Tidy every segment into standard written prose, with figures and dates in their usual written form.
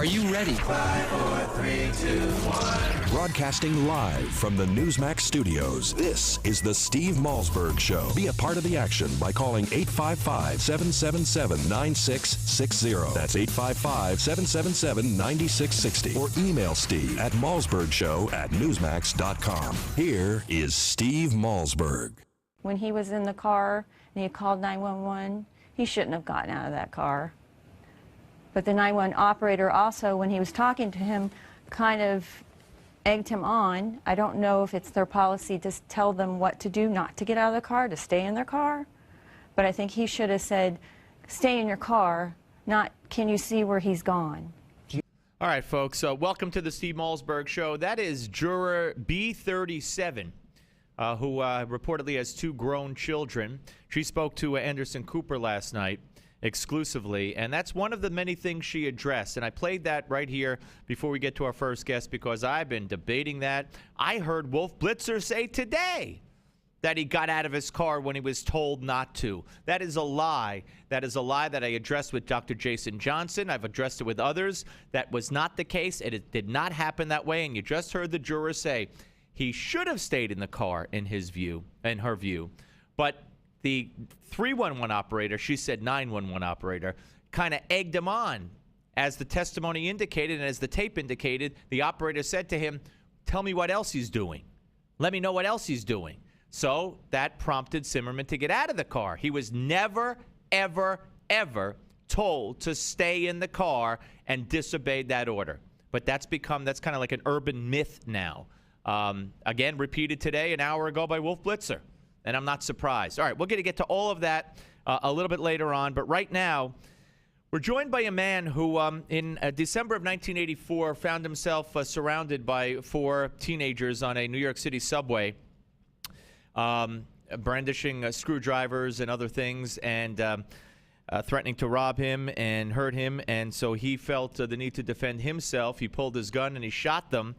Are you ready? 5, 4, 3, 2, 1. Broadcasting live from the Newsmax studios, this is the Steve Malzberg Show. Be a part of the action by calling 855-777-9660. That's 855-777-9660. Or email Steve at malzbergshow@newsmax.com. Here is Steve Malzberg. When he was in the car and he called 911, he shouldn't have gotten out of that car. But the 911 operator also, when he was talking to him, kind of egged him on. I don't know if it's their policy to tell them what to do, not to get out of the car, to stay in their car. But I think he should have said, stay in your car, not can you see where he's gone. All right, folks, welcome to the Steve Malzberg Show. That is juror B37, who reportedly has 2 grown children. She spoke to Anderson Cooper last night exclusively, and that's one of the many things she addressed. And I played that right here before we get to our first guest because I've been debating that. I heard Wolf Blitzer say today that he got out of his car when he was told not to. That is a lie. That is a lie that I addressed with Dr. Jason Johnson. I've addressed it with others. That was not the case, and it did not happen that way. And you just heard the juror say he should have stayed in the car, in his view, in her view. But the 311 operator, she said 911 operator, kind of egged him on. As the testimony indicated and as the tape indicated, the operator said to him, tell me what else he's doing. Let me know what else he's doing. So that prompted Zimmerman to get out of the car. He was never, ever, ever told to stay in the car and disobeyed that order. But that's kind of like an urban myth now. Again, repeated today, an hour ago by Wolf Blitzer. And I'm not surprised. All right, we're going to get to all of that a little bit later on. But right now, we're joined by a man who, in December of 1984, found himself surrounded by 4 teenagers on a New York City subway, brandishing screwdrivers and other things, and threatening to rob him and hurt him. And so he felt the need to defend himself. He pulled his gun and he shot them.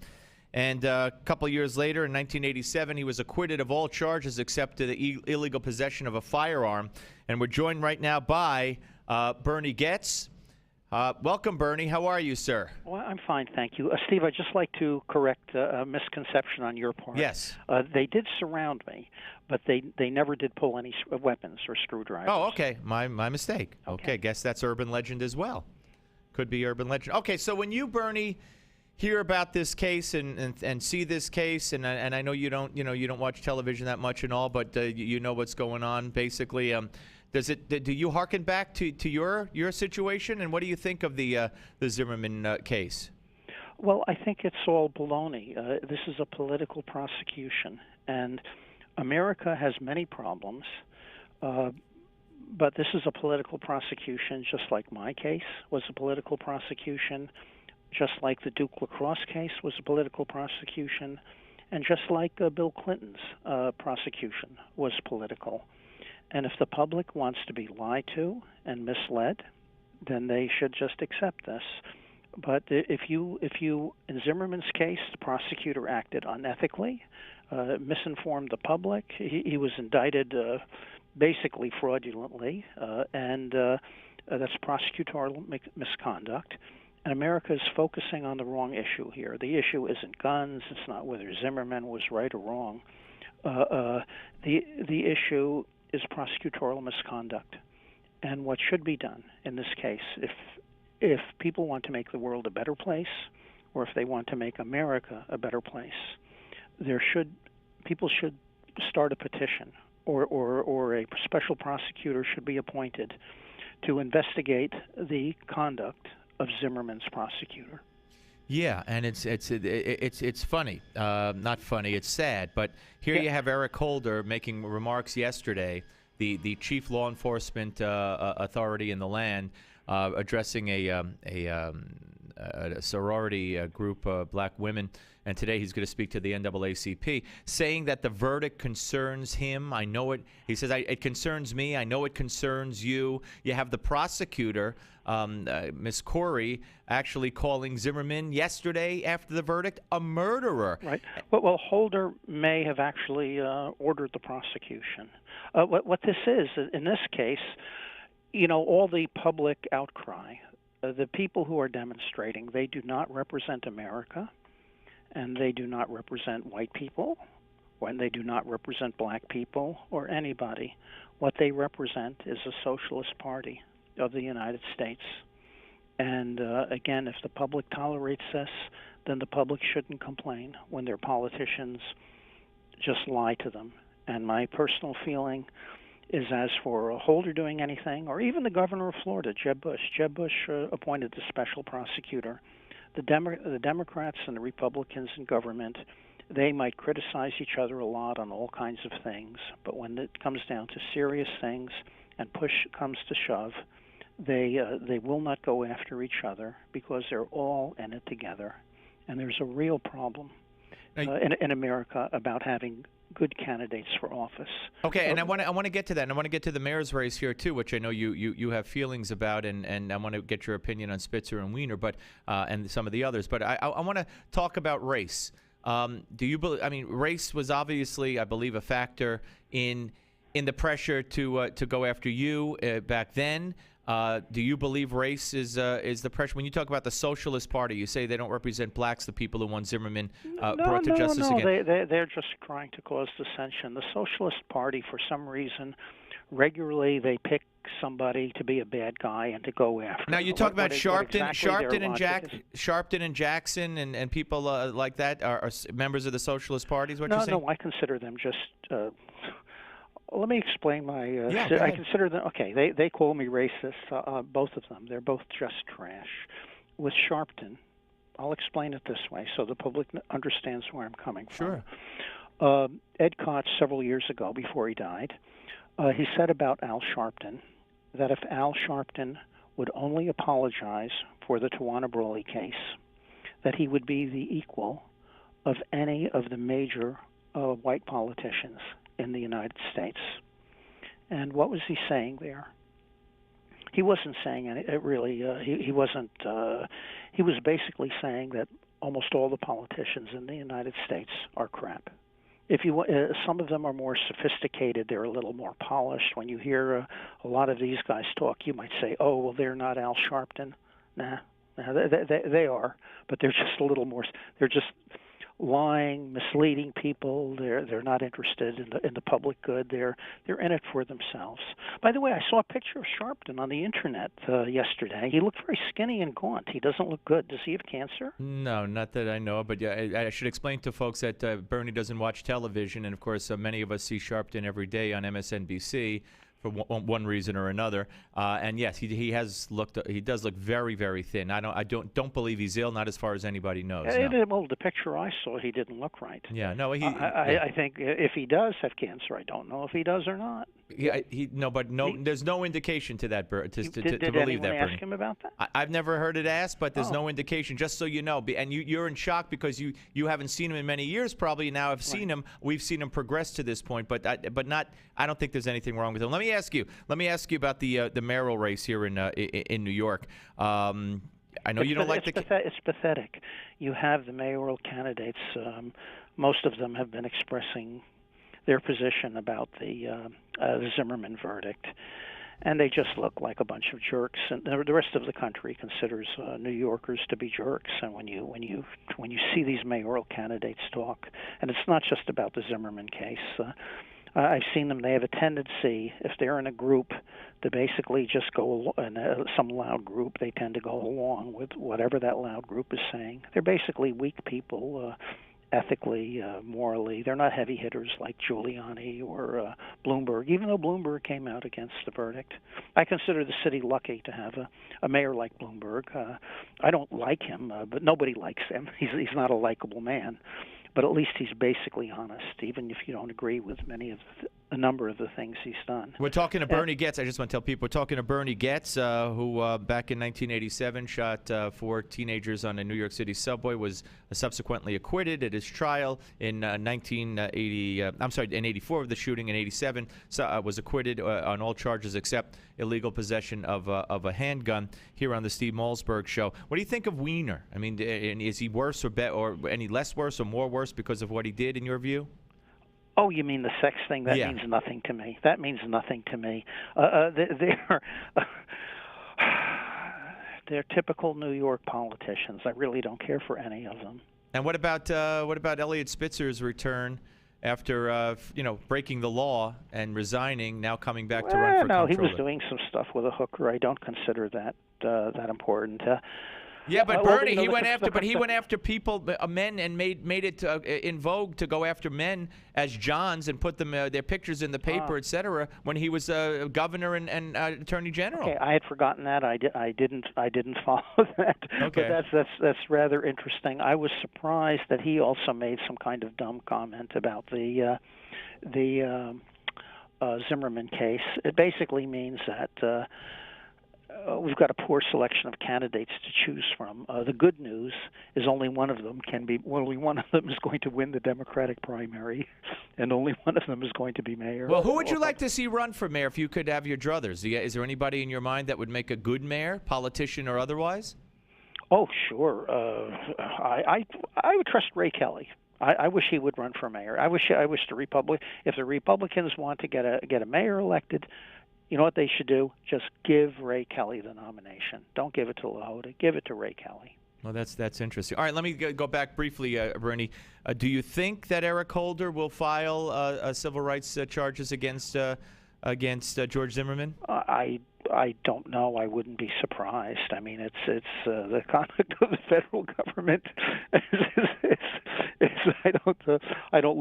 And a couple years later, in 1987, he was acquitted of all charges except the illegal possession of a firearm. And we're joined right now by Bernie Goetz. Welcome, Bernie. How are you, sir? Well, I'm fine, thank you. Steve, I'd just like to correct a misconception on your part. Yes. They did surround me, but they never did pull any weapons or screwdrivers. Oh, okay. My mistake. Okay, guess that's urban legend as well. Could be urban legend. Okay, so when you, Bernie, hear about this case and see this case, and I know you don't watch television that much and all, but you know what's going on basically. Do you hearken back to your situation, and what do you think of the Zimmerman case? Well, I think it's all baloney. This is a political prosecution, and America has many problems, but this is a political prosecution, just like my case was a political prosecution, just like the Duke lacrosse case was a political prosecution, and just like Bill Clinton's prosecution was political. And if the public wants to be lied to and misled, then they should just accept this. But if you in Zimmerman's case, the prosecutor acted unethically, misinformed the public. He was indicted basically fraudulently, and that's prosecutorial misconduct. And America is focusing on the wrong issue here. The issue isn't guns. It's not whether Zimmerman was right or wrong. The issue is prosecutorial misconduct. And what should be done in this case, if people want to make the world a better place, or if they want to make America a better place, people should start a petition, or a special prosecutor should be appointed to investigate the conduct of Zimmerman's prosecutor. Yeah, and it's funny, not funny. It's sad, but here you have Eric Holder making remarks yesterday, the chief law enforcement authority in the land, addressing a sorority group of black women. And today he's going to speak to the NAACP, saying that the verdict concerns him. I know it. He says, it concerns me. I know it concerns you. You have the prosecutor, Miss Corey, actually calling Zimmerman yesterday after the verdict a murderer. Right. Well, Holder may have actually ordered the prosecution. What this is, in this case, all the public outcry the people who are demonstrating, they do not represent America, and they do not represent white people, when they do not represent black people or anybody. What they represent is a socialist party of the United States. And again, if the public tolerates this, then the public shouldn't complain when their politicians just lie to them. And my personal feeling is, as for Holder doing anything, or even the governor of Florida, Jeb Bush appointed the special prosecutor. The Democrats and the Republicans in government, they might criticize each other a lot on all kinds of things, but when it comes down to serious things and push comes to shove, they will not go after each other because they're all in it together. And there's a real problem in America about having good candidates for office. Okay, and I want to get to that, and I want to get to the mayor's race here too, which I know you have feelings about, and I want to get your opinion on Spitzer and Weiner, but and some of the others. But I want to talk about race. Do you believe? I mean, race was obviously, I believe, a factor in the pressure to go after you back then. Do you believe race is the pressure? When you talk about the Socialist Party, you say they don't represent blacks, the people who won Zimmerman brought to justice again. They're just trying to cause dissension. The Socialist Party, for some reason, regularly they pick somebody to be a bad guy and to go after. Now you talk about Sharpton and Jackson and people like that are members of the Socialist Party. Is what you're saying? No, I consider them just. Let me explain my. I consider them okay. They call me racist. Both of them. They're both just trash. With Sharpton, I'll explain it this way so the public understands where I'm coming from. Sure. Ed Koch, several years ago, before he died, he said about Al Sharpton that if Al Sharpton would only apologize for the Tawana Brawley case, that he would be the equal of any of the major white politicians in the United States. And what was he saying there? He wasn't saying any, really. He wasn't. He was basically saying that almost all the politicians in the United States are crap. If you, some of them are more sophisticated. They're a little more polished. When you hear a lot of these guys talk, you might say, "Oh, well, they're not Al Sharpton." Nah, they are, but they're just a little more. They're just lying, misleading people. They're not interested in the public good. They're in it for themselves. By the way, I saw a picture of Sharpton on the internet yesterday. He looked very skinny and gaunt. He doesn't look good. Does he have cancer? No, not that I know of. But yeah, I should explain to folks that Bernie doesn't watch television, and of course, many of us see Sharpton every day on MSNBC. For one reason or another, and yes, he has looked. He does look very, very thin. I don't believe he's ill. Not as far as anybody knows. No. Well, the picture I saw, he didn't look right. Yeah, no. I think if he does have cancer, I don't know if he does or not. There's no indication to that. To did believe anyone that. ask Bernie. him about that? I've never heard it asked, but there's no indication. Just so you know, and you're in shock because you haven't seen him in many years. Probably now have seen him. We've seen him progress to this point, but not. I don't think there's anything wrong with him. Let me ask you about the mayoral race here in New York. I know you don't like It's pathetic. You have the mayoral candidates. Most of them have been expressing their position about the Zimmerman verdict, and they just look like a bunch of jerks. And the rest of the country considers New Yorkers to be jerks. And when you see these mayoral candidates talk, and it's not just about the Zimmerman case. I've seen them. They have a tendency, if they're in a group, to basically just go in some loud group. They tend to go along with whatever that loud group is saying. They're basically weak people, ethically, morally. They're not heavy hitters like Giuliani or Bloomberg, even though Bloomberg came out against the verdict. I consider the city lucky to have a mayor like Bloomberg. I don't like him, but nobody likes him. He's not a likable man. But at least he's basically honest, even if you don't agree with a number of the things he's done. We're talking to Bernie Goetz. I just want to tell people we're talking to Bernie Goetz, who back in 1987 shot 4 teenagers on a New York City subway, was subsequently acquitted at his trial in 1984 of the shooting. In 87, was acquitted on all charges except illegal possession of a handgun. Here on the Steve Malzberg Show, what do you think of Weiner? I mean, is he worse or any less worse or more worse because of what he did in your view? Oh, you mean the sex thing? That means nothing to me. That means nothing to me. They're typical New York politicians. I really don't care for any of them. And what about Eliot Spitzer's return after breaking the law and resigning, now coming back to run for No, he comptroller? was doing some stuff with a hooker. I don't consider that important. Yeah, but Bernie, he went after after people, men, and made it in vogue to go after men as Johns and put them their pictures in the paper, etc. When he was governor and attorney general. Okay, I had forgotten that. I didn't follow that. Okay, but that's rather interesting. I was surprised that he also made some kind of dumb comment about the Zimmerman case. It basically means that. We've got a poor selection of candidates to choose from. The good news is only one of them is going to win the Democratic primary, and only one of them is going to be mayor. Well, who would you like to see run for mayor if you could have your druthers? Is there anybody in your mind that would make a good mayor, politician or otherwise? Oh, sure. I would trust Ray Kelly. I wish he would run for mayor. I wish if the Republicans want to get a mayor elected, you know what they should do? Just give Ray Kelly the nomination. Don't give it to LaHoda. Give it to Ray Kelly. Well, that's interesting. All right, let me go back briefly, Bernie. Do you think that Eric Holder will file civil rights charges against George Zimmerman? I don't know. I wouldn't be surprised. I mean, it's the conduct of the federal government. I don't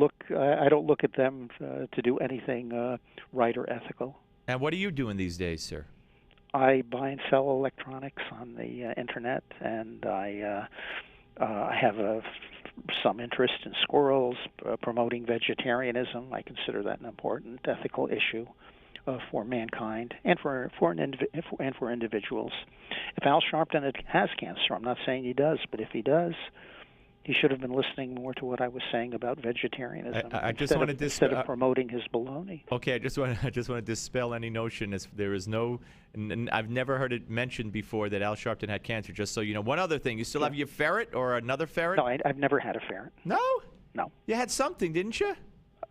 look at them to do anything right or ethical. And what are you doing these days, sir? I buy and sell electronics on the internet, and I have some interest in squirrels, promoting vegetarianism. I consider that an important ethical issue for mankind and for individuals. If Al Sharpton has cancer, I'm not saying he does, but if he does, he should have been listening more to what I was saying about vegetarianism instead of promoting his baloney. Okay, I just want to dispel any notion. There is no, and I've never heard it mentioned before that Al Sharpton had cancer. Just so you know. One other thing, you still have your ferret or another ferret? No, I've never had a ferret. No? No. You had something, didn't you?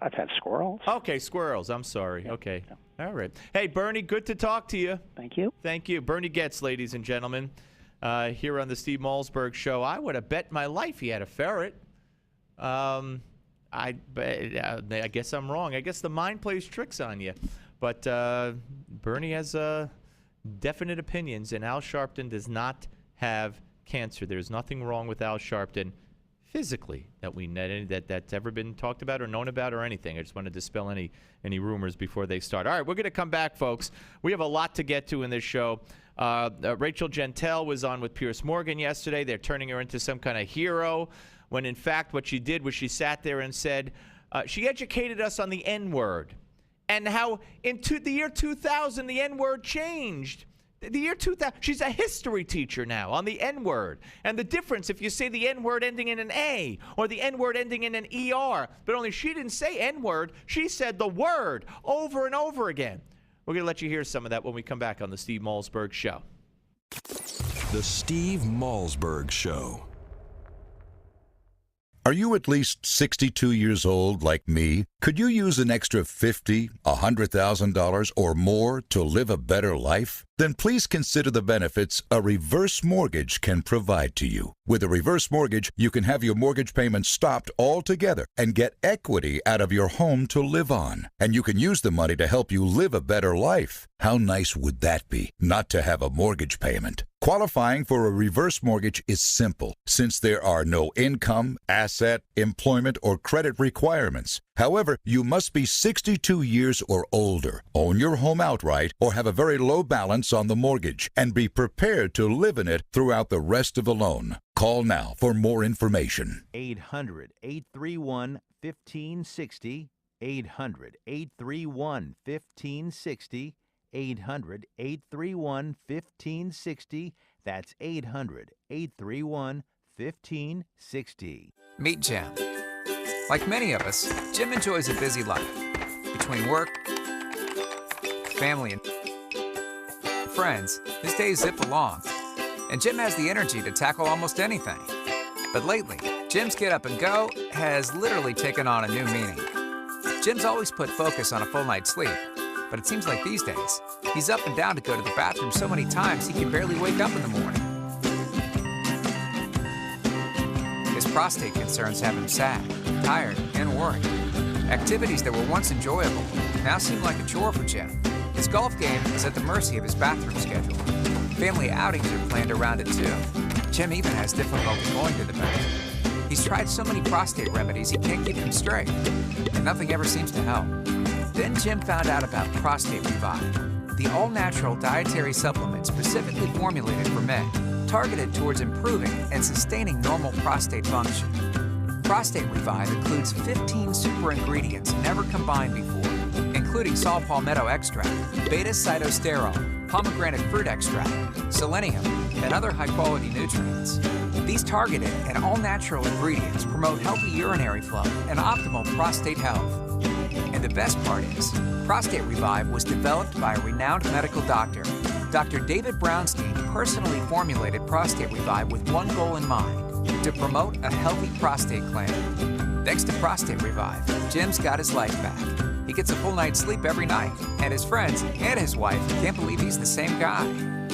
I've had squirrels. Okay, squirrels. I'm sorry. Yeah. Okay. Yeah. All right. Hey, Bernie, good to talk to you. Thank you. Thank you. Bernie Goetz, ladies and gentlemen. Here on the Steve Malzberg Show. I would have bet my life he had a ferret. I guess I'm wrong. I guess the mind plays tricks on you. But Bernie has definite opinions, and Al Sharpton does not have cancer. There's nothing wrong with Al Sharpton physically that's ever been talked about or known about or anything. I just want to dispel any rumors before they start. All right, we're going to come back, folks. We have a lot to get to in this show. Rachel Jeantel was on with Pierce Morgan yesterday. They're turning her into some kind of hero, when in fact what she did was she sat there and said, she educated us on the N-word and how in the year 2000 the N-word changed. The year 2000, she's a history teacher now on the N-word. And the difference if you say the N-word ending in an A or the N-word ending in an ER. But only she didn't say N-word. She said the word over and over again. We're going to let you hear some of that when we come back on the Steve Malzberg Show. The Steve Malzberg Show. Are you at least 62 years old like me? Could you use an extra $50,000, $100,000 or more to live a better life? Then please consider the benefits a reverse mortgage can provide to you. With a reverse mortgage, you can have your mortgage payments stopped altogether and get equity out of your home to live on. And you can use the money to help you live a better life. How nice would that be, not to have a mortgage payment? Qualifying for a reverse mortgage is simple, since there are no income, asset, employment, or credit requirements. However, you must be 62 years or older, own your home outright, or have a very low balance on the mortgage, and be prepared to live in it throughout the rest of the loan. Call now for more information. 800-831-1560, 800-831-1560, 800-831-1560. That's 800-831-1560. Meet Jim. Like many of us, Jim enjoys a busy life. Between work, family, and friends, his days zip along. And Jim has the energy to tackle almost anything. But lately, Jim's get up and go has literally taken on a new meaning. Jim's always put focus on a full night's sleep. But it seems like these days, he's up and down to go to the bathroom so many times he can barely wake up in the morning. prostate concerns have him sad, tired, and worried. Activities that were once enjoyable now seem like a chore for Jim. His golf game is at the mercy of his bathroom schedule. Family outings are planned around it too. Jim even has difficulty going to the bathroom. He's tried so many prostate remedies he can't keep them straight, and nothing ever seems to help. Then Jim found out about Prostate Revive, the all-natural dietary supplement specifically formulated for men, targeted towards improving and sustaining normal prostate function. Prostate Revive includes 15 super ingredients never combined before, including saw palmetto extract, beta-cytosterol, pomegranate fruit extract, selenium, and other high-quality nutrients. These targeted and all-natural ingredients promote healthy urinary flow and optimal prostate health. And the best part is, Prostate Revive was developed by a renowned medical doctor. Dr. David Brownstein personally formulated Prostate Revive with one goal in mind: to promote a healthy prostate gland. Thanks to Prostate Revive, Jim's got his life back. He gets a full night's sleep every night, and his friends and his wife can't believe he's the same guy.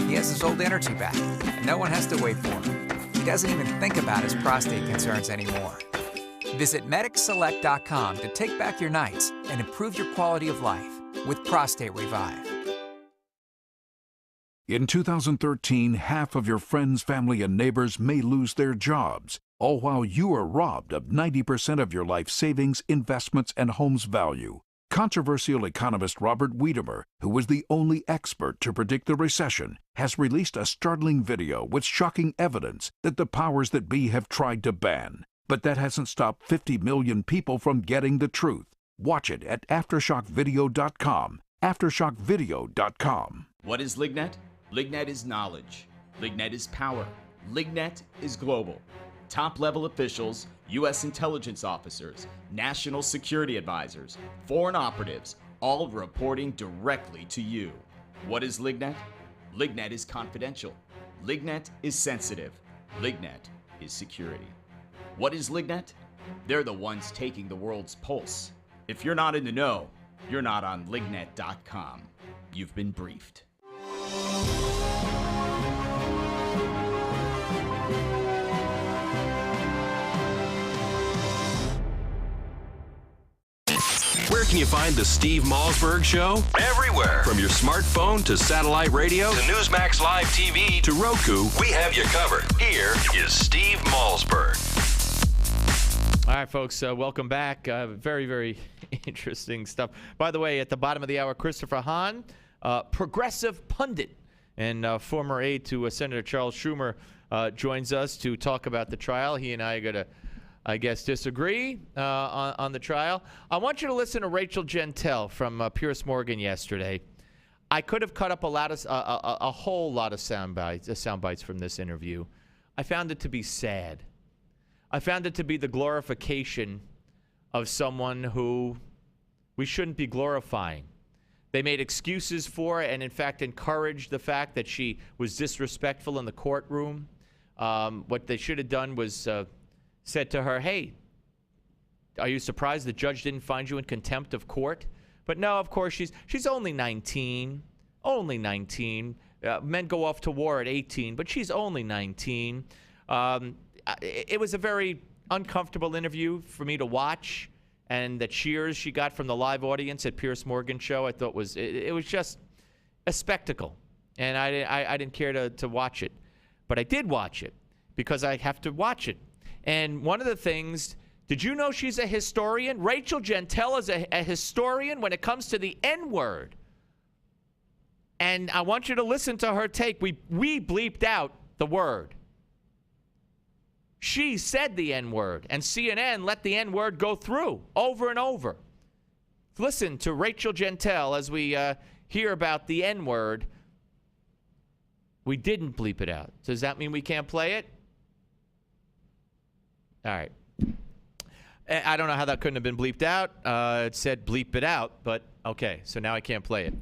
He has his old energy back, and no one has to wait for him. He doesn't even think about his prostate concerns anymore. Visit MedicSelect.com to take back your nights and improve your quality of life with Prostate Revive. In 2013, half of your friends, family, and neighbors may lose their jobs, all while you are robbed of 90% of your life savings, investments, and home's value. Controversial economist Robert Wiedemer, who was the only expert to predict the recession, has released a startling video with shocking evidence that the powers that be have tried to ban. But that hasn't stopped 50 million people from getting the truth. Watch it at AftershockVideo.com. AftershockVideo.com. What is Lignet? Lignet is knowledge. Lignet is power. Lignet is global. Top-level officials, U.S. intelligence officers, national security advisors, foreign operatives, all reporting directly to you. What is Lignet? Lignet is confidential. Lignet is sensitive. Lignet is security. What is Lignet? They're the ones taking the world's pulse. If you're not in the know, you're not on Lignet.com. You've been briefed. Where can you find the Steve Malzberg Show? Everywhere. From your smartphone to satellite radio to Newsmax Live TV to Roku, we have you covered. Here is Steve Malzberg. All right, folks, welcome back. Very, very interesting stuff. By the way, at the bottom of the hour, Christopher Hahn, progressive pundit and former aide to Senator Charles Schumer, joins us to talk about the trial. He and I are going to, I guess, disagree on the trial. I want you to listen to Rachel Gentile from Pierce Morgan yesterday. I could have cut up a whole lot of sound bites from this interview. I found it to be sad. I found it to be the glorification of someone who we shouldn't be glorifying. They made excuses for and, in fact, encouraged the fact that she was disrespectful in the courtroom. What they should have done was said to her, hey, are you surprised the judge didn't find you in contempt of court? But no, of course, she's only 19. Only 19. Men go off to war at 18, but she's only 19. It was a very uncomfortable interview for me to watch, and the cheers she got from the live audience at Pierce Morgan show, I thought it was just a spectacle, and I didn't care to watch it, but I did watch it because I have to watch it. And one of the things, did you know she's a historian? Rachel Gentile is a historian when it comes to the N-word, and I want you to listen to her take. We bleeped out the word. She said the N-word, and CNN let the N-word go through over and over. Listen to Rachel Gentile as we hear about the N-word. We didn't bleep it out. Does that mean we can't play it? All right. I don't know how that couldn't have been bleeped out. It said bleep it out, but okay, so now I can't play it.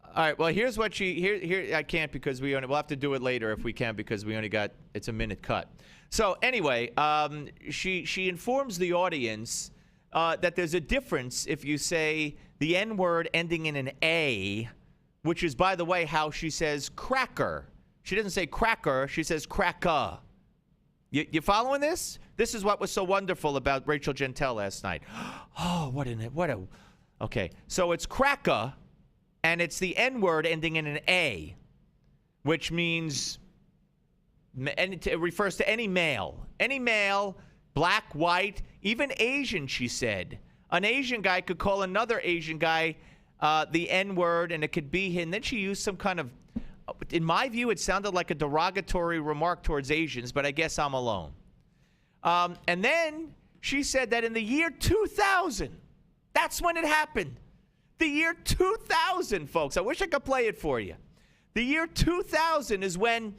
All right, well, here's what here I can't because we'll have to do it later if we can because we only got, it's a minute cut. So anyway, she informs the audience that there's a difference if you say the N-word ending in an A, which is, by the way, how she says cracker. She doesn't say cracker, she says cracker. You following this? This is what was so wonderful about Rachel Gentile last night. Oh, okay. So it's cracker, and it's the N-word ending in an A, which means, and it refers to any male, black, white, even Asian, she said. An Asian guy could call another Asian guy the N-word, and it could be him. And then she used some kind of, in my view, it sounded like a derogatory remark towards Asians, but I guess I'm alone. And then she said that in the year 2000, that's when it happened. The year 2000, folks. I wish I could play it for you. The year 2000 is when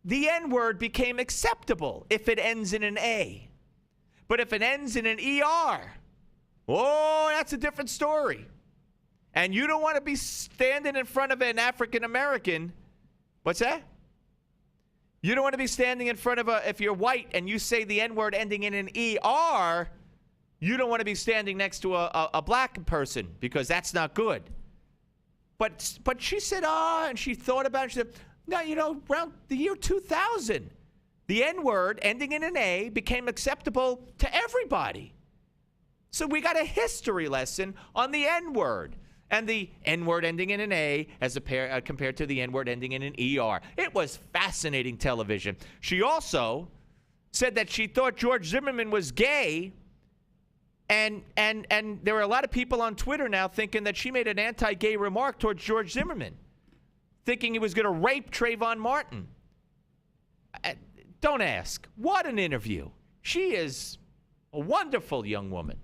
the N-word became acceptable if it ends in an A. But if it ends in an ER, oh, that's a different story. And you don't want to be standing in front of an African American. What's that? You don't want to be standing in front of if you're white and you say the N-word ending in an ER, you don't want to be standing next to a black person because that's not good. But she said, and she thought about it. She said, no, around the year 2000, the N-word ending in an A became acceptable to everybody. So we got a history lesson on the N-word. And the N-word ending in an A as compared to the N-word ending in an ER. It was fascinating television. She also said that she thought George Zimmerman was gay. And there are a lot of people on Twitter now thinking that she made an anti-gay remark towards George Zimmerman, thinking he was going to rape Trayvon Martin. Don't ask. What an interview. She is a wonderful young woman.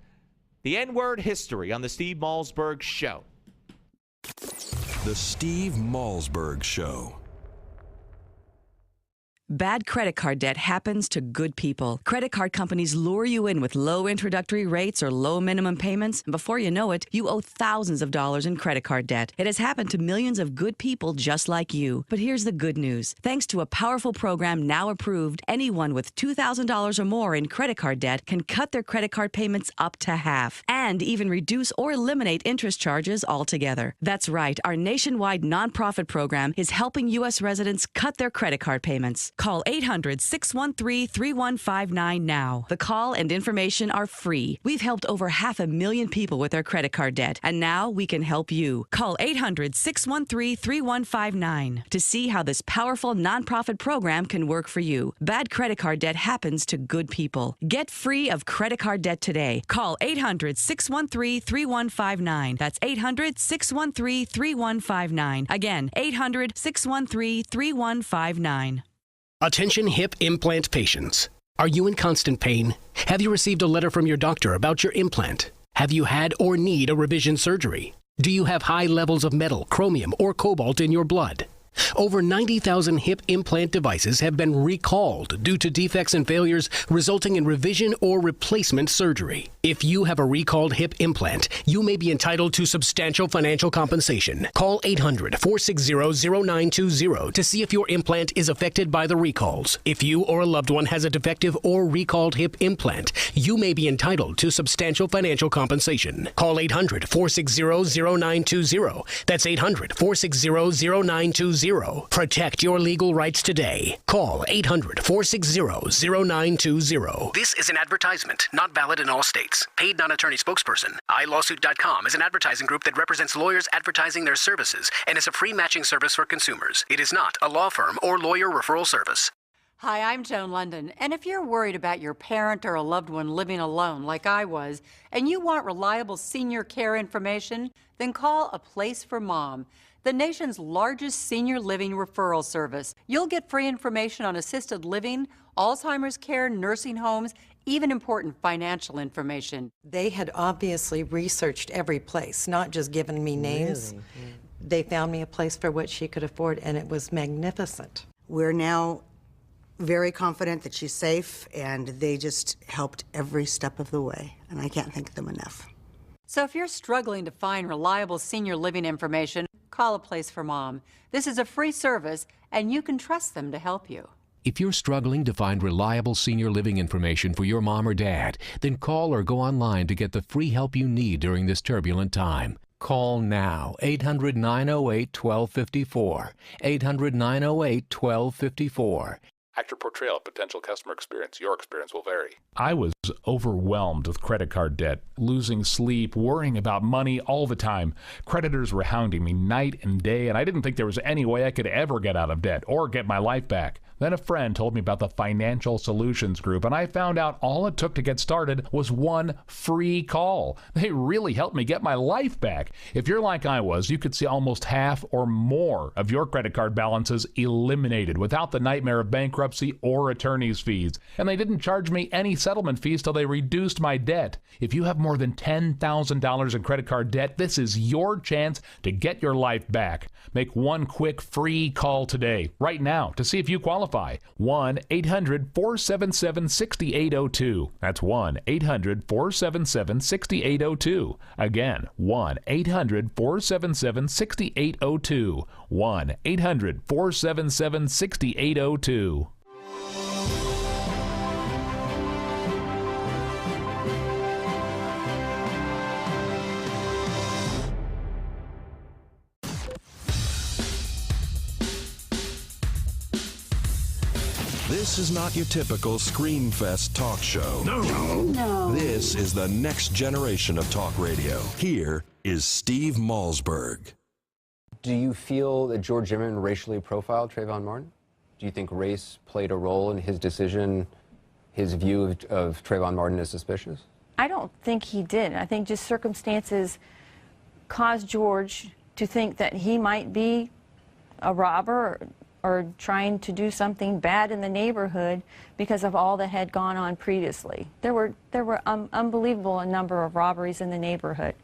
The N-word history on the Steve Malzberg Show. The Steve Malzberg Show. Bad credit card debt happens to good people. Credit card companies lure you in with low introductory rates or low minimum payments, and before you know it, you owe thousands of dollars in credit card debt. It has happened to millions of good people just like you. But here's the good news. Thanks to a powerful program now approved, anyone with $2,000 or more in credit card debt can cut their credit card payments up to half and even reduce or eliminate interest charges altogether. That's right. Our nationwide nonprofit program is helping U.S. residents cut their credit card payments. Call 800-613-3159 now. The call and information are free. We've helped over 500,000 people with their credit card debt, and now we can help you. Call 800-613-3159 to see how this powerful nonprofit program can work for you. Bad credit card debt happens to good people. Get free of credit card debt today. Call 800-613-3159. That's 800-613-3159. Again, 800-613-3159. Attention hip implant patients. Are you in constant pain? Have you received a letter from your doctor about your implant? Have you had or need a revision surgery? Do you have high levels of metal, chromium, or cobalt in your blood? Over 90,000 hip implant devices have been recalled due to defects and failures resulting in revision or replacement surgery. If you have a recalled hip implant, you may be entitled to substantial financial compensation. Call 800-460-0920 to see if your implant is affected by the recalls. If you or a loved one has a defective or recalled hip implant, you may be entitled to substantial financial compensation. Call 800-460-0920. That's 800-460-0920. Protect your legal rights today. Call 800-460-0920. This is an advertisement, not valid in all states. Paid non-attorney spokesperson. iLawsuit.com is an advertising group that represents lawyers advertising their services and is a free matching service for consumers. It is not a law firm or lawyer referral service. Hi, I'm Joan London, and if you're worried about your parent or a loved one living alone like I was, and you want reliable senior care information, then call A Place for Mom, the nation's largest senior living referral service. You'll get free information on assisted living, Alzheimer's care, nursing homes, even important financial information. They had obviously researched every place, not just given me names. Really? They found me a place for what she could afford, and it was magnificent. We're now very confident that she's safe, and they just helped every step of the way, and I can't thank them enough. So if you're struggling to find reliable senior living information, call A Place for Mom. This is a free service, and you can trust them to help you. If you're struggling to find reliable senior living information for your mom or dad, then call or go online to get the free help you need during this turbulent time. Call now, 800-908-1254, 800-908-1254. Accurate portrayal of potential customer experience. Your experience will vary. I was overwhelmed with credit card debt, losing sleep, worrying about money all the time. Creditors were hounding me night and day, and I didn't think there was any way I could ever get out of debt or get my life back. Then a friend told me about the Financial Solutions Group, and I found out all it took to get started was one free call. They really helped me get my life back. If you're like I was, you could see almost half or more of your credit card balances eliminated without the nightmare of bankruptcy or attorney's fees. And they didn't charge me any settlement fees till they reduced my debt. If you have more than $10,000 in credit card debt, this is your chance to get your life back. Make one quick free call today, right now, to see if you qualify. 1-800-477-6802. That's 1-800-477-6802. Again, 1-800-477-6802. 1-800-477-6802. This is not your typical Screamfest talk show. No. This is the next generation of talk radio. Here is Steve Malzberg. Do you feel that George Zimmerman racially profiled Trayvon Martin? Do you think race played a role in his decision, his view of Trayvon Martin as suspicious? I don't think he did. I think just circumstances caused George to think that he might be a robber or trying to do something bad in the neighborhood because of all that had gone on previously. There were unbelievable a number of robberies in the neighborhood.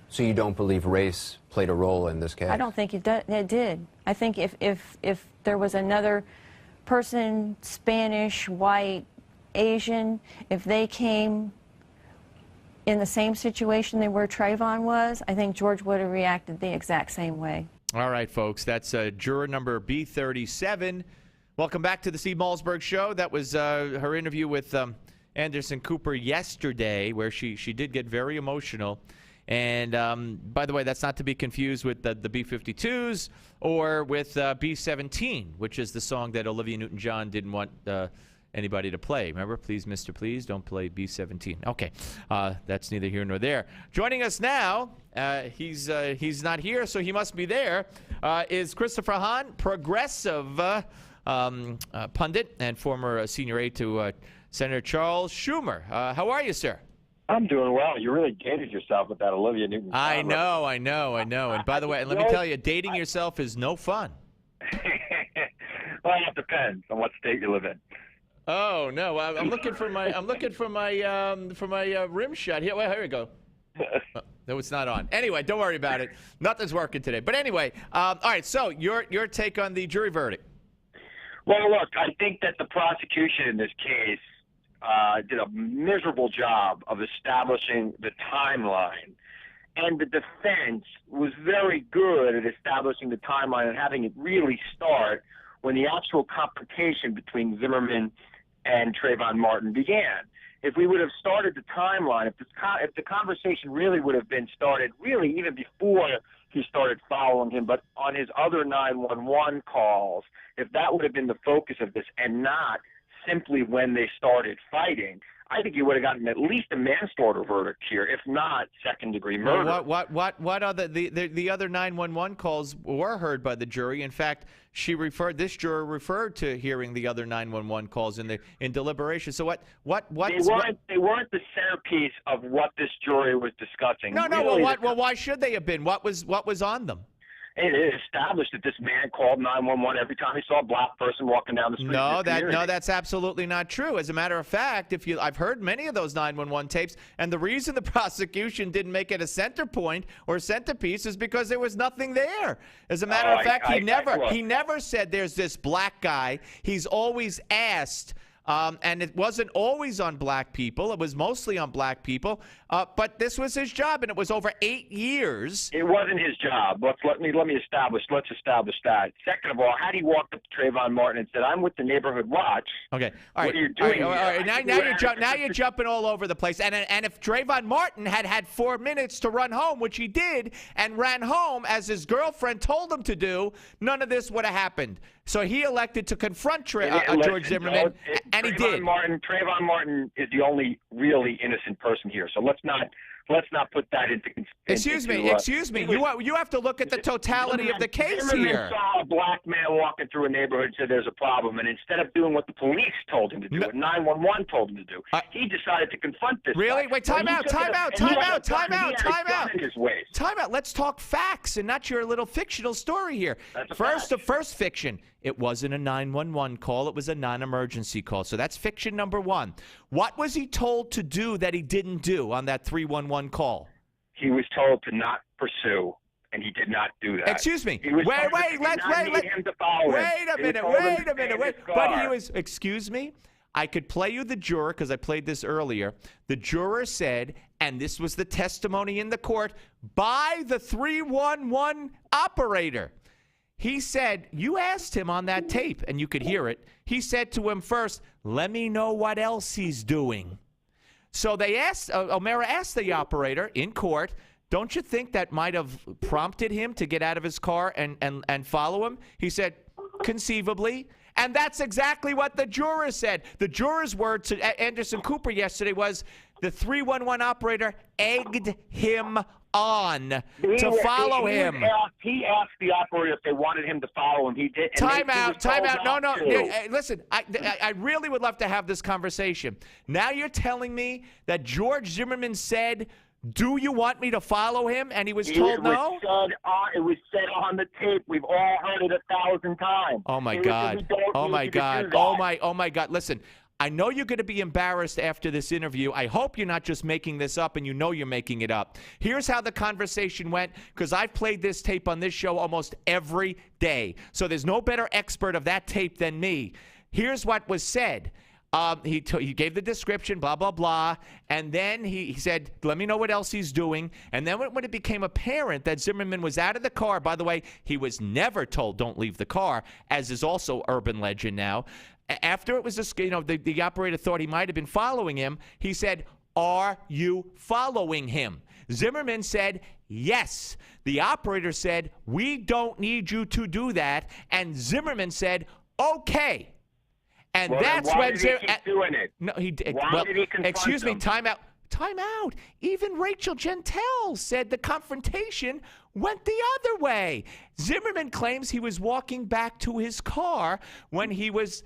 So you don't believe race played a role in this case? I don't think it did. I think if there was another person, Spanish, white, Asian, if they came in the same situation they were Trayvon was, I think George would have reacted the exact same way. All right, folks, that's juror number B37. Welcome back to the Steve Malzberg Show. That was her interview with Anderson Cooper yesterday, where she did get very emotional. And by the way, that's not to be confused with the B-52s or with B-17, which is the song that Olivia Newton-John didn't want anybody to play. Remember, please, Mr. Please, don't play B-17. Okay, that's neither here nor there. Joining us now, he's not here, so he must be there, is Christopher Hahn, progressive pundit and former senior aide to Senator Charles Schumer. How are you, sir? I'm doing well. You really dated yourself with that Olivia Newton-John. I know. And by the way, let me tell you, dating yourself is no fun. Well, it depends on what state you live in. Oh no, I'm looking for my rim shot here. Well, here we go. No, it's not on. Anyway, don't worry about it. Nothing's working today. But anyway, all right. So your take on the jury verdict? Well, look, I think that the prosecution in this case did a miserable job of establishing the timeline, and the defense was very good at establishing the timeline and having it really start when the actual confrontation between Zimmerman and Trayvon Martin began. If we would have started the timeline, if the conversation really would have been started really even before he started following him, but on his other 911 calls, if that would have been the focus of this and not simply when they started fighting, I think you would have gotten at least a manslaughter verdict here, if not second-degree murder. What other the other 911 calls were heard by the jury? In fact, this juror referred to hearing the other 911 calls in deliberation. So what? They weren't the centerpiece of what this jury was discussing. No. Really, well, why should they have been? What was on them? It established that this man called 911 every time he saw a black person walking down the street. No, that's absolutely not true. As a matter of fact, I've heard many of those 911 tapes, and the reason the prosecution didn't make it a center point or centerpiece is because there was nothing there. As a matter of fact, he never said there's this black guy. He's always asked. And it wasn't always on black people. It was mostly on black people. But this was his job, and it was over 8 years. It wasn't his job. Let's establish that. Second of all, had he walked up to Trayvon Martin and said, "I'm with the Neighborhood Watch." Okay. All right. What are you doing? All right. Now you're jumping all over the place. And if Trayvon Martin had 4 minutes to run home, which he did, and ran home as his girlfriend told him to do, none of this would have happened. So he elected to confront George Zimmerman, and he did. Trayvon Martin is the only really innocent person here. So let's not put that into. Excuse me. You have to look at the totality of the case Zimmerman here. saw a black man walking through a neighborhood and said there's a problem, and instead of doing what the police told him to do, what 911 told him to do, he decided to confront this. Really? guy. Wait, And time he out. took his ways. Time out. Let's talk facts and not your little fictional story here. The first fiction. It wasn't a 911 call. It was a non-emergency call. So that's fiction number one. What was he told to do that he didn't do on that 311 call? He was told to not pursue, and he did not do that. Excuse me. He was Wait told a minute. But he was, excuse me. I could play you the juror because I played this earlier. The juror said, and this was the testimony in the court by the 311 operator. He said, you asked him on that tape, and you could hear it. He said to him first, let me know what else he's doing. So they asked, O'Mara asked the operator in court, don't you think that might have prompted him to get out of his car and follow him? He said, conceivably. And that's exactly what the juror said. The juror's word to Anderson Cooper yesterday was the 311 operator egged him on to follo him. He asked the operator if they wanted him to follow him. He did. Time out. No. Listen, I really would love to have this conversation. Now you're telling me that George Zimmerman said, do you want me to follow him? And he was told no? It was said on the tape. We've all heard it 1,000 times. Oh, my God. Oh, my God. Oh, my God. Listen. I know you're going to be embarrassed after this interview. I hope you're not just making this up, and you know you're making it up. Here's how the conversation went, because I've played this tape on this show almost every day. So there's no better expert of that tape than me. Here's what was said. He gave the description, blah, blah, blah, and then he said, let me know what else he's doing. And then when it became apparent that Zimmerman was out of the car, by the way, he was never told don't leave the car, as is also urban legend now. After it was, the operator thought he might have been following him, he said, are you following him? Zimmerman said, yes. The operator said, we don't need you to do that. And Zimmerman said, okay. And that's when Zimmerman keep doing it. No, he did. Why did he confront excuse me, him? time out. Even Rachel Gentile said the confrontation went the other way. Zimmerman claims he was walking back to his car when he was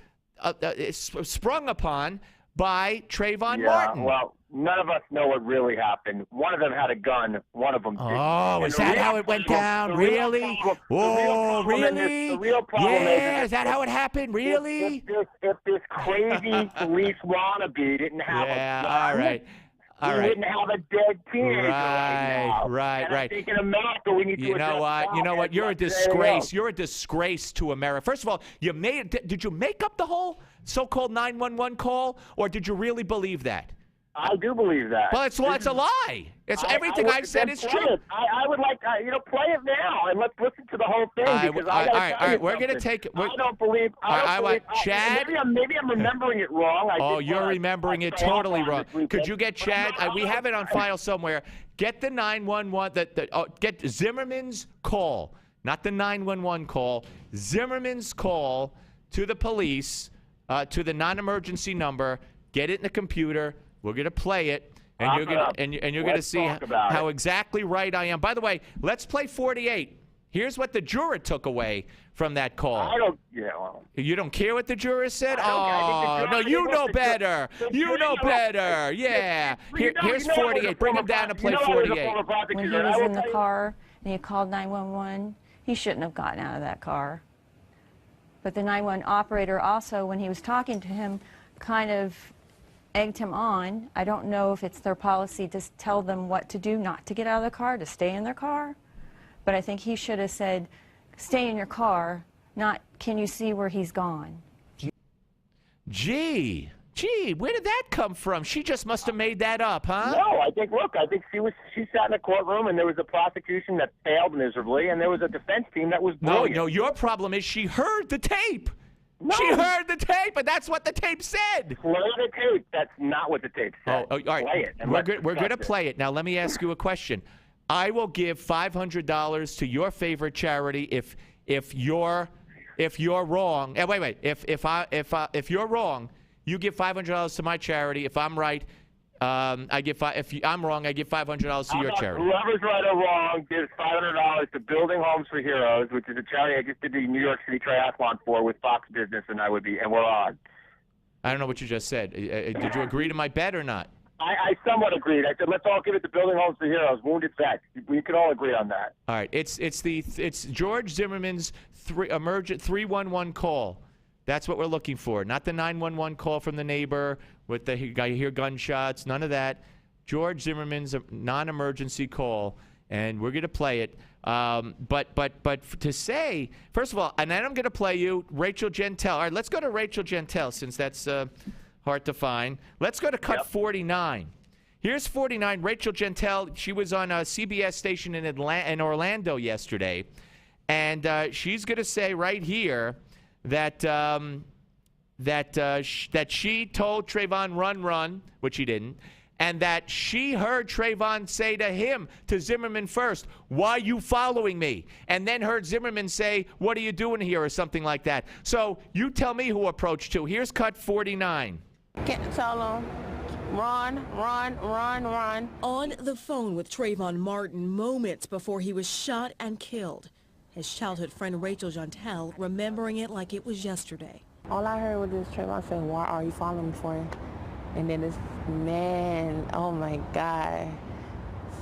sprung upon by Trayvon Martin. Well, none of us know what really happened. One of them had a gun. One of them didn't. Oh, is that how it went down? Really? Oh, really? The real problem is that how it happened? Really? If this crazy police wannabe didn't have a gun, all right. we wouldn't have a dead teenager right now. Right. And I think in America we need to address that. You know what? You're a disgrace. You're a disgrace to America. First of all, did you make up the whole so-called 911 call, or did you really believe that? I do believe that. Well, it's a lie. Everything I've said is true. I would like play it now and let's listen to the whole thing. All right. We're gonna take. I don't believe. Chad. Maybe I'm remembering it wrong. You're remembering it totally wrong. Could you get Chad? We have it on file somewhere. Get the 911. Get Zimmerman's call, not the 911 call. Zimmerman's call to the police, to the non-emergency number. Get it in the computer. We're gonna play it, and you're gonna see how exactly right I am. By the way, let's play 48. Here's what the juror took away from that call. I don't. Yeah. Well, you don't care what the juror said? You know better. You know better. Yeah. Here's 48. Bring him down and play 48. When he was in the car and he called 911, he shouldn't have gotten out of that car. But the 911 operator also, when he was talking to him, kind of egged him on. I don't know if it's their policy to tell them what to do, not to get out of the car, to stay in their car. But I think he should have said, stay in your car, not, can you see where he's gone? Gee, where did that come from? She just must have made that up, huh? No, I think she sat in a courtroom and there was a prosecution that failed miserably and there was a defense team that was brilliant. No, your problem is she heard the tape. No. She heard the tape, and that's what the tape said. Play the tape. That's not what the tape said. All right. Play it. We're going to play it. Now, let me ask you a question. I will give $500 to your favorite charity if your if you're wrong, wait. If you're wrong, you give $500 to my charity. If I'm right, I give if I'm wrong, I give $500 to your charity. Whoever's right or wrong gives $500 to Building Homes for Heroes, which is a charity I just did the New York City Triathlon for with Fox Business, and we're on. I don't know what you just said. Did you agree to my bet or not? I somewhat agreed. I said let's all give it to Building Homes for Heroes, wounded vets. We could all agree on that. All right. It's George Zimmerman's emergent 311 call. That's what we're looking for. Not the 911 call from the neighbor with the guy you hear gunshots. None of that. George Zimmerman's non-emergency call, and we're going to play it. But to say, first of all, and then I'm going to play you Rachel Gentile. All right, let's go to Rachel Gentile since that's hard to find. Let's go to cut 49. Here's 49. Rachel Gentile. She was on a CBS station in Orlando yesterday, and she's going to say right here that she told Trayvon run, which he didn't, and that she heard Trayvon say to him, to Zimmerman first, "Why are you following me?" And then heard Zimmerman say, "What are you doing here?" or something like that. So you tell me who approached who. Here's cut 49. Can't tell him. Run. On the phone with Trayvon Martin moments before he was shot and killed. His childhood friend Rachel Gentile remembering it like it was yesterday. All I heard was this Trayvon saying, "Why are you following me for?" And then this man, oh my God,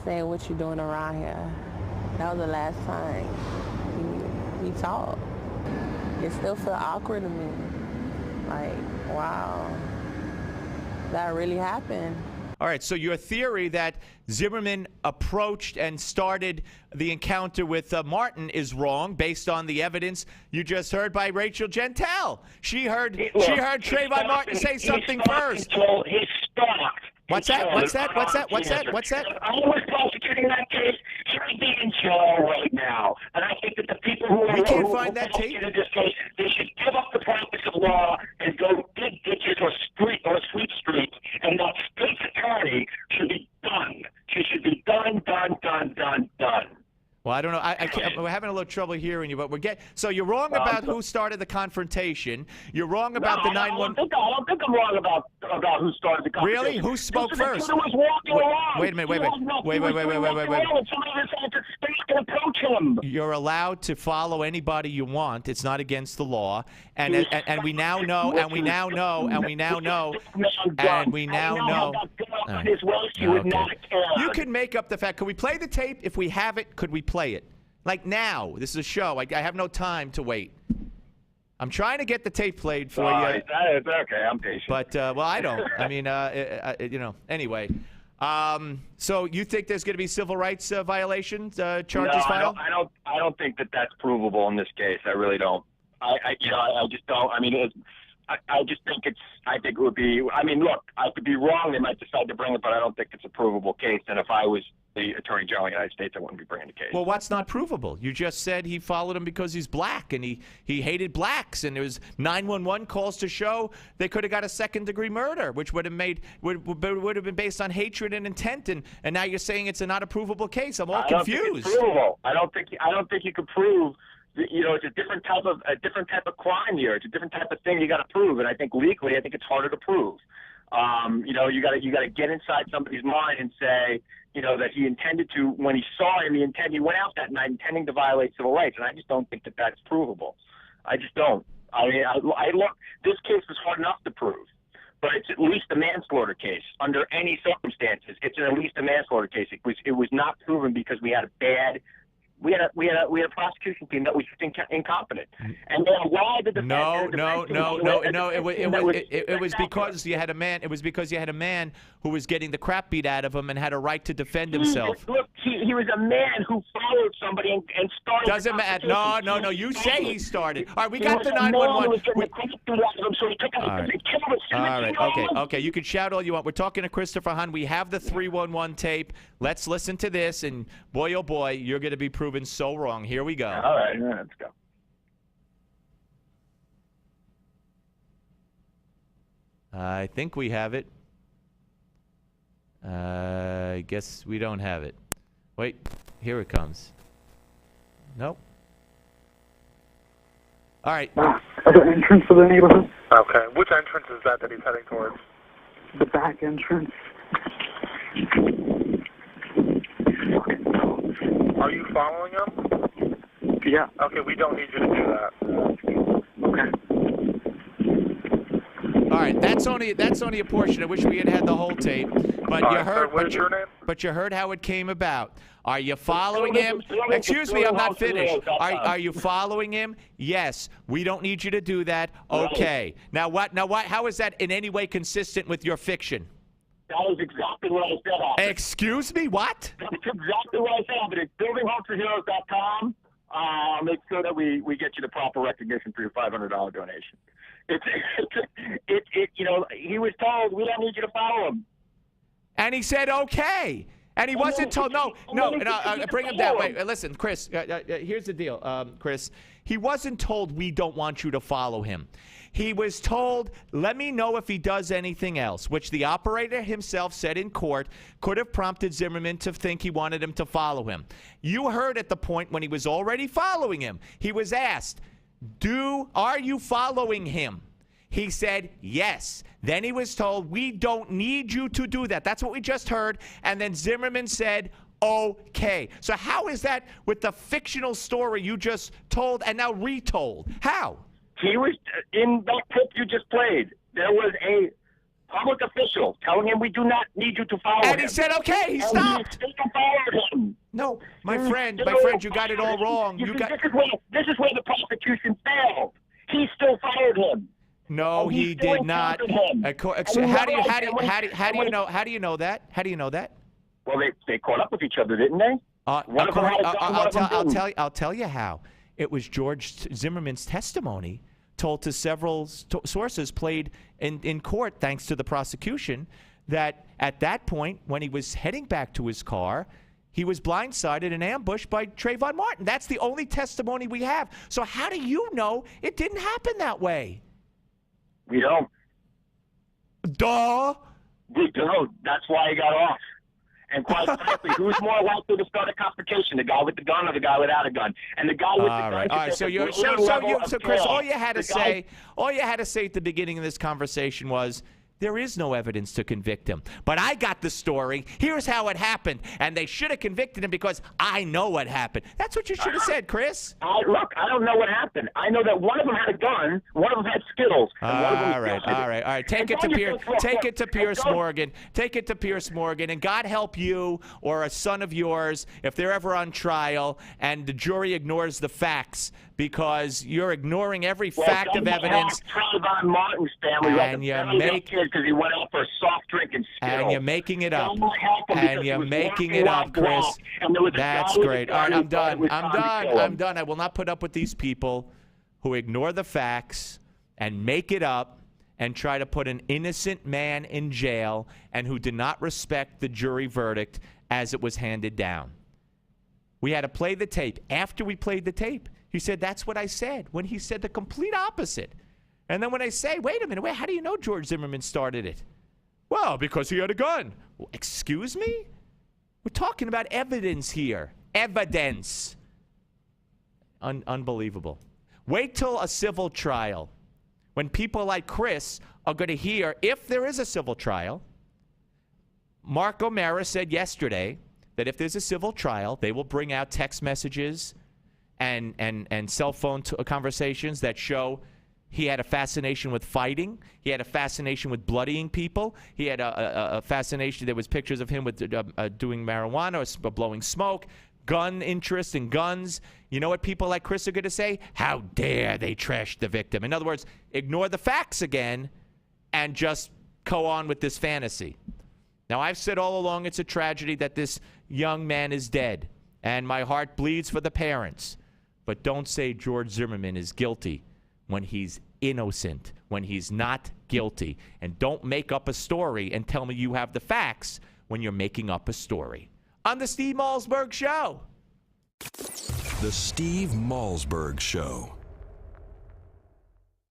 saying, "What you doing around here?" That was the last time he talked. It still felt awkward to me. Like, wow, that really happened. All right, so your theory that Zimmerman approached and started the encounter with Martin is wrong based on the evidence you just heard by Rachel Gentile. She heard Trayvon Martin say something first. He stalked. What's that? I was prosecuting that case. He would be in jail right now. And I think that the people who prosecuted this case, they should give up the practice of law and go dig ditches or sweep streets. And that state's attorney should be done. She should be done. Well, I don't know. We're having a little trouble hearing you, but so you're wrong about who started the confrontation. You're wrong about the 911. I don't think I'm wrong about who started the confrontation. Really? Who spoke first? The was walking along. Wait a minute. Wait. You're allowed to follow anybody you want. It's not against the law. And we now know. You can make up the fact. Could we play the tape? If we have it, could we play it? Like now. This is a show. I have no time to wait. I'm trying to get the tape played for you. It's okay. I'm patient. But, well, I don't. I mean, anyway. So you think there's going to be civil rights violations charges filed? I don't think that that's provable in this case. I really don't. I just don't. I mean, I just think I think it would be. I mean, look, I could be wrong. They might decide to bring it, but I don't think it's a provable case. And if I was the Attorney General of the United States, I wouldn't be bringing the case. Well, what's not provable? You just said he followed him because he's black and he hated blacks, and there was 911 calls to show they could have got a second-degree murder, which would have been based on hatred and intent. And now you're saying it's not a provable case. I'm all confused. I don't think it's provable. I don't think you could prove. It's a different type of crime here. It's a different type of thing you got to prove, and I think legally, it's harder to prove. You got to get inside somebody's mind and say, that he intended to, when he saw him, he went out that night intending to violate civil rights, and I just don't think that that's provable. I just don't. I mean, look, this case was hard enough to prove, but it's at least a manslaughter case under any circumstances. It's at least a manslaughter case. It was not proven because we had a prosecution team that was incompetent, and then why the defense? No. It was because you had a man. It was because you had a man who was getting the crap beat out of him and had a right to defend himself. Look, he was a man who followed somebody and started. Doesn't matter. No. You say he started. All right, we got the 911. All right. Okay. You can shout all you want. We're talking to Christopher Hahn. We have the 311 tape. Let's listen to this, and boy, oh boy, you're going to be proven so wrong. Here we go. All right, let's go. I think we have it. I guess we don't have it. Wait, here it comes. Nope. All right. At the entrance of the neighborhood. Okay. Which entrance is that he's heading towards? The back entrance. Are you following him? Yeah. Okay, we don't need you to do that. Okay. All right, that's only a portion. I wish we had had the whole tape, but you heard. But you heard how it came about. Are you following him? Excuse me, I'm not finished. Are you following him? Yes. We don't need you to do that. Okay. Now what? How is that in any way consistent with your fiction? That was exactly what I said. Officer. Excuse me, what? That's exactly what I said. But it's buildinghopeforheroes.com. Make sure that we get you the proper recognition for your $500 donation. You know, he was told we don't need you to follow him. And he said okay. And he wasn't told, no, bring him down. Wait, listen, Chris, here's the deal, Chris. He wasn't told we don't want you to follow him. He was told, let me know if he does anything else, which the operator himself said in court could have prompted Zimmerman to think he wanted him to follow him. You heard at the point when he was already following him, he was asked, are you following him? He said, yes. Then he was told, we don't need you to do that. That's what we just heard. And then Zimmerman said, okay. So how is that with the fictional story you just told and now retold? How? He was in that clip you just played. There was a public official telling him we do not need you to follow him. And he said, okay, he stopped. He still followed him. No, my friend, you got it all wrong. This is where the prosecution failed. He still followed him. No, he did not. How do you know that? How do you know that? Well, they caught up with each other, didn't they? I'll tell you how. It was George Zimmerman's testimony told to several sources played in court, thanks to the prosecution, that at that point, when he was heading back to his car, he was blindsided and ambushed by Trayvon Martin. That's the only testimony we have. So how do you know it didn't happen that way? We don't. Duh. We don't. That's why he got off. And quite frankly, who's more likely to start a confrontation, the guy with the gun or the guy without a gun? And the guy with the gun. All right. So Chris, all you had to say at the beginning of this conversation was, there is no evidence to convict him. But I got the story. Here's how it happened. And they should have convicted him because I know what happened. That's what you should have said, Chris. Look, I don't know what happened. I know that one of them had a gun, one of them had Skittles. And one of them all right. Take it to Pierce Morgan. Take it to Pierce Morgan. And God help you or a son of yours if they're ever on trial and the jury ignores the facts, because you're ignoring every fact of evidence. Trayvon Martin's family, and you make because he went out for a soft drink and Skittles. And you're making it up. And you're making it up, Chris. That's great. All right, I'm done. I'm done. I will not put up with these people who ignore the facts and make it up and try to put an innocent man in jail and who did not respect the jury verdict as it was handed down. We had to play the tape. After we played the tape, he said, that's what I said, when he said the complete opposite. And then when I say, wait a minute, how do you know George Zimmerman started it? Well, because he had a gun. Well, excuse me? We're talking about evidence here. Evidence. Unbelievable. Wait till a civil trial, when people like Chris are going to hear, if there is a civil trial. Mark O'Mara said yesterday that if there's a civil trial, they will bring out text messages and cell phone conversations that show he had a fascination with fighting. He had a fascination with bloodying people. He had a fascination. There was pictures of him with doing marijuana or blowing smoke, gun interest in guns. You know what people like Chris are going to say? How dare they trash the victim? In other words, ignore the facts again and just go on with this fantasy. Now, I've said all along it's a tragedy that this young man is dead, and my heart bleeds for the parents. But don't say George Zimmerman is guilty when he's innocent, when he's not guilty. And don't make up a story and tell me you have the facts when you're making up a story. On the Steve Malzberg Show. The Steve Malzberg Show.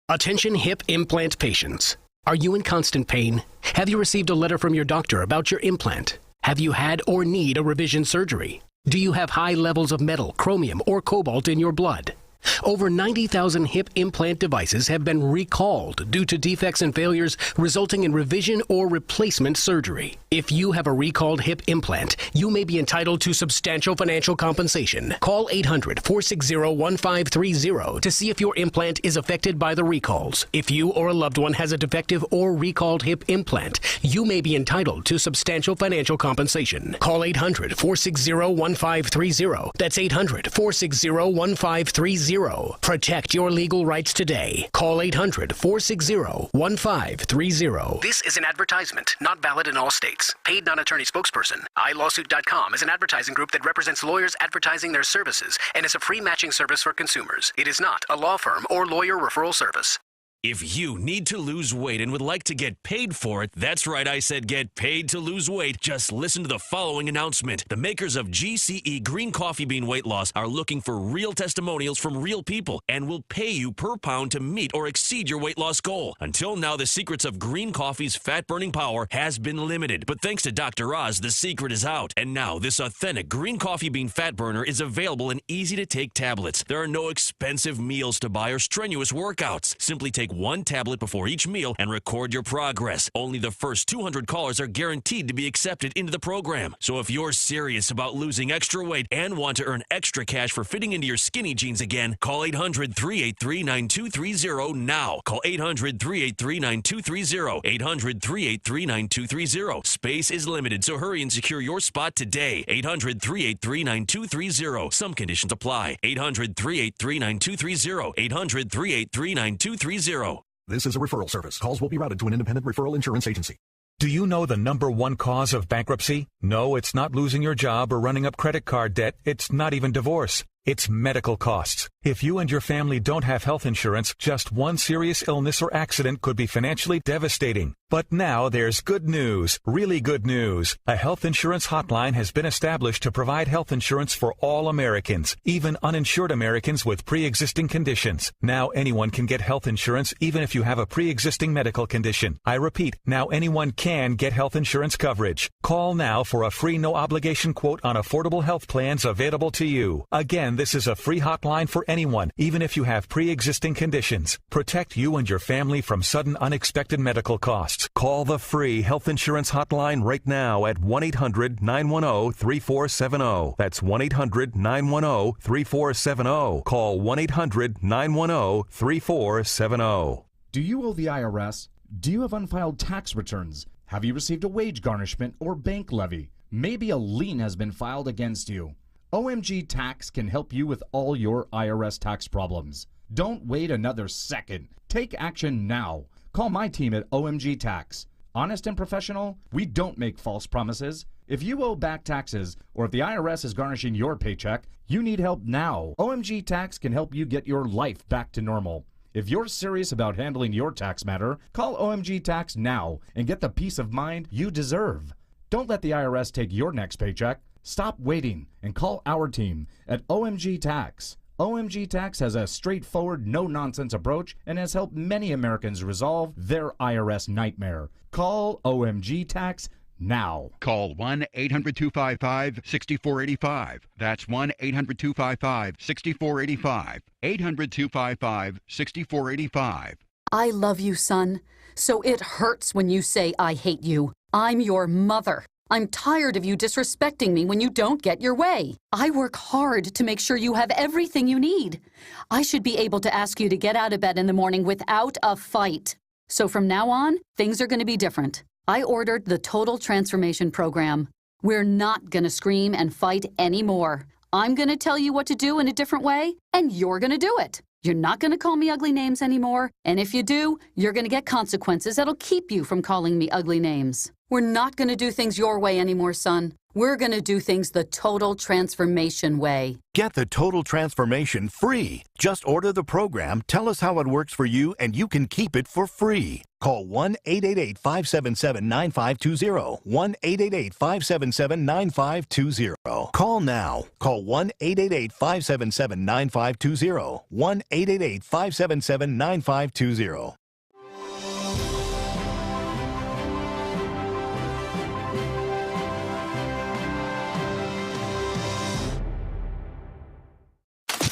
Attention hip implant patients. Are you in constant pain? Have you received a letter from your doctor about your implant? Have you had or need a revision surgery? Do you have high levels of metal, chromium, or cobalt in your blood? Over 90,000 hip implant devices have been recalled due to defects and failures resulting in revision or replacement surgery. If you have a recalled hip implant, you may be entitled to substantial financial compensation. Call 800-460-1530 to see if your implant is affected by the recalls. If you or a loved one has a defective or recalled hip implant, you may be entitled to substantial financial compensation. Call 800-460-1530. That's 800-460-1530. Protect your legal rights today. Call 800-460-1530. This is an advertisement, not valid in all states. Paid non-attorney spokesperson. iLawsuit.com is an advertising group that represents lawyers advertising their services and is a free matching service for consumers. It is not a law firm or lawyer referral service. If you need to lose weight and would like to get paid for it, that's right, I said get paid to lose weight. Just listen to the following announcement. The makers of GCE Green Coffee Bean Weight Loss are looking for real testimonials from real people and will pay you per pound to meet or exceed your weight loss goal. Until now, the secrets of green coffee's fat-burning power has been limited, but thanks to Dr. Oz, the secret is out. And now, this authentic green coffee bean fat burner is available in easy-to-take tablets. There are no expensive meals to buy or strenuous workouts. Simply take one tablet before each meal and record your progress. Only the first 200 callers are guaranteed to be accepted into the program. So if you're serious about losing extra weight and want to earn extra cash for fitting into your skinny jeans again, call 800-383-9230 now. Call 800-383-9230. 800-383-9230. Space is limited, so hurry and secure your spot today. 800-383-9230. Some conditions apply. 800-383-9230. 800-383-9230. This is a referral service. Calls will be routed to an independent referral insurance agency. Do you know the number one cause of bankruptcy? No, it's not losing your job or running up credit card debt. It's not even divorce. It's medical costs. If you and your family don't have health insurance, just one serious illness or accident could be financially devastating. But now there's good news, really good news. A health insurance hotline has been established to provide health insurance for all Americans, even uninsured Americans with pre-existing conditions. Now anyone can get health insurance even if you have a pre-existing medical condition. I repeat, now anyone can get health insurance coverage. Call now for a free no-obligation quote on affordable health plans available to you. Again, this is a free hotline for anyone, even if you have pre-existing conditions. Protect you and your family from sudden unexpected medical costs. Call the free health insurance hotline right now at 1-800-910-3470. That's 1-800-910-3470. Call 1-800-910-3470. Do you owe the IRS? Do you have unfiled tax returns? Have you received a wage garnishment or bank levy? Maybe a lien has been filed against you. OMG Tax can help you with all your IRS tax problems. Don't wait another second. Take action now. Call my team at OMG Tax. Honest and professional, we don't make false promises. If you owe back taxes or if the IRS is garnishing your paycheck, you need help now. OMG Tax can help you get your life back to normal. If you're serious about handling your tax matter, call OMG Tax now and get the peace of mind you deserve. Don't let the IRS take your next paycheck. Stop waiting and call our team at OMG Tax. OMG Tax has a straightforward, no-nonsense approach and has helped many Americans resolve their IRS nightmare. Call OMG Tax now. Call 1-800-255-6485. That's 1-800-255-6485. 800-255-6485. I love you, son. So it hurts when you say I hate you. I'm your mother. I'm tired of you disrespecting me when you don't get your way. I work hard to make sure you have everything you need. I should be able to ask you to get out of bed in the morning without a fight. So from now on, things are going to be different. I ordered the Total Transformation Program. We're not going to scream and fight anymore. I'm going to tell you what to do in a different way, and you're going to do it. You're not going to call me ugly names anymore, and if you do, you're going to get consequences that'll keep you from calling me ugly names. We're not going to do things your way anymore, son. We're going to do things the Total Transformation way. Get the Total Transformation free. Just order the program, tell us how it works for you, and you can keep it for free. Call 1-888-577-9520. 1-888-577-9520. Call now. Call 1-888-577-9520. 1-888-577-9520.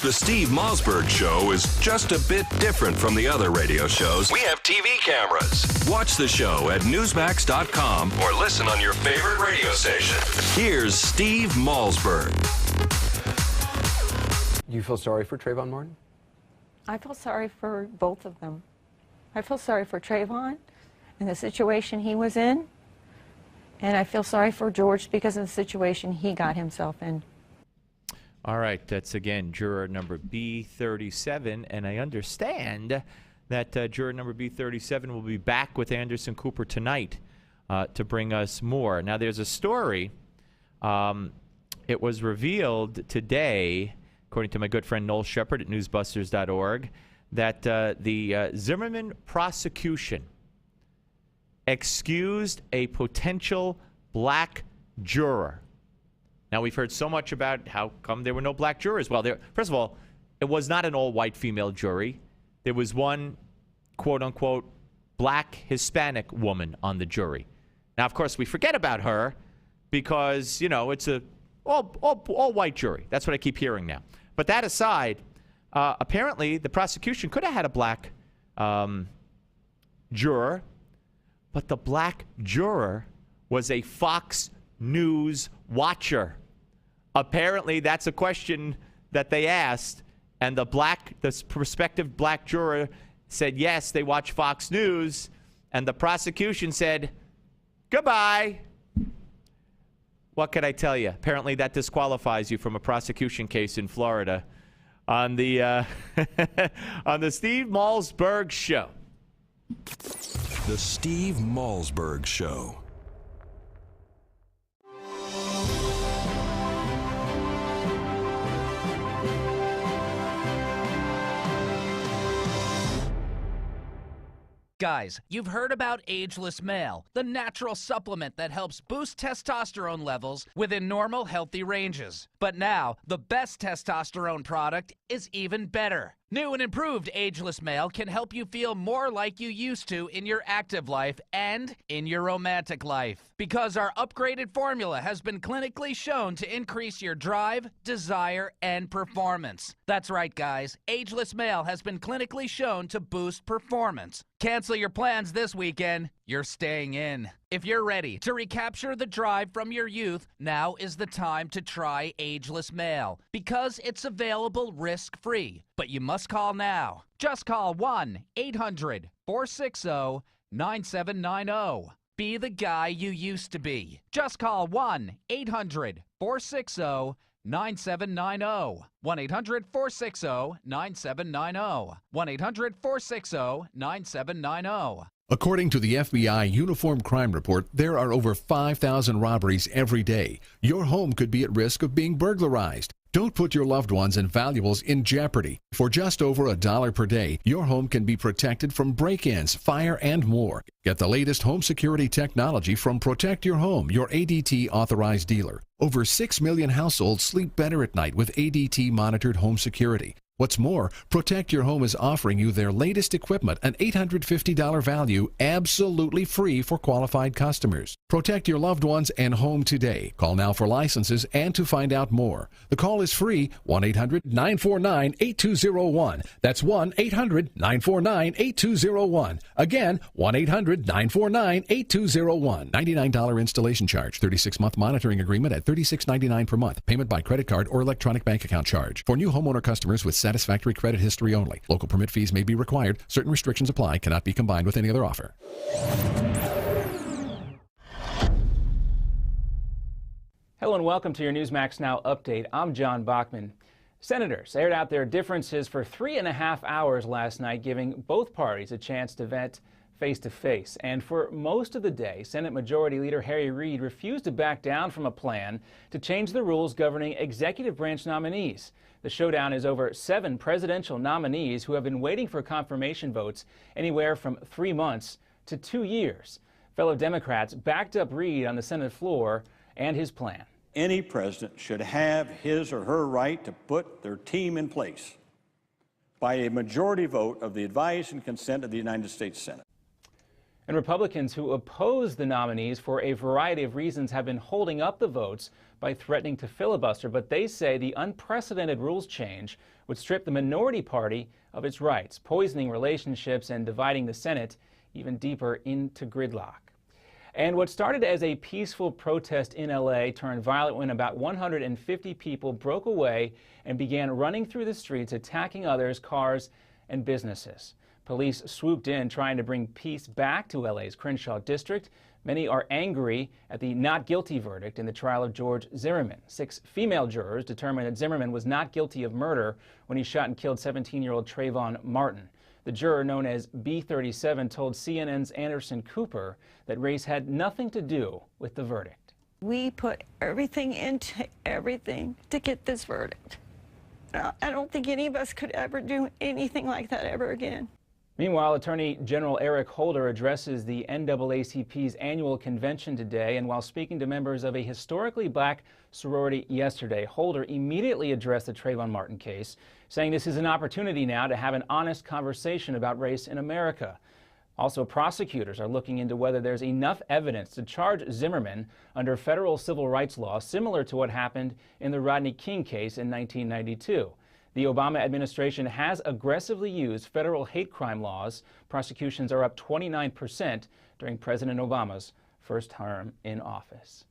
The Steve Malzberg Show is just a bit different from the other radio shows. We have TV cameras. Watch the show at Newsmax.com or listen on your favorite radio station. Here's Steve Malzberg. Do you feel sorry for Trayvon Martin? I feel sorry for both of them. I feel sorry for Trayvon and the situation he was in, and I feel sorry for George because of the situation he got himself in. All right, that's again juror number B37, and I understand that juror number B37 will be back with Anderson Cooper tonight to bring us more. Now, there's a story. It was revealed today, according to my good friend Noel Shepard at newsbusters.org, that the Zimmerman prosecution excused a potential black juror. Now, we've heard so much about how come there were no black jurors. Well, first of all, it was not an all-white female jury. There was one, quote-unquote, black Hispanic woman on the jury. Now, of course, we forget about her because, you know, it's a all-white jury. That's what I keep hearing now. But that aside, apparently the prosecution could have had a black juror, but the black juror was a Fox News watcher. Apparently, that's a question that they asked, and the prospective black juror said yes, they watch Fox News, and the prosecution said, goodbye. What could I tell you? Apparently, that disqualifies you from a prosecution case in Florida on the on the Steve Malzberg Show. The Steve Malzberg Show. Guys, you've heard about Ageless Male, the natural supplement that helps boost testosterone levels within normal, healthy ranges. But now, the best testosterone product is even better. New and improved Ageless Male can help you feel more like you used to in your active life and in your romantic life. Because our upgraded formula has been clinically shown to increase your drive, desire, and performance. That's right, guys. Ageless Male has been clinically shown to boost performance. Cancel your plans this weekend. You're staying in. If you're ready to recapture the drive from your youth, now is the time to try Ageless Male because it's available risk-free. But you must call now. Just call 1-800-460-9790. Be the guy you used to be. Just call 1-800-460-9790. 1-800-460-9790. 1-800-460-9790. According to the FBI Uniform Crime Report, there are over 5,000 robberies every day. Your home could be at risk of being burglarized. Don't put your loved ones and valuables in jeopardy. For just over $1 per day, your home can be protected from break-ins, fire, and more. Get the latest home security technology from Protect Your Home, your ADT authorized dealer. Over 6 million households sleep better at night with ADT monitored home security. What's more, Protect Your Home is offering you their latest equipment, an $850 value, absolutely free for qualified customers. Protect your loved ones and home today. Call now for licenses and to find out more. The call is free, 1-800-949-8201. That's 1-800-949-8201. Again, 1-800-949-8201. $99 installation charge, 36-month monitoring agreement at $36.99 per month. Payment by credit card or electronic bank account charge. For new homeowner customers with satisfactory credit history only. Local permit fees may be required. Certain restrictions apply. Cannot be combined with any other offer. Hello and welcome to your Newsmax Now update. I'm John Bachman. Senators aired out their differences for 3.5 hours last night, giving both parties a chance to vent face-to-face. And for most of the day, Senate Majority Leader Harry Reid refused to back down from a plan to change the rules governing executive branch nominees. The showdown is over 7 presidential nominees who have been waiting for confirmation votes anywhere from 3 months to 2 years. Fellow Democrats backed up Reid on the Senate floor and his plan. Any president should have his or her right to put their team in place by a majority vote of the advice and consent of the United States Senate. And Republicans who oppose the nominees for a variety of reasons have been holding up the votes by threatening to filibuster, but they say the unprecedented rules change would strip the minority party of its rights, poisoning relationships and dividing the Senate even deeper into gridlock. And what started as a peaceful protest in LA turned violent when about 150 people broke away and began running through the streets, attacking others, cars, and businesses. Police swooped in trying to bring peace back to LA's Crenshaw district. Many are angry at the not guilty verdict in the trial of George Zimmerman. 6 female jurors determined that Zimmerman was not guilty of murder when he shot and killed 17-year-old Trayvon Martin. The juror, known as B37, told CNN's Anderson Cooper that race had nothing to do with the verdict. We put everything into everything to get this verdict. I don't think any of us could ever do anything like that ever again. Meanwhile, Attorney General Eric Holder addresses the NAACP's annual convention today, and while speaking to members of a historically black sorority yesterday, Holder immediately addressed the Trayvon Martin case, saying this is an opportunity now to have an honest conversation about race in America. Also, prosecutors are looking into whether there's enough evidence to charge Zimmerman under federal civil rights law, similar to what happened in the Rodney King case in 1992. The Obama administration has aggressively used federal hate crime laws. Prosecutions are up 29% during President Obama's first term in office.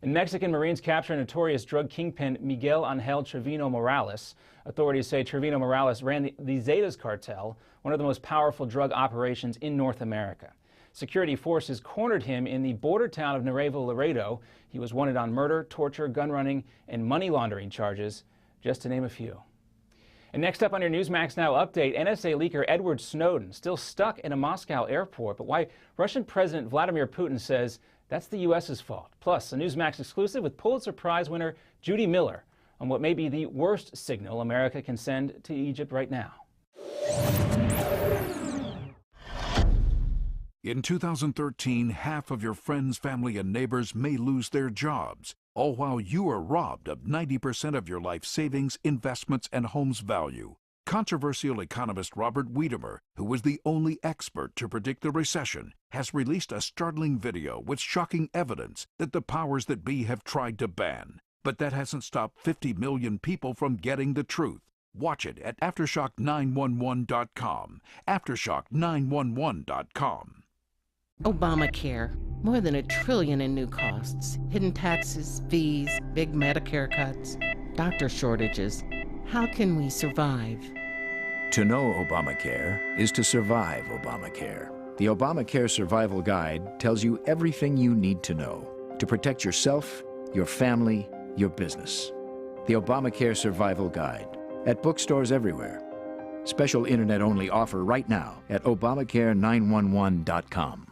And Mexican Marines capture notorious drug kingpin Miguel Angel Trevino Morales. Authorities say Trevino Morales ran the Zetas cartel, one of the most powerful drug operations in North America. Security forces cornered him in the border town of Nuevo Laredo. He was wanted on murder, torture, gun running, and money laundering charges, just to name a few. And next up on your Newsmax Now update, NSA leaker Edward Snowden still stuck in a Moscow airport, but why Russian President Vladimir Putin says that's the U.S.'s fault. Plus, a Newsmax exclusive with Pulitzer Prize winner Judy Miller on what may be the worst signal America can send to Egypt right now. In 2013, half of your friends, family, and neighbors may lose their jobs, all while you are robbed of 90% of your life savings, investments, and home's value. Controversial economist Robert Wiedemer, who was the only expert to predict the recession, has released a startling video with shocking evidence that the powers that be have tried to ban. But that hasn't stopped 50 million people from getting the truth. Watch it at Aftershock911.com. Aftershock911.com. Obamacare. More than $1 trillion in new costs. Hidden taxes, fees, big Medicare cuts, doctor shortages. How can we survive? To know Obamacare is to survive Obamacare. The Obamacare Survival Guide tells you everything you need to know to protect yourself, your family, your business. The Obamacare Survival Guide at bookstores everywhere. Special internet-only offer right now at Obamacare911.com.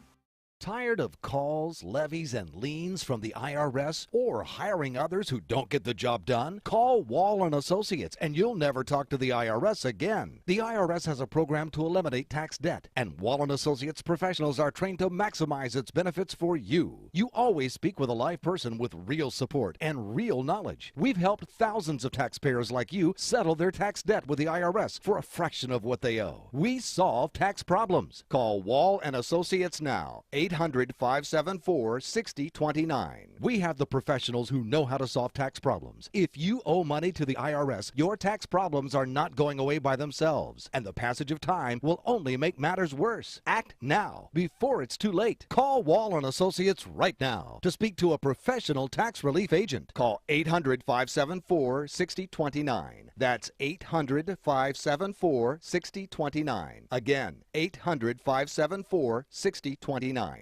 Tired of calls, levies, and liens from the IRS or hiring others who don't get the job done? Call Wall & Associates and you'll never talk to the IRS again. The IRS has a program to eliminate tax debt, and Wall & Associates professionals are trained to maximize its benefits for you. You always speak with a live person with real support and real knowledge. We've helped thousands of taxpayers like you settle their tax debt with the IRS for a fraction of what they owe. We solve tax problems. Call Wall & Associates now. 800-574-6029. We have the professionals who know how to solve tax problems. If you owe money to the IRS, your tax problems are not going away by themselves, and the passage of time will only make matters worse. Act now, before it's too late. Call Wall & Associates right now to speak to a professional tax relief agent. Call 800-574-6029. That's 800-574-6029. Again, 800-574-6029.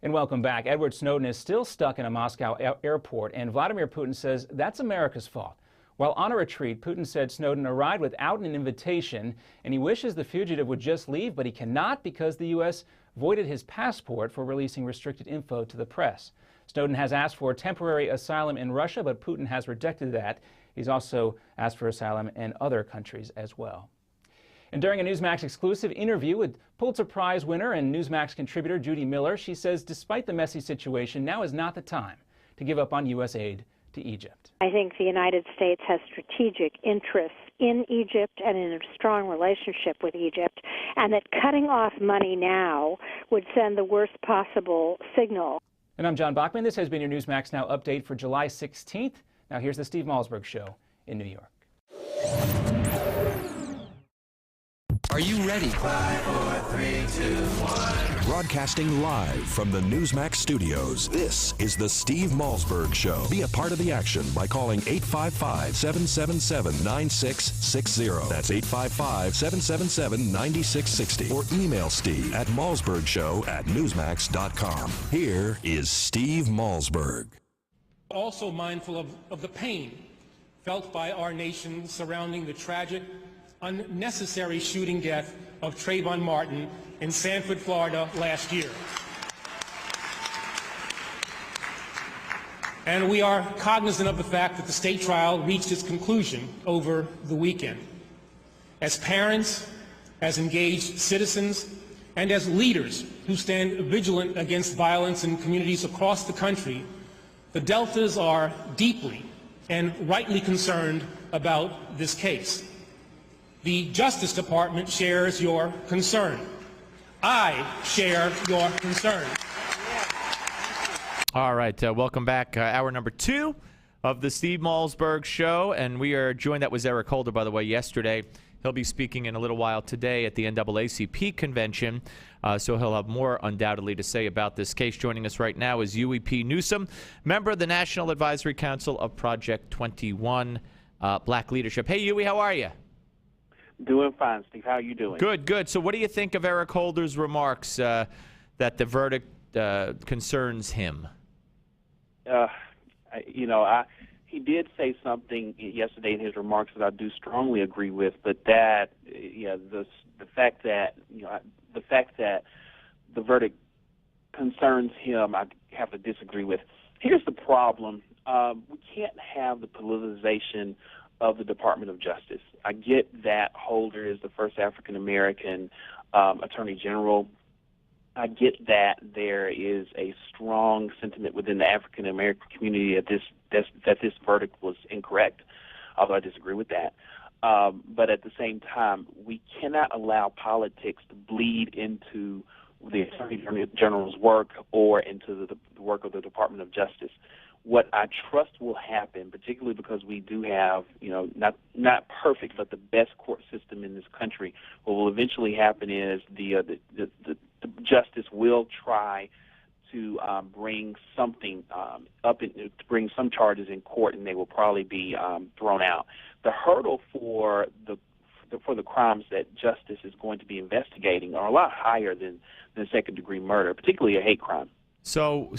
And welcome back. Edward Snowden is still stuck in a Moscow airport, and Vladimir Putin says that's America's fault. While on a retreat, Putin said Snowden arrived without an invitation, and he wishes the fugitive would just leave, but he cannot because the U.S. voided his passport for releasing restricted info to the press. Snowden has asked for temporary asylum in Russia, but Putin has rejected that. He's also asked for asylum in other countries as well. And during a Newsmax exclusive interview with Pulitzer Prize winner and Newsmax contributor Judy Miller, she says despite the messy situation, now is not the time to give up on U.S. aid to Egypt. I think the United States has strategic interest in Egypt and in a strong relationship with Egypt, and that cutting off money now would send the worst possible signal. And I'm John Bachman. This has been your Newsmax Now update for July 16th. Now here's the Steve Malzberg Show in New York. Are you ready? 5, 4, 3, 2, 1. Broadcasting live from the Newsmax studios, this is the Steve Malzberg Show. Be a part of the action by calling 855-777-9660. That's 855-777-9660. Or email Steve at malzbergshow@newsmax.com. Here is Steve Malzberg. Also mindful of the pain felt by our nation surrounding the tragic, unnecessary shooting death of Trayvon Martin in Sanford, Florida last year. And we are cognizant of the fact that the state trial reached its conclusion over the weekend. As parents, as engaged citizens, and as leaders who stand vigilant against violence in communities across the country, the Deltas are deeply and rightly concerned about this case. The Justice Department shares your concern. I share your concern. All right, welcome back. Hour number 2 of the Steve Malzberg Show, and we are joined. That was Eric Holder, by the way, yesterday. He'll be speaking in a little while today at the NAACP convention, so he'll have more undoubtedly to say about this case. Joining us right now is Hughey P. Newsome, member of the National Advisory Council of Project 21 Black Leadership. Hey, Hughey, how are you? Doing fine, Steve. How are you doing? Good, good. So what do you think of Eric Holder's remarks that the verdict concerns him? He did say something yesterday in his remarks that I do strongly agree with, but that, the fact that the verdict concerns him, I have to disagree with. Here's the problem: we can't have the politicization of the Department of Justice. I get that Holder is the first African American Attorney General. I get that there is a strong sentiment within the African American community that this verdict was incorrect, although I disagree with that. But at the same time, we cannot allow politics to bleed into the Attorney General's work or into the work of the Department of Justice. What I trust will happen, particularly because we do have, not perfect, but the best court system in this country, what will eventually happen is the justice will try to bring something to bring some charges in court, and they will probably be thrown out. The hurdle for the crimes that justice is going to be investigating are a lot higher than second-degree murder, particularly a hate crime. So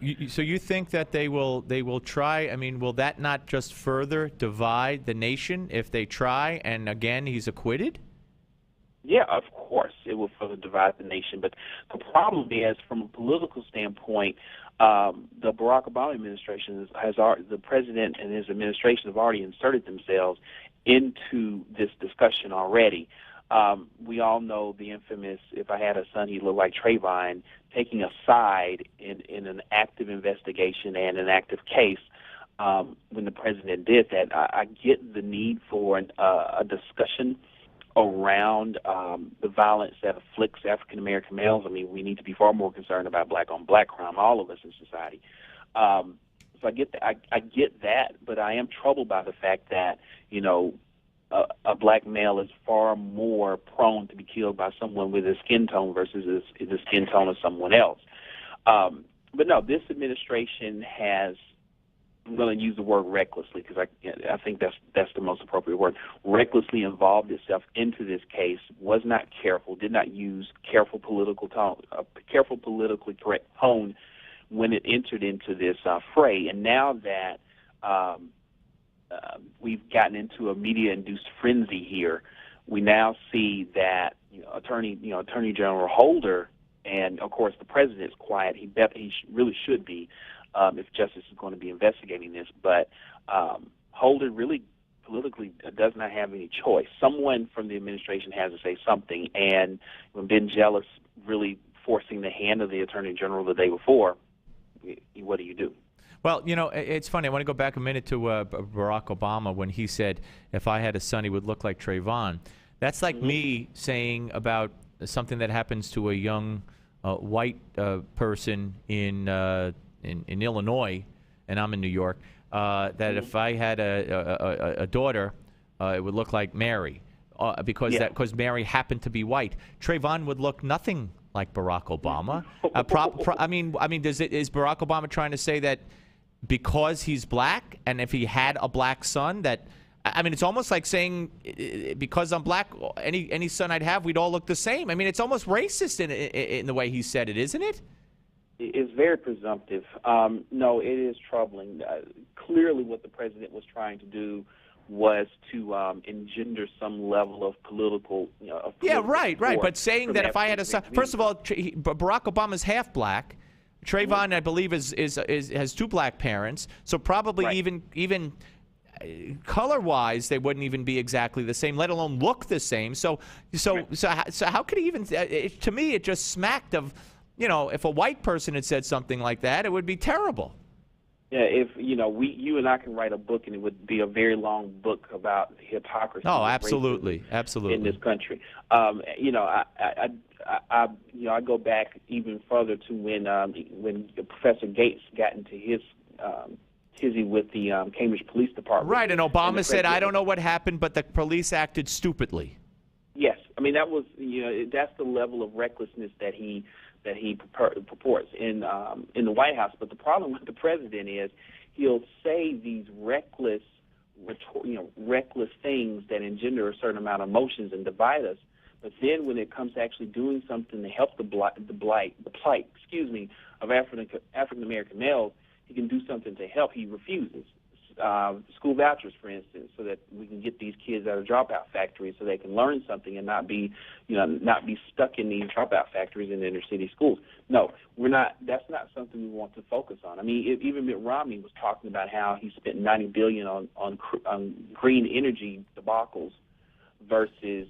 you think that they will try? I mean, will that not just further divide the nation if they try? And again, he's acquitted. Yeah, of course, it will further divide the nation. But the problem is, from a political standpoint, the Barack Obama administration the president and his administration have already inserted themselves into this discussion already. We all know the infamous "if I had a son, he'd look like Trayvon," taking a side in an active investigation and an active case. When the president did that, I get the need for a discussion around the violence that afflicts African American males. I mean, we need to be far more concerned about black-on-black crime, all of us in society. So I get that, but I am troubled by the fact that a black male is far more prone to be killed by someone with his skin tone versus the skin tone of someone else. But no, this administration has, I'm going to use the word recklessly because I think that's the most appropriate word, recklessly involved itself into this case, was not careful, did not use careful politically correct tone when it entered into this fray. And now that we've gotten into a media-induced frenzy here, we now see that Attorney General Holder, and of course the president is quiet. He really should be if justice is going to be investigating this. But Holder really politically does not have any choice. Someone from the administration has to say something, and when Ben Jealous really forcing the hand of the Attorney General the day before, what do you do? Well, you know, it's funny. I want to go back a minute to Barack Obama when he said, if I had a son, he would look like Trayvon. That's like me saying about something that happens to a young white person in Illinois, and I'm in New York, that if I had a daughter, it would look like Mary, because Mary happened to be white. Trayvon would look nothing like Barack Obama. I mean, is Barack Obama trying to say that because he's black, and if he had a black son, that I mean, it's almost like saying because I'm black, any son I'd have, we'd all look the same. I mean, it's almost racist in the way he said it, isn't it? It's very presumptive. No, it is troubling. Clearly, what the president was trying to do was to engender some level of political. Right. But saying that if I had a son, first of all, Barack Obama's half black. Trayvon, I believe, has two black parents, so probably even color-wise, they wouldn't even be exactly the same, let alone look the same. So how could he even? To me, it just smacked of, if a white person had said something like that, it would be terrible. Yeah, if you and I can write a book, and it would be a very long book about hypocrisy. Oh, absolutely. In this country, I go back even further to when Professor Gates got into his tizzy with the Cambridge Police Department. Right, and Obama said, "I don't know what happened, but the police acted stupidly." Yes, I mean that was that's the level of recklessness that he purports in the White House. But the problem with the president is he'll say these reckless things that engender a certain amount of emotions and divide us. But then when it comes to actually doing something to help the plight, of African American males, he can do something to help. He refuses. School vouchers, for instance, so that we can get these kids out of dropout factories so they can learn something and not be stuck in these dropout factories in inner city schools. No, we're not. That's not something we want to focus on. I mean, even Mitt Romney was talking about how he spent $90 billion on green energy debacles versus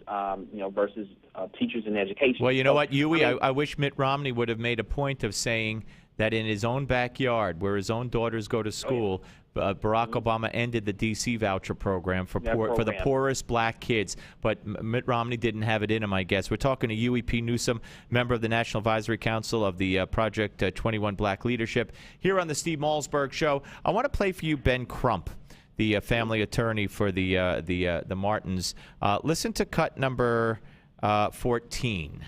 teachers in education. Well, you know what, Hughey, I wish Mitt Romney would have made a point of saying that in his own backyard, where his own daughters go to school, Barack Obama ended the D.C. voucher program for the poorest black kids. But Mitt Romney didn't have it in him, I guess. We're talking to Hughey P. Newsome, member of the National Advisory Council of the Project 21 Black Leadership, here on the Steve Malzberg Show. I want to play for you Ben Crump, the family attorney for the Martins. Listen to cut number 14.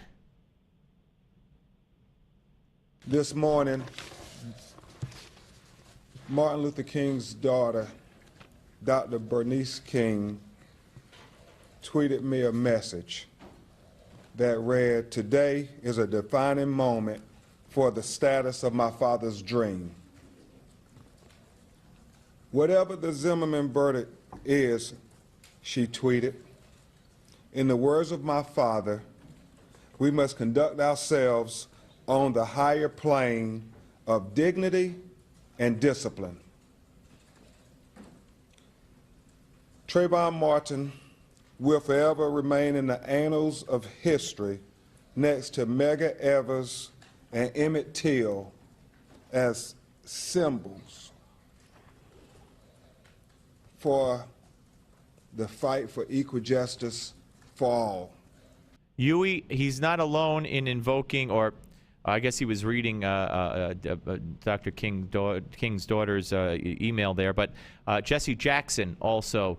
This morning, Martin Luther King's daughter, Dr. Bernice King, tweeted me a message that read, "Today is a defining moment for the status of my father's dream. Whatever the Zimmerman verdict is," she tweeted, "in the words of my father, we must conduct ourselves on the higher plane of dignity and discipline." Trayvon Martin will forever remain in the annals of history next to Medgar Evers and Emmett Till as symbols for the fight for equal justice for all. Hughey, he's not alone in invoking, or I guess he was reading Dr. King's daughter's email there, but Jesse Jackson also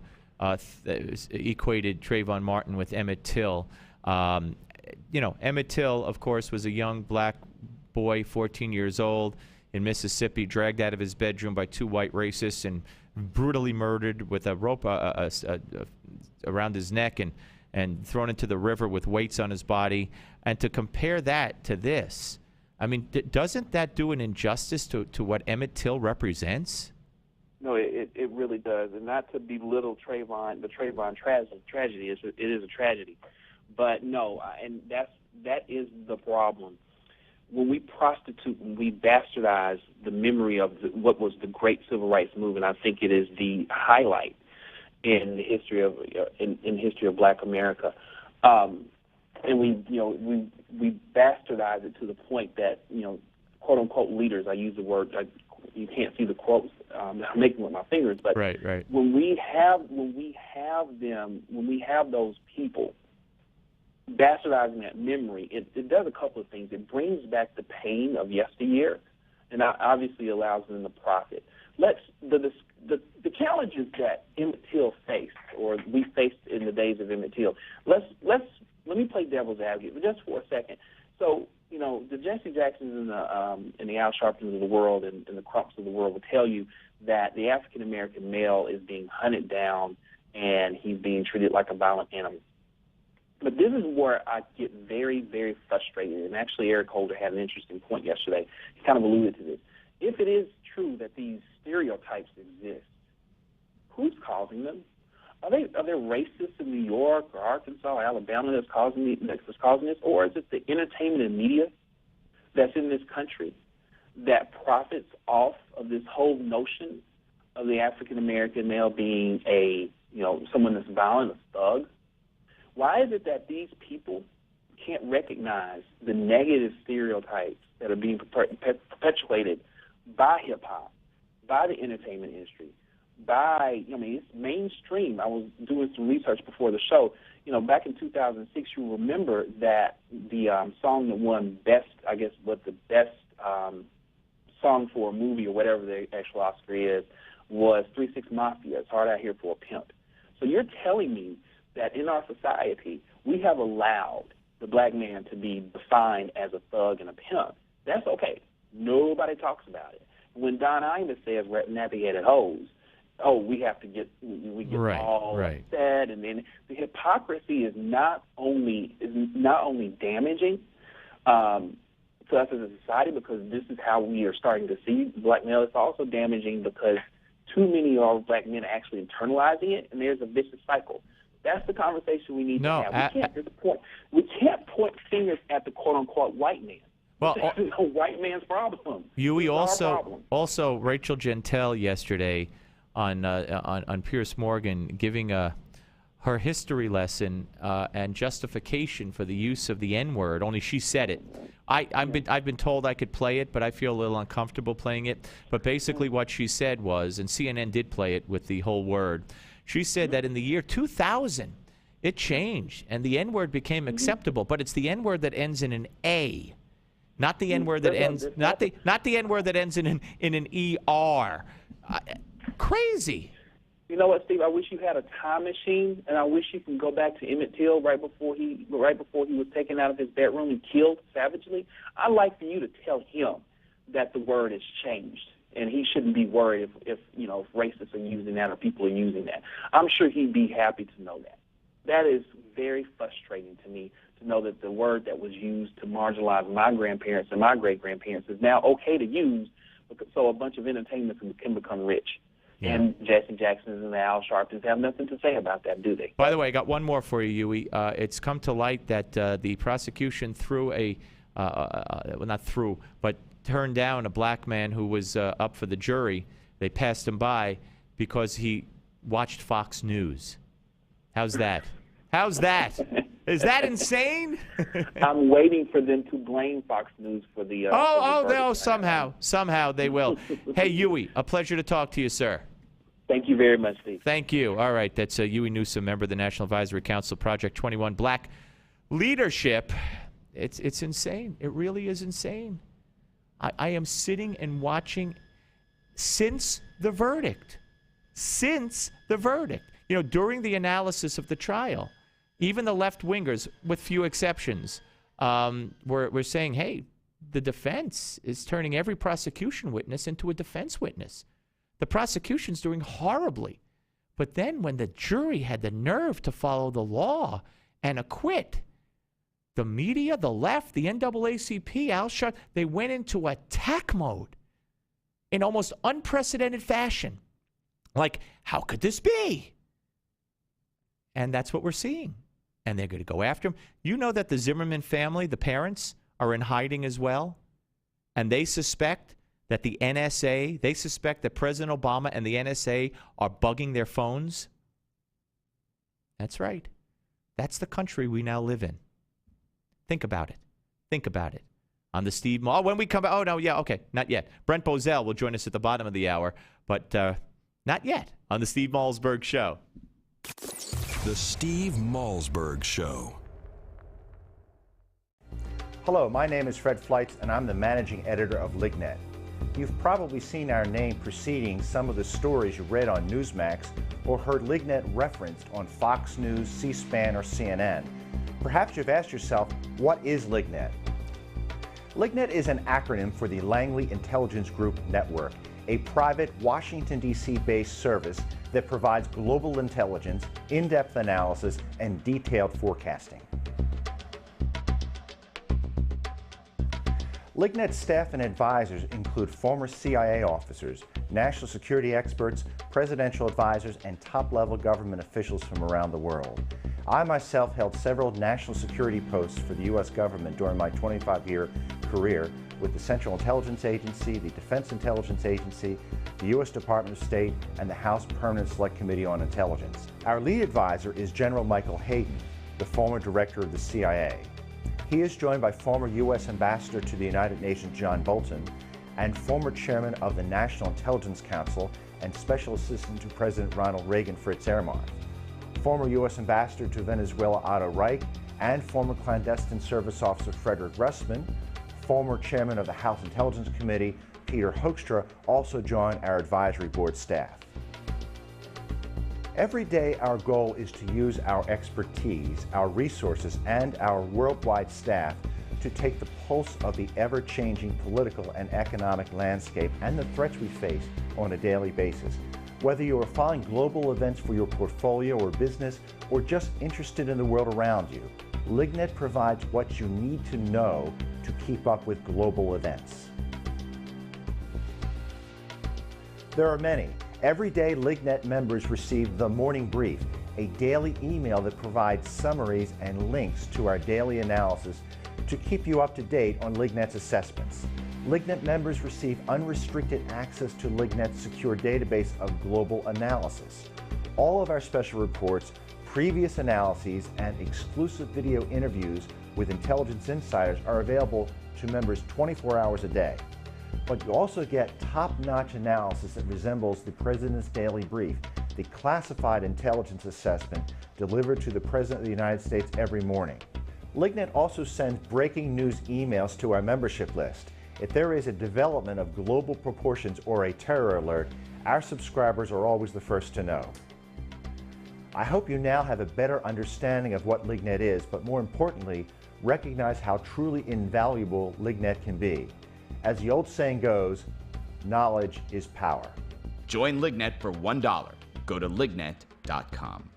equated Trayvon Martin with Emmett Till. Emmett Till, of course, was a young black boy, 14 years old, in Mississippi, dragged out of his bedroom by two white racists and brutally murdered with a rope around his neck and thrown into the river with weights on his body. And to compare that to this, I mean, doesn't that do an injustice to what Emmett Till represents? No, it really does. And not to belittle the Trayvon tragedy, it is a tragedy. But no, and that is the problem. When we prostitute and we bastardize the memory of what was the great civil rights movement, I think it is the highlight in the history of history of Black America, and we bastardize it to the point that quote unquote leaders, I use the word you can't see the quotes that I'm making with my fingers, but right. when we have those people bastardizing that memory, it does a couple of things. It brings back the pain of yesteryear, and obviously allows them to profit. The challenges that Emmett Till faced, or we faced in the days of Emmett Till. Let me play devil's advocate just for a second. So, the Jesse Jacksons and the Al Sharptons of the world and the Crumps of the world will tell you that the African American male is being hunted down and he's being treated like a violent animal. But this is where I get very, very frustrated. And actually, Eric Holder had an interesting point yesterday. He kind of alluded to this. If it is true that these stereotypes exist, who's causing them? Are there racists in New York or Arkansas or Alabama that's causing this, or is it the entertainment and media that's in this country that profits off of this whole notion of the African American male being someone that's violent, a thug? Why is it that these people can't recognize the negative stereotypes that are being perpetuated by hip hop, by the entertainment industry? It's mainstream. I was doing some research before the show. Back in 2006, you remember that the song that won best song for a movie or whatever the actual Oscar is was 3 6 Mafia. It's Hard Out Here for a Pimp. So you're telling me that in our society, we have allowed the black man to be defined as a thug and a pimp. That's okay. Nobody talks about it. When Don Imus says we're nappy-headed hoes, we get all upset, and then the hypocrisy is not only damaging to us as a society, because this is how we are starting to see black male. It's also damaging because too many of our black men are actually internalizing it, and there's a vicious cycle. That's the conversation we need to have. We can't point fingers at the quote-unquote white man. Well, this is a white man's problem. Hughey, also Rachel Jeantel yesterday on Piers Morgan giving her history lesson and justification for the use of the N-word. Only she said it. I've been told I could play it, but I feel a little uncomfortable playing it. But basically, what she said was, and CNN did play it with the whole word. She said that in the year 2000, it changed and the N-word became acceptable. But it's the N-word that ends in an A. Not the N-word that ends not the N-word that ends in an ER. Crazy. You know what, Steve? I wish you had a time machine, and I wish you could go back to Emmett Till right before he was taken out of his bedroom and killed savagely. I'd like for you to tell him that the word has changed, and he shouldn't be worried if racists are using that or people are using that. I'm sure he'd be happy to know that. That is very frustrating to me, to know that the word that was used to marginalize my grandparents and my great-grandparents is now okay to use, so a bunch of entertainment can become rich. Yeah. And Jesse Jacksons and the Al Sharptons have nothing to say about that, do they? By the way, I got one more for you, Hughey. It's come to light that the prosecution turned down a black man who was up for the jury. They passed him by because he watched Fox News. How's that? How's that? Is that insane? I'm waiting for them to blame Fox News for the... somehow they will. Hey, Hughey, a pleasure to talk to you, sir. Thank you very much, Steve. Thank you. All right, that's Hughey Newsome, member of the National Advisory Council, Project 21 Black Leadership. It's insane. It really is insane. I am sitting and watching since the verdict. During the analysis of the trial, even the left-wingers, with few exceptions, were saying, hey, the defense is turning every prosecution witness into a defense witness. The prosecution's doing horribly. But then when the jury had the nerve to follow the law and acquit, the media, the left, the NAACP, Al Sharpton, they went into attack mode in almost unprecedented fashion. Like, how could this be? And that's what we're seeing. And they're going to go after him. You know that the Zimmerman family, the parents, are in hiding as well? And they suspect that the NSA, they suspect that President Obama and the NSA are bugging their phones? That's right. That's the country we now live in. Think about it. Think about it. on the Steve Malzberg. When we come back, oh, no, yeah, okay, not yet. Brent Bozell will join us at the bottom of the hour, but not yet on the Steve Malzberg Show. The Steve Malzberg Show. Hello, my name is Fred Fleitz, and I'm the managing editor of LigNet. You've probably seen our name preceding some of the stories you read on Newsmax or heard LigNet referenced on Fox News, C-SPAN, or CNN. Perhaps you've asked yourself, what is LigNet? LigNet is an acronym for the Langley Intelligence Group Network, a private Washington, D.C. based service that provides global intelligence, in-depth analysis, and detailed forecasting. LigNet staff and advisors include former CIA officers, national security experts, presidential advisors, and top-level government officials from around the world. I myself held several national security posts for the U.S. government during my 25-year career with the Central Intelligence Agency, the Defense Intelligence Agency, the U.S. Department of State, and the House Permanent Select Committee on Intelligence. Our lead advisor is General Michael Hayden, the former director of the CIA. He is joined by former U.S. Ambassador to the United Nations John Bolton and former chairman of the National Intelligence Council and Special Assistant to President Ronald Reagan Fritz Ehrmann, former U.S. Ambassador to Venezuela Otto Reich, and former clandestine service officer Frederick Russman. Former chairman of the House Intelligence Committee Peter Hoekstra also joined our advisory board staff. Every day, our goal is to use our expertise, our resources, and our worldwide staff to take the pulse of the ever-changing political and economic landscape and the threats we face on a daily basis. Whether you are following global events for your portfolio or business, or just interested in the world around you, LigNet provides what you need to know to keep up with global events. There are many. Every day, LigNet members receive the Morning Brief, a daily email that provides summaries and links to our daily analysis to keep you up to date on LigNet's assessments. LigNet members receive unrestricted access to LigNet's secure database of global analysis. All of our special reports, previous analyses, and exclusive video interviews with intelligence insiders are available to members 24 hours a day. But you also get top-notch analysis that resembles the President's Daily Brief, the classified intelligence assessment delivered to the President of the United States every morning. LigNet also sends breaking news emails to our membership list. If there is a development of global proportions or a terror alert, our subscribers are always the first to know. I hope you now have a better understanding of what LigNet is, but more importantly, recognize how truly invaluable LigNet can be. As the old saying goes, knowledge is power. Join LigNet for $1. Go to lignet.com.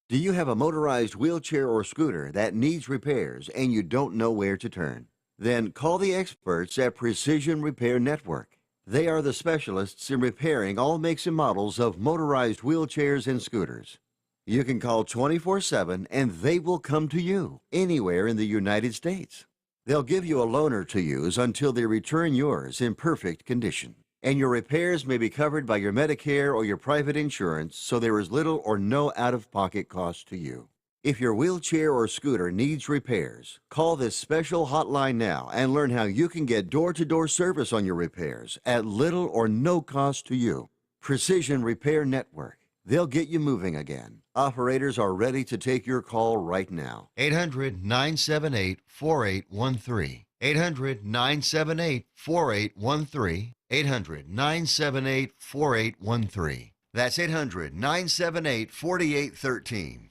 Do you have a motorized wheelchair or scooter that needs repairs and you don't know where to turn? Then call the experts at Precision Repair Network. They are the specialists in repairing all makes and models of motorized wheelchairs and scooters. You can call 24/7 and they will come to you anywhere in the United States. They'll give you a loaner to use until they return yours in perfect condition. And your repairs may be covered by your Medicare or your private insurance, so there is little or no out-of-pocket cost to you. If your wheelchair or scooter needs repairs, call this special hotline now and learn how you can get door-to-door service on your repairs at little or no cost to you. Precision Repair Network. They'll get you moving again. Operators are ready to take your call right now. 800-978-4813. 800-978-4813. 800-978-4813. That's 800-978-4813.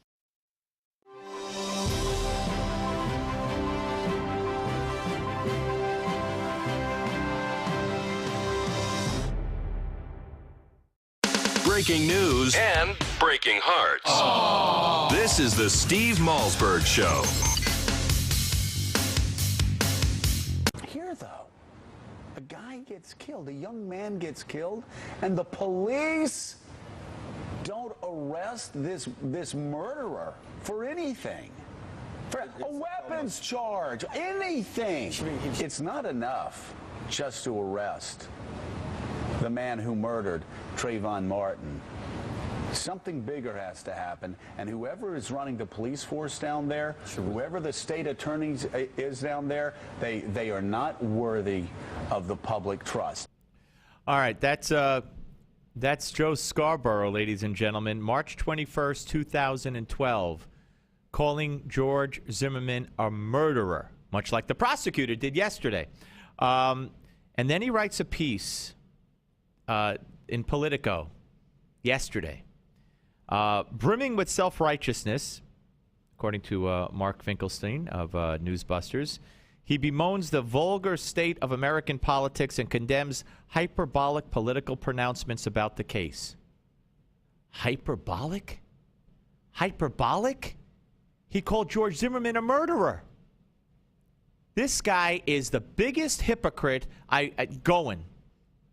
Breaking news and breaking hearts. Aww. This is the Steve Malzberg Show. Here, though, a guy gets killed, a young man gets killed, and the police don't arrest this murderer for anything. For a weapons charge, anything. It's not enough just to arrest the man who murdered Trayvon Martin. Something bigger has to happen, and whoever is running the police force down there, whoever the state attorney is down there, they are not worthy of the public trust. All right, that's Joe Scarborough, ladies and gentlemen, March 21st, 2012, calling George Zimmerman a murderer, much like the prosecutor did yesterday. And then he writes a piece in Politico yesterday, brimming with self-righteousness, according to Mark Finkelstein of Newsbusters. He bemoans the vulgar state of American politics and condemns hyperbolic political pronouncements about the case. Hyperbolic? Hyperbolic? He called George Zimmerman a murderer. This guy is the biggest hypocrite going.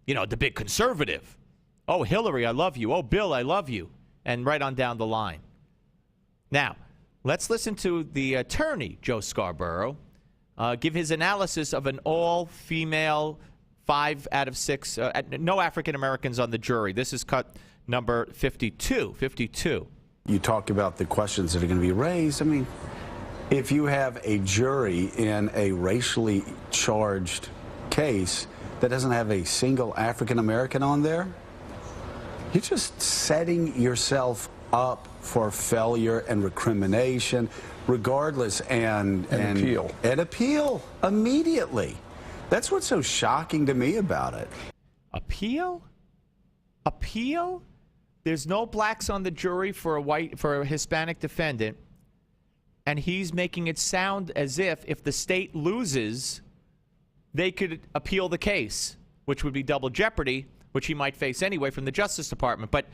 You know, the big conservative. Oh, Hillary, I love you. Oh, Bill, I love you. And right on down the line. Now, let's listen to the attorney, Joe Scarborough, give his analysis of an all-female 5 out of 6, no African Americans on the jury. This is cut number 52. 52. You talk about the questions that are going to be raised. I mean, if you have a jury in a racially charged case that doesn't have a single African American on there, you're just setting yourself up for failure and recrimination, regardless, and appeal. And appeal immediately. That's what's so shocking to me about it. Appeal? Appeal? There's no blacks on the jury for a Hispanic defendant, and he's making it sound as if the state loses, they could appeal the case, which would be double jeopardy, which he might face anyway from the Justice Department. But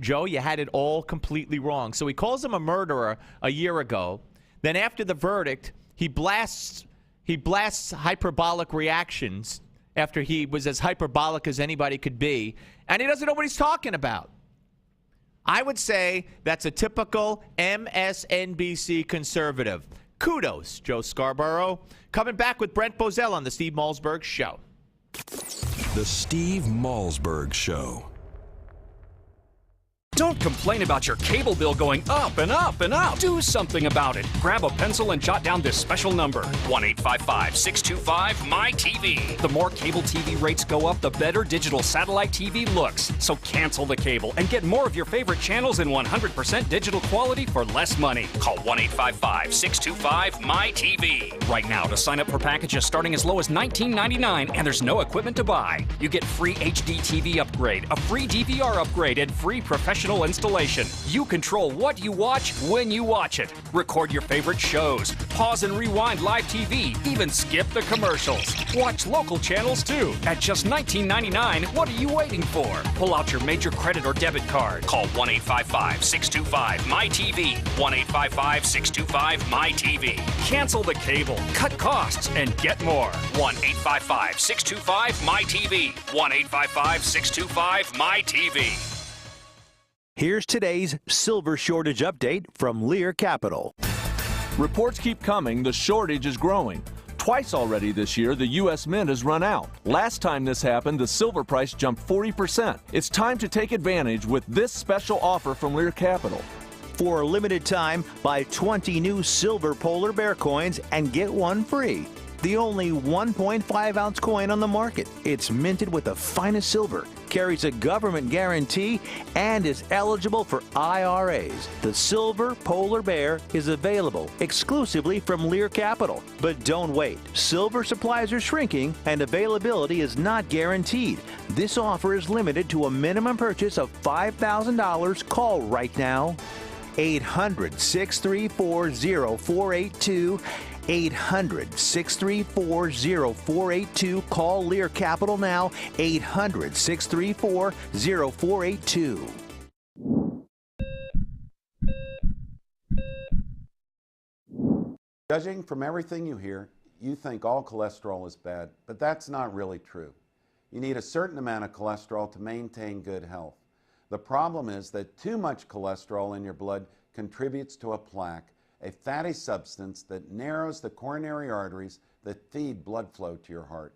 Joe, you had it all completely wrong. So he calls him a murderer a year ago. Then after the verdict, he blasts hyperbolic reactions after he was as hyperbolic as anybody could be, and he doesn't know what he's talking about. I would say that's a typical MSNBC conservative. Kudos, Joe Scarborough. Coming back with Brent Bozell on the Steve Malzberg Show. The Steve Malzberg Show. Don't complain about your cable bill going up and up and up. Do something about it. Grab a pencil and jot down this special number, 1-855-625-MY-TV. The more cable TV rates go up, the better digital satellite TV looks. So cancel the cable and get more of your favorite channels in 100% digital quality for less money. Call 1-855-625-MY-TV. Right now to sign up for packages starting as low as $19.99, and there's no equipment to buy. You get free HD TV upgrade, a free DVR upgrade, and free professional installation. You control what you watch when you watch it. Record your favorite shows. Pause and rewind live TV. Even skip the commercials. Watch local channels too. At just $19.99, what are you waiting for? Pull out your major credit or debit card. Call 1-855-625-MY-TV. 1-855-625-MY-TV. Cancel the cable, cut costs, and get more. 1-855-625-MY-TV. 1-855-625-MY-TV. Here's today's silver shortage update from Lear Capital. Reports keep coming, the shortage is growing. Twice already this year, the U.S. Mint has run out. Last time this happened, the silver price jumped 40%. It's time to take advantage with this special offer from Lear Capital. For a limited time, buy 20 new silver polar bear coins and get one free. The only 1.5 ounce coin on the market. It's minted with the finest silver, carries a government guarantee, and is eligible for IRAs. The silver polar bear is available exclusively from Lear Capital. But don't wait. Silver supplies are shrinking and availability is not guaranteed. This offer is limited to a minimum purchase of $5,000. Call right now. 800-634-0482. 800-634-0482. Call Lear Capital now. 800-634-0482. Judging from everything you hear, you think all cholesterol is bad, but that's not really true. You need a certain amount of cholesterol to maintain good health. The problem is that too much cholesterol in your blood contributes to a plaque, a fatty substance that narrows the coronary arteries that feed blood flow to your heart.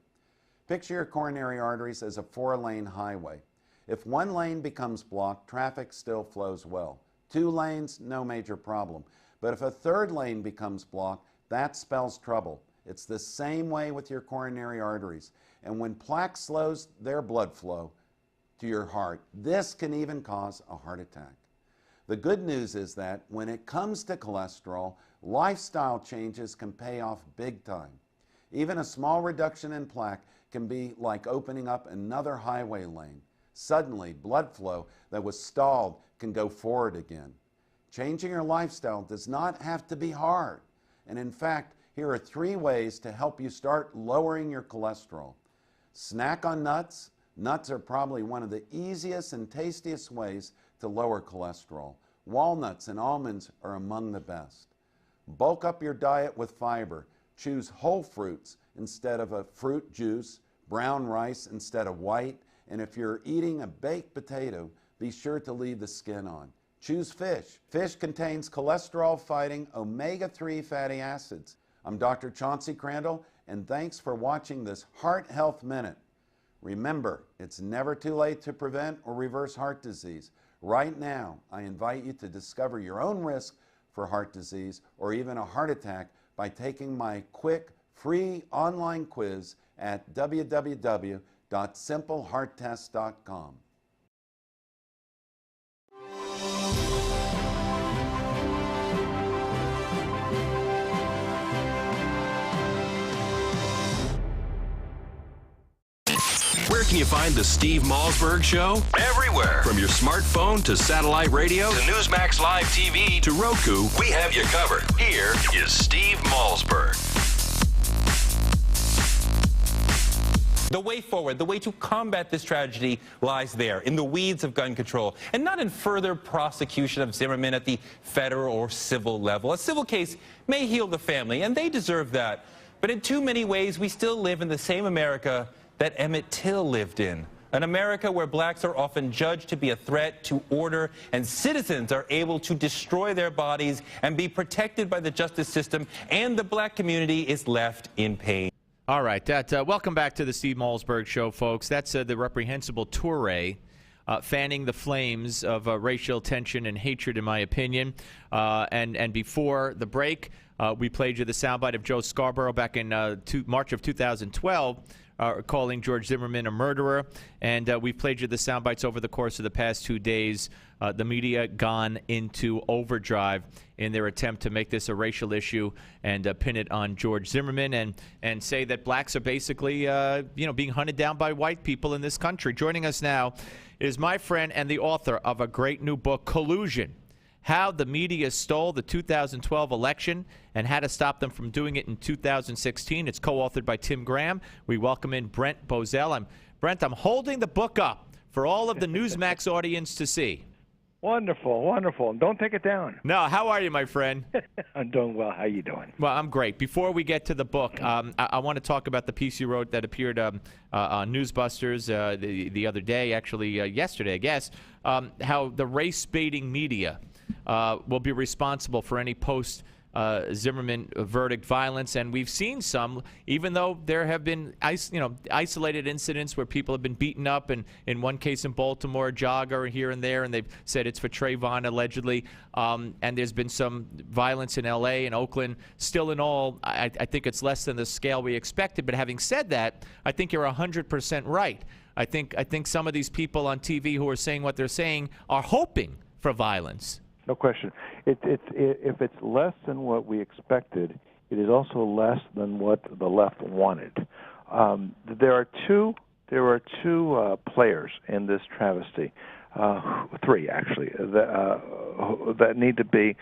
Picture your coronary arteries as a 4-lane highway. If one lane becomes blocked, traffic still flows well. 2 lanes, no major problem. But if a third lane becomes blocked, that spells trouble. It's the same way with your coronary arteries. And when plaque slows their blood flow to your heart, this can even cause a heart attack. The good news is that when it comes to cholesterol, lifestyle changes can pay off big time. Even a small reduction in plaque can be like opening up another highway lane. Suddenly, blood flow that was stalled can go forward again. Changing your lifestyle does not have to be hard. And in fact, here are 3 ways to help you start lowering your cholesterol. Snack on nuts. Nuts are probably one of the easiest and tastiest ways to lower cholesterol. Walnuts and almonds are among the best. Bulk up your diet with fiber. Choose whole fruits instead of a fruit juice, brown rice instead of white, and if you're eating a baked potato, be sure to leave the skin on. Choose fish. Fish contains cholesterol-fighting omega-3 fatty acids. I'm Dr. Chauncey Crandall, and thanks for watching this Heart Health Minute. Remember, it's never too late to prevent or reverse heart disease. Right now, I invite you to discover your own risk for heart disease or even a heart attack by taking my quick, free online quiz at www.simplehearttest.com. Where can you find the Steve Malzberg Show? Everywhere. From your smartphone to satellite radio to Newsmax Live TV to Roku, we have you covered. Here is Steve Malzberg. The way forward, the way to combat this tragedy lies there, in the weeds of gun control, and not in further prosecution of Zimmerman at the federal or civil level. A civil case may heal the family, and they deserve that. But in too many ways, we still live in the same America that Emmett Till lived in. An America where blacks are often judged to be a threat to order, and citizens are able to destroy their bodies and be protected by the justice system, and the black community is left in pain. All right, welcome back to the Steve Malzberg Show, folks. That's the reprehensible Toure fanning the flames of racial tension and hatred, in my opinion. And before the break, we played you the soundbite of Joe Scarborough back in March of 2012, calling George Zimmerman a murderer. And we've played you the sound bites over the course of the past 2 days. The media gone into overdrive in their attempt to make this a racial issue and pin it on George Zimmerman and say that blacks are basically, being hunted down by white people in this country. Joining us now is my friend and the author of a great new book, Collusion: How the Media Stole the 2012 Election and How to Stop Them from Doing It in 2016. It's co-authored by Tim Graham. We welcome in Brent Bozell. Brent, I'm holding the book up for all of the Newsmax audience to see. Wonderful, wonderful. Don't take it down. No, how are you, my friend? I'm doing well. How you doing? Well, I'm great. Before we get to the book, I want to talk about the piece you wrote that appeared on Newsbusters the other day, actually yesterday, I guess, how the race-baiting media will be responsible for any post-Zimmerman verdict violence. And we've seen some, even though there have been isolated incidents where people have been beaten up, and in one case in Baltimore, a jogger here and there, and they've said it's for Trayvon, allegedly. And there's been some violence in L.A. and Oakland. Still in all, I think it's less than the scale we expected. But having said that, I think you're 100% right. I think some of these people on TV who are saying what they're saying are hoping for violence. No question. If it's less than what we expected, it is also less than what the left wanted. There are two players in this travesty, 3 actually, that need to be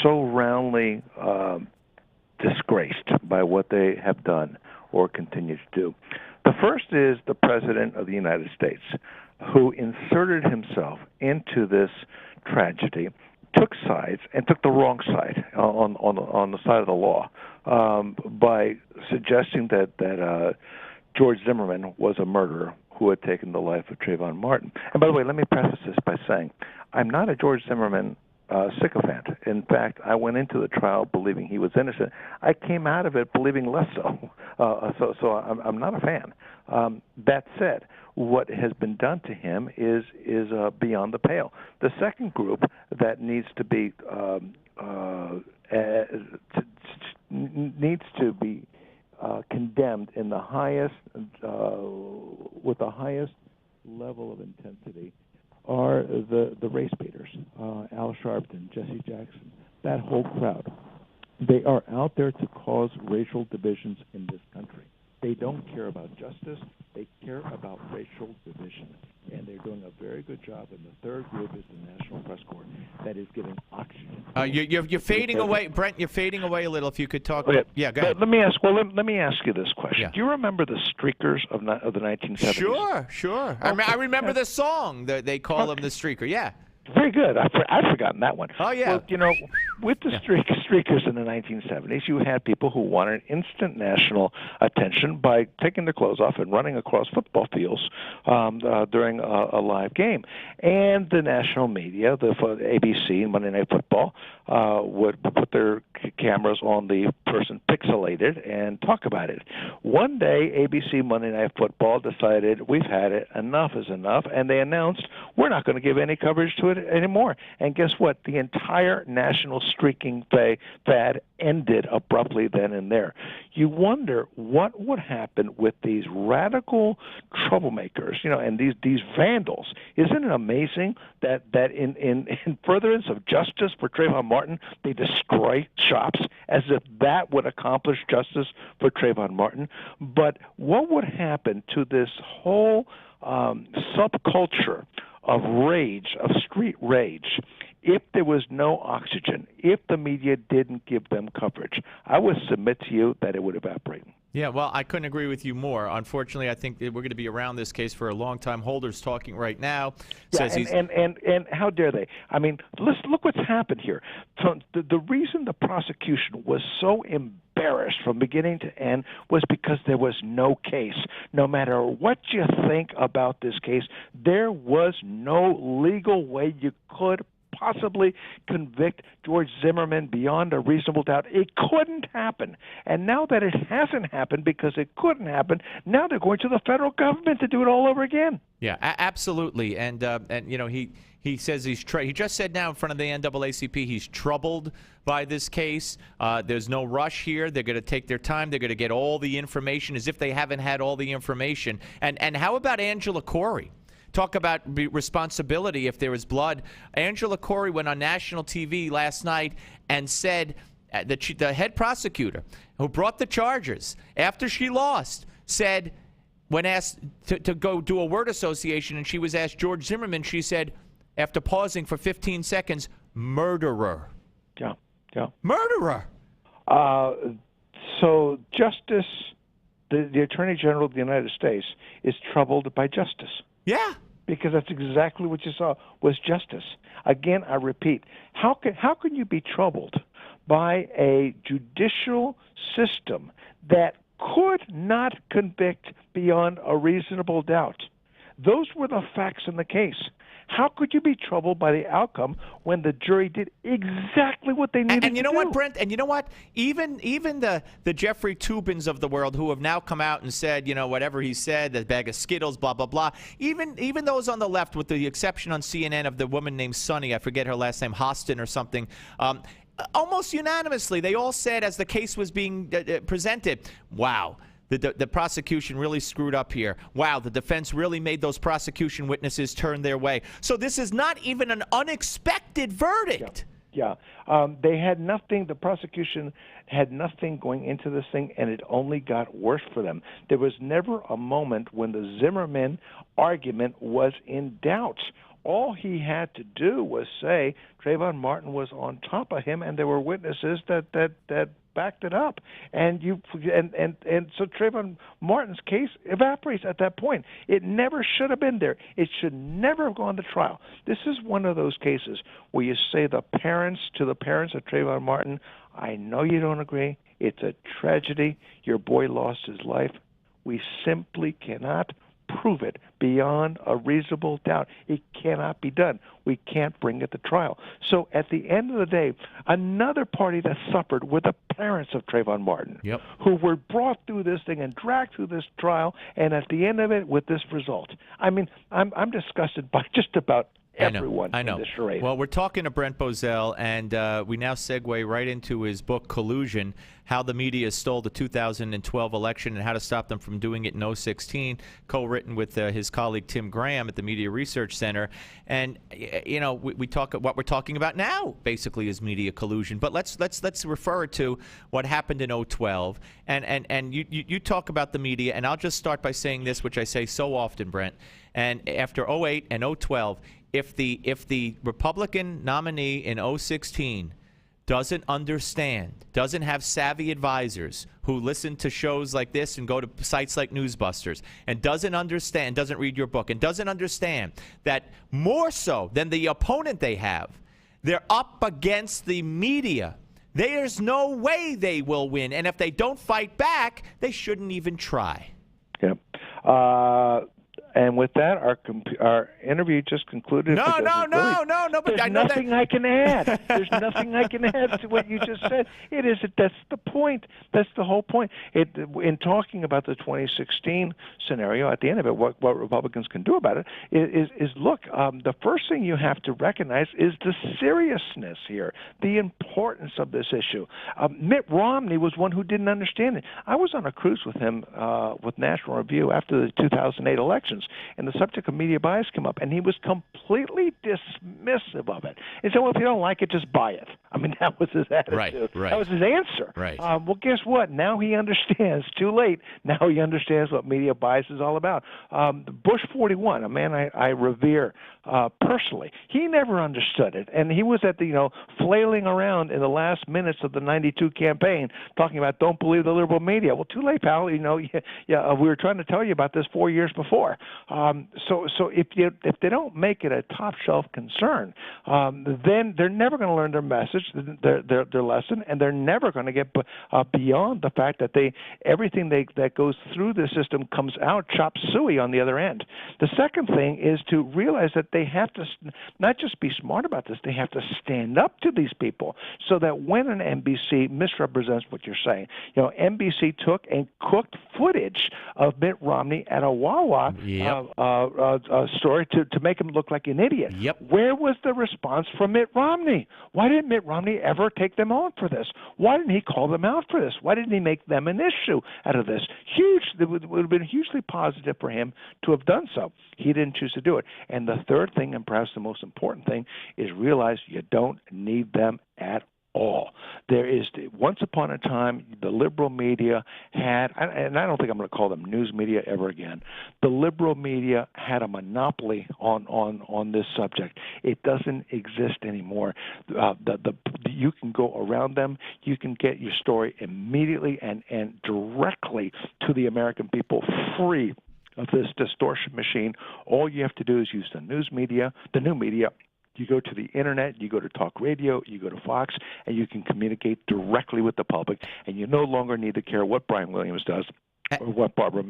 so roundly disgraced by what they have done or continue to do. The first is the President of the United States, who inserted himself into this tragedy, took sides, and took the wrong side on the side of the law by suggesting that George Zimmerman was a murderer who had taken the life of Trayvon Martin. And by the way, let me preface this by saying I'm not a George Zimmerman sycophant. In fact, I went into the trial believing he was innocent. I came out of it believing less so. So I'm not a fan. That said, what has been done to him is beyond the pale. The second group that needs to be condemned in the highest with the highest level of intensity are the race baiters, Al Sharpton, Jesse Jackson, that whole crowd. They are out there to cause racial divisions in this country. They don't care about justice. They care about racial division. And they're doing a very good job. And the third group is the National Press Corps that is giving oxygen. You're fading away, Brent. You're fading away a little. If you could talk. Okay. Yeah, go ahead. Let me ask. Well, let me ask you this question. Yeah. Do you remember the Streakers of the 1970s? Sure. I remember the song that they call him the Streaker. Yeah. Very good. I've forgotten that one. Oh, yeah. Well, you know, with the Streakers in the 1970s, you had people who wanted instant national attention by taking their clothes off and running across football fields during a live game. And the national media, the ABC and Monday Night Football, would put their cameras on the person pixelated and talk about it. One day, ABC Monday Night Football decided, we've had it, enough is enough, and they announced, we're not going to give any coverage to it anymore. And guess what? The entire national streaking fad ended abruptly then and there. You wonder what would happen with these radical troublemakers, you know, and these vandals. Isn't it amazing that in furtherance of justice for Trayvon Martin, they destroy shops as if that would accomplish justice for Trayvon Martin? But what would happen to this whole subculture of rage, of street rage, if there was no oxygen, if the media didn't give them coverage? I would submit to you that it would evaporate. Yeah, well, I couldn't agree with you more. Unfortunately, I think that we're going to be around this case for a long time. Holder's talking right now. Yeah, and how dare they? I mean, look what's happened here. So the reason the prosecution was so embarrassed from beginning to end was because there was no case. No matter what you think about this case, there was no legal way you could possibly convict George Zimmerman beyond a reasonable doubt. It couldn't happen. And now that it hasn't happened because it couldn't happen, now they're going to the federal government to do it all over again. Yeah, absolutely. And you know, he says he just said now in front of the NAACP he's troubled by this case. There's no rush here. They're going to take their time. They're going to get all the information as if they haven't had all the information. And how about Angela Corey? Talk about responsibility if there was blood. Angela Corey went on national TV last night and said that the head prosecutor who brought the charges after she lost said, when asked to go do a word association and she was asked George Zimmerman, she said, after pausing for 15 seconds, murderer. Yeah. Murderer. So justice, the Attorney General of the United States is troubled by justice. Yeah. Because that's exactly what you saw was justice. Again, I repeat, how can you be troubled by a judicial system that could not convict beyond a reasonable doubt? Those were the facts in the case. How could you be troubled by the outcome when the jury did exactly what they needed to do? And you know what, Brent? And you know what? Even the Jeffrey Toobins of the world who have now come out and said, you know, whatever he said, the bag of Skittles, blah, blah, blah. Even those on the left, with the exception on CNN of the woman named Sunny, I forget her last name, Hostin or something, almost unanimously, they all said as the case was being presented, wow, the prosecution really screwed up here. Wow, the defense really made those prosecution witnesses turn their way. So this is not even an unexpected verdict. Yeah. They had nothing, the prosecution had nothing going into this thing, and it only got worse for them. There was never a moment when the Zimmerman argument was in doubt. All he had to do was say Trayvon Martin was on top of him, and there were witnesses that backed it up. And so Trayvon Martin's case evaporates at that point. It never should have been there. It should never have gone to trial. This is one of those cases where you say to the parents of Trayvon Martin, I know you don't agree. It's a tragedy. Your boy lost his life. We simply cannot prove it beyond a reasonable doubt. It cannot be done. We can't bring it to trial. So at the end of the day, another party that suffered were the parents of Trayvon Martin, who were brought through this thing and dragged through this trial, and at the end of it with this result. I mean, I'm disgusted by just about everyone I know. in this charade. Well, we're talking to Brent Bozell, and we now segue right into his book, Collusion, How the Media Stole the 2012 Election and How to Stop Them from Doing It in 2016, co-written with his colleague Tim Graham at the Media Research Center. And, you know, we talk what we're talking about now, basically, is media collusion. But let's refer it to what happened in 2012. And you talk about the media, and I'll just start by saying this, which I say so often, Brent. And after 2008 and 2012, if the Republican nominee in 2016 doesn't understand, doesn't have savvy advisors who listen to shows like this and go to sites like Newsbusters, and doesn't understand, doesn't read your book, and doesn't understand that more so than the opponent they have, they're up against the media. There's no way they will win. And if they don't fight back, they shouldn't even try. Yep. And with that, our interview just concluded. No. But there's I know nothing I can add. There's nothing I can add to what you just said. That's the point. That's the whole point. In talking about the 2016 scenario, at the end of it, what Republicans can do about it is look. The first thing you have to recognize is the seriousness here, the importance of this issue. Mitt Romney was one who didn't understand it. I was on a cruise with him with National Review after the 2008 elections. And the subject of media bias came up, and he was completely dismissive of it. He said, well, if you don't like it, just buy it. I mean, that was his attitude. Right. That was his answer. Right. Well, guess what? Now he understands. Too late. Now he understands what media bias is all about. Bush 41, a man I revere personally, he never understood it. And he was at the, flailing around in the last minutes of the 92 campaign talking about don't believe the liberal media. Well, too late, pal. We were trying to tell you about this 4 years before. So if they don't make it a top shelf concern, then they're never going to learn their message, their lesson, and they're never going to get beyond the fact that everything that goes through the system comes out chop suey on the other end. The second thing is to realize that they have to not just be smart about this, they have to stand up to these people so that when an NBC misrepresents what you're saying, NBC took and cooked footage of Mitt Romney at a Wawa story to make him look like an idiot. Yep. Where was the response from Mitt Romney? Why didn't Mitt Romney ever take them on for this? Why didn't he call them out for this? Why didn't he make them an issue out of this? It would have been hugely positive for him to have done so. He didn't choose to do it. And the third thing, and perhaps the most important thing, is realize you don't need them at all. There is, once upon a time, the liberal media had, and I don't think I'm going to call them news media ever again, the liberal media had a monopoly on this subject. It doesn't exist anymore. You can go around them. You can get your story immediately and directly to the American people, free of this distortion machine. All you have to do is use the new media. You go to the internet, you go to talk radio, you go to Fox, and you can communicate directly with the public, and you no longer need to care what Brian Williams does, or what Barbara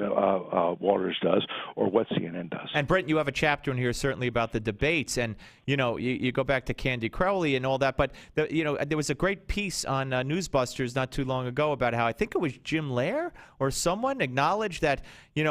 Walters does, or what CNN does. And Brent, you have a chapter in here certainly about the debates, and you go back to Candy Crowley and all that. But there was a great piece on Newsbusters not too long ago about how I think it was Jim Lehrer or someone acknowledged that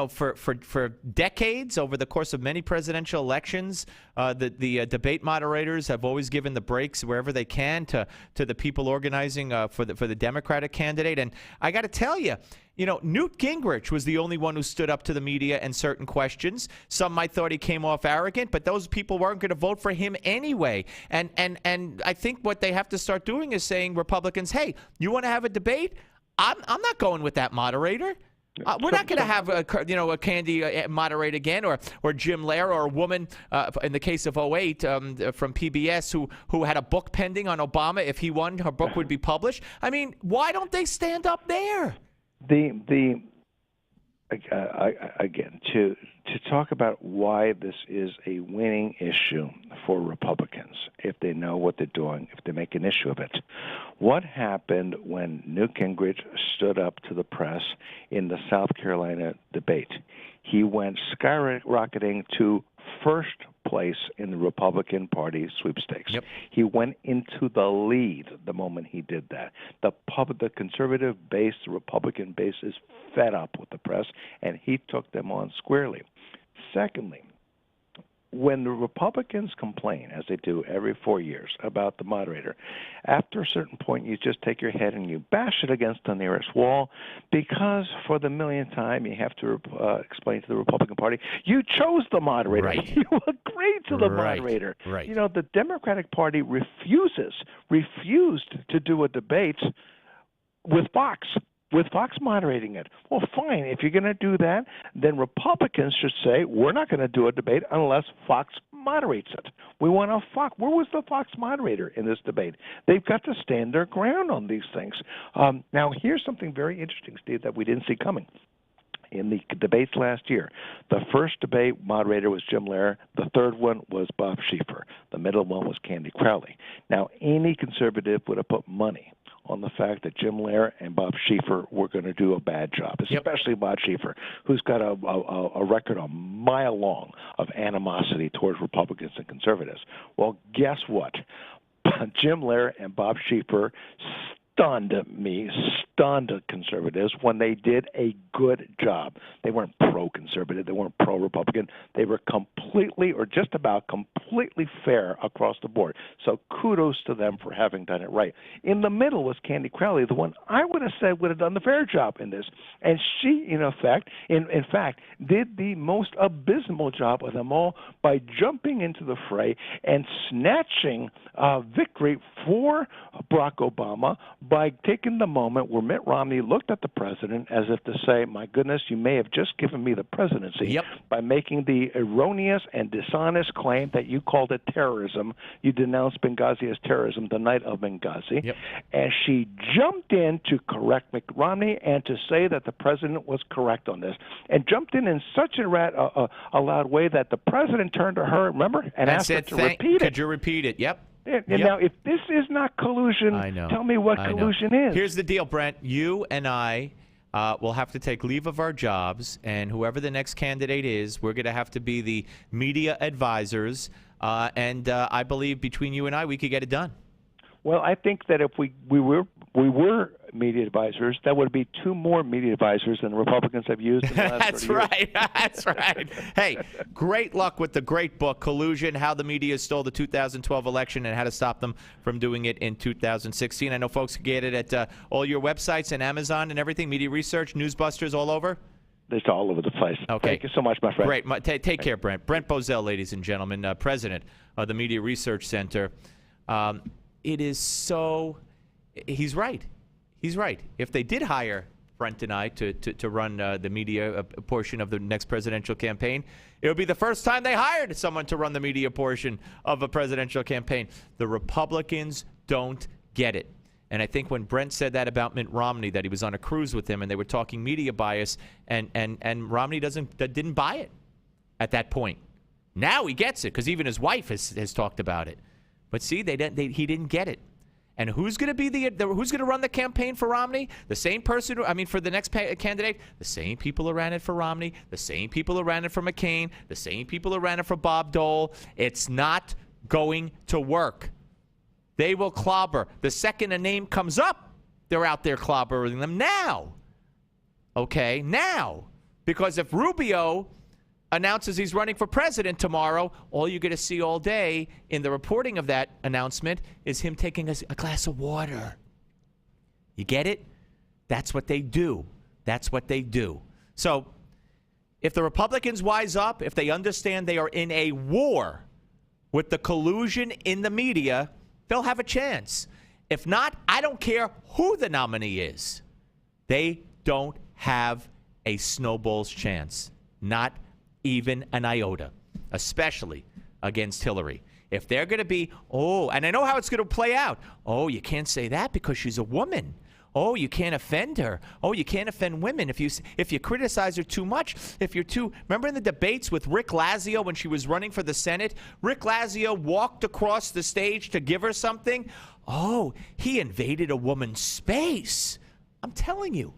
for decades, over the course of many presidential elections, the debate moderators have always given the breaks wherever they can to the people organizing for the Democratic candidate. And I got to tell you, Newt Gingrich was the only one who stood up to the media and certain questions. Some might thought he came off arrogant, but those people weren't going to vote for him anyway. And I think what they have to start doing is saying, Republicans, hey, you want to have a debate? I'm not going with that moderator. We're not going to have a Candy moderate again, or Jim Lehrer, or a woman in the case of 2008 from PBS who had a book pending on Obama. If he won, her book would be published. I mean, why don't they stand up there? Again, to talk about why this is a winning issue for Republicans, if they know what they're doing, if they make an issue of it. What happened when Newt Gingrich stood up to the press in the South Carolina debate? He went skyrocketing to first place in the Republican Party sweepstakes. Yep. He went into the lead the moment he did that. The conservative base, the Republican base is fed up with the press, and he took them on squarely. Secondly, when the Republicans complain, as they do every 4 years, about the moderator, after a certain point you just take your head and you bash it against the nearest wall, because for the millionth time you have to explain to the Republican Party, you chose the moderator. Right. You agreed to the Right. moderator. Right. You know, the Democratic Party refused to do a debate with Fox moderating it. Well, fine. If you're going to do that, then Republicans should say, we're not going to do a debate unless Fox moderates it. We want a Fox. Where was the Fox moderator in this debate? They've got to stand their ground on these things. Now, here's something very interesting, Steve, that we didn't see coming. In the debates last year, the first debate moderator was Jim Lehrer. The third one was Bob Schieffer. The middle one was Candy Crowley. Now, any conservative would have put money on the fact that Jim Lehrer and Bob Schieffer were going to do a bad job, especially Bob Schieffer, who's got a record a mile long of animosity towards Republicans and conservatives. Well, guess what? Jim Lehrer and Bob Schieffer stunned conservatives when they did a good job. They weren't pro-conservative. They weren't pro-Republican. They were completely or just about completely fair across the board. So kudos to them for having done it right. In the middle was Candy Crowley, the one I would have said would have done the fair job in this. And she, in fact, did the most abysmal job of them all by jumping into the fray and snatching victory for Barack Obama by taking the moment where Mitt Romney looked at the president as if to say, my goodness, you may have just given me the presidency by making the erroneous and dishonest claim that you called it terrorism. You denounced Benghazi as terrorism the night of Benghazi. And she jumped in to correct Mitt Romney and to say that the president was correct on this, and jumped in such a loud way that the president turned to her, remember, and asked her to repeat it. Could you repeat it? Yep. Now, if this is not collusion, tell me what collusion is. Here's the deal, Brent. You and I will have to take leave of our jobs, and whoever the next candidate is, we're going to have to be the media advisors. And I believe between you and I, we could get it done. Well, I think that if we were media advisors, that would be 2 more media advisors than the Republicans have used in the last 30 years. That's right. Hey, great luck with the great book, Collusion, How the Media Stole the 2012 Election and How to Stop Them from Doing It in 2016. I know folks can get it at all your websites and Amazon and everything, Media Research, Newsbusters, all over? It's all over the place. Okay. Thank you so much, my friend. Great. Take care, Brent. Brent Bozell, ladies and gentlemen, president of the Media Research Center. It is so – he's right. He's right. If they did hire Brent and I to run the media portion of the next presidential campaign, it would be the first time they hired someone to run the media portion of a presidential campaign. The Republicans don't get it. And I think when Brent said that about Mitt Romney, that he was on a cruise with him and they were talking media bias, and Romney didn't buy it at that point. Now he gets it because even his wife has talked about it. But see, he didn't get it. And who's going to be who's going to run the campaign for Romney? The same person, for the next candidate, the same people who ran it for Romney, the same people who ran it for McCain, the same people who ran it for Bob Dole. It's not going to work. They will clobber. The second a name comes up, they're out there clobbering them now. Okay, now. Because if Rubio announces he's running for president tomorrow, all you're going to see all day in the reporting of that announcement is him taking a glass of water. You get it? That's what they do. That's what they do. So if the Republicans wise up, if they understand they are in a war with the collusion in the media, they'll have a chance. If not, I don't care who the nominee is. They don't have a snowball's chance. Not even an iota, especially against Hillary. If they're going to be, and I know how it's going to play out. Oh, you can't say that because she's a woman. Oh, you can't offend her. Oh, you can't offend women if you criticize her too much. Remember in the debates with Rick Lazio when she was running for the Senate? Rick Lazio walked across the stage to give her something. Oh, he invaded a woman's space. I'm telling you.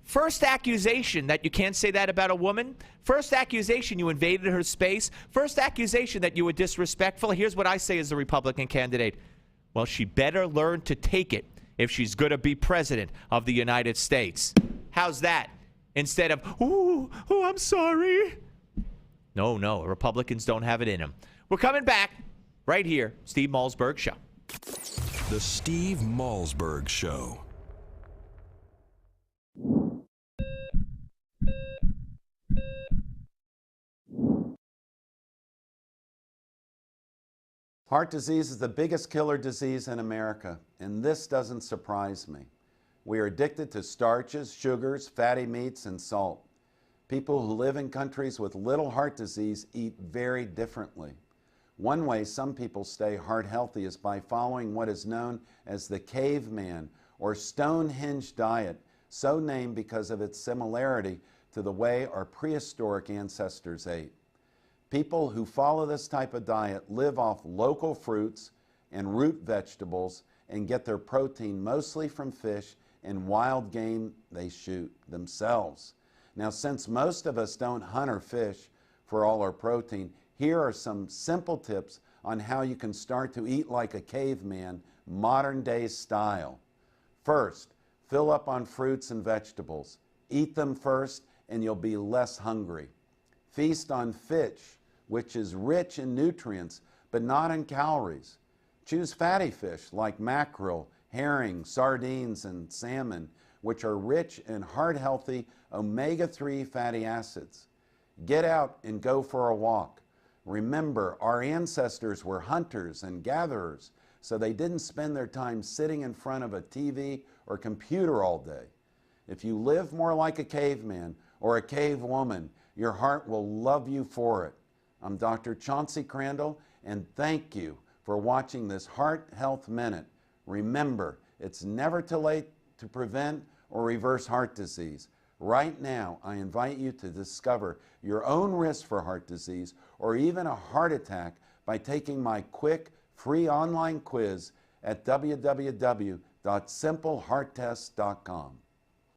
First accusation that you can't say that about a woman. First accusation you invaded her space. First accusation that you were disrespectful. Here's what I say as the Republican candidate. Well, she better learn to take it if she's going to be president of the United States. How's that? Instead of, oh, I'm sorry. No, Republicans don't have it in them. We're coming back right here, Steve Malzberg Show. The Steve Malzberg Show. Heart disease is the biggest killer disease in America, and this doesn't surprise me. We are addicted to starches, sugars, fatty meats, and salt. People who live in countries with little heart disease eat very differently. One way some people stay heart healthy is by following what is known as the caveman or Stonehenge diet, so named because of its similarity to the way our prehistoric ancestors ate. People who follow this type of diet live off local fruits and root vegetables and get their protein mostly from fish and wild game they shoot themselves. Now, since most of us don't hunt or fish for all our protein, here are some simple tips on how you can start to eat like a caveman, modern day style. First, fill up on fruits and vegetables. Eat them first and you'll be less hungry. Feast on fish, which is rich in nutrients but not in calories. Choose fatty fish like mackerel, herring, sardines, and salmon, which are rich in heart-healthy omega-3 fatty acids. Get out and go for a walk. Remember, our ancestors were hunters and gatherers, so they didn't spend their time sitting in front of a TV or computer all day. If you live more like a caveman or a cave woman, your heart will love you for it. I'm Dr. Chauncey Crandall, and thank you for watching this Heart Health Minute. Remember, it's never too late to prevent or reverse heart disease. Right now, I invite you to discover your own risk for heart disease or even a heart attack by taking my quick, free online quiz at www.simplehearttest.com.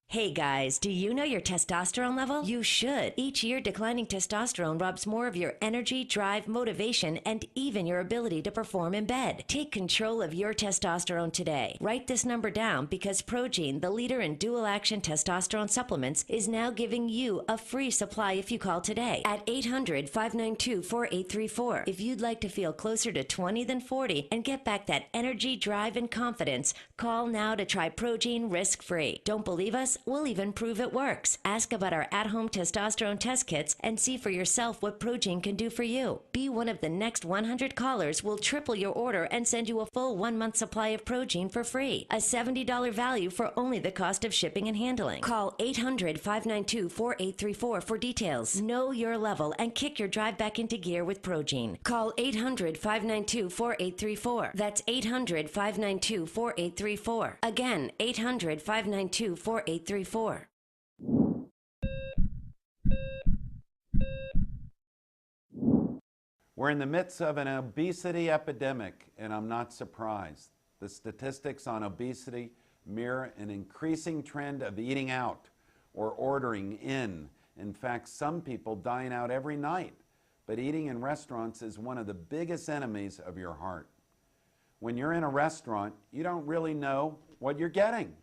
Hey guys, do you know your testosterone level? You should. Each year, declining testosterone robs more of your energy, drive, motivation, and even your ability to perform in bed. Take control of your testosterone today. Write this number down because Progene, the leader in dual-action testosterone supplements, is now giving you a free supply if you call today at 800-592-4834. If you'd like to feel closer to 20 than 40 and get back that energy, drive, and confidence, call now to try Progene risk-free. Don't believe us? We'll even prove it works. Ask about our at-home testosterone test kits and see for yourself what Progene can do for you. Be one of the next 100 callers. We'll triple your order and send you a full 1-month supply of Progene for free. A $70 value for only the cost of shipping and handling. Call 800-592-4834 for details. Know your level and kick your drive back into gear with Progene. Call 800-592-4834. That's 800-592-4834. Again, 800-592-4834. We're in the midst of an obesity epidemic, and I'm not surprised. The statistics on obesity mirror an increasing trend of eating out or ordering in. In fact, some people dine out every night, but eating in restaurants is one of the biggest enemies of your heart. When you're in a restaurant, you don't really know what you're getting,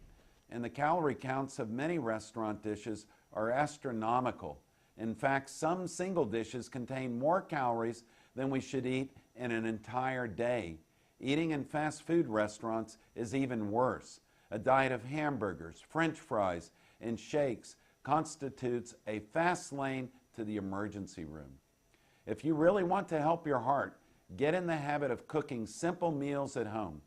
and the calorie counts of many restaurant dishes are astronomical. In fact, some single dishes contain more calories than we should eat in an entire day. Eating in fast food restaurants is even worse. A diet of hamburgers, French fries, and shakes constitutes a fast lane to the emergency room. If you really want to help your heart, get in the habit of cooking simple meals at home.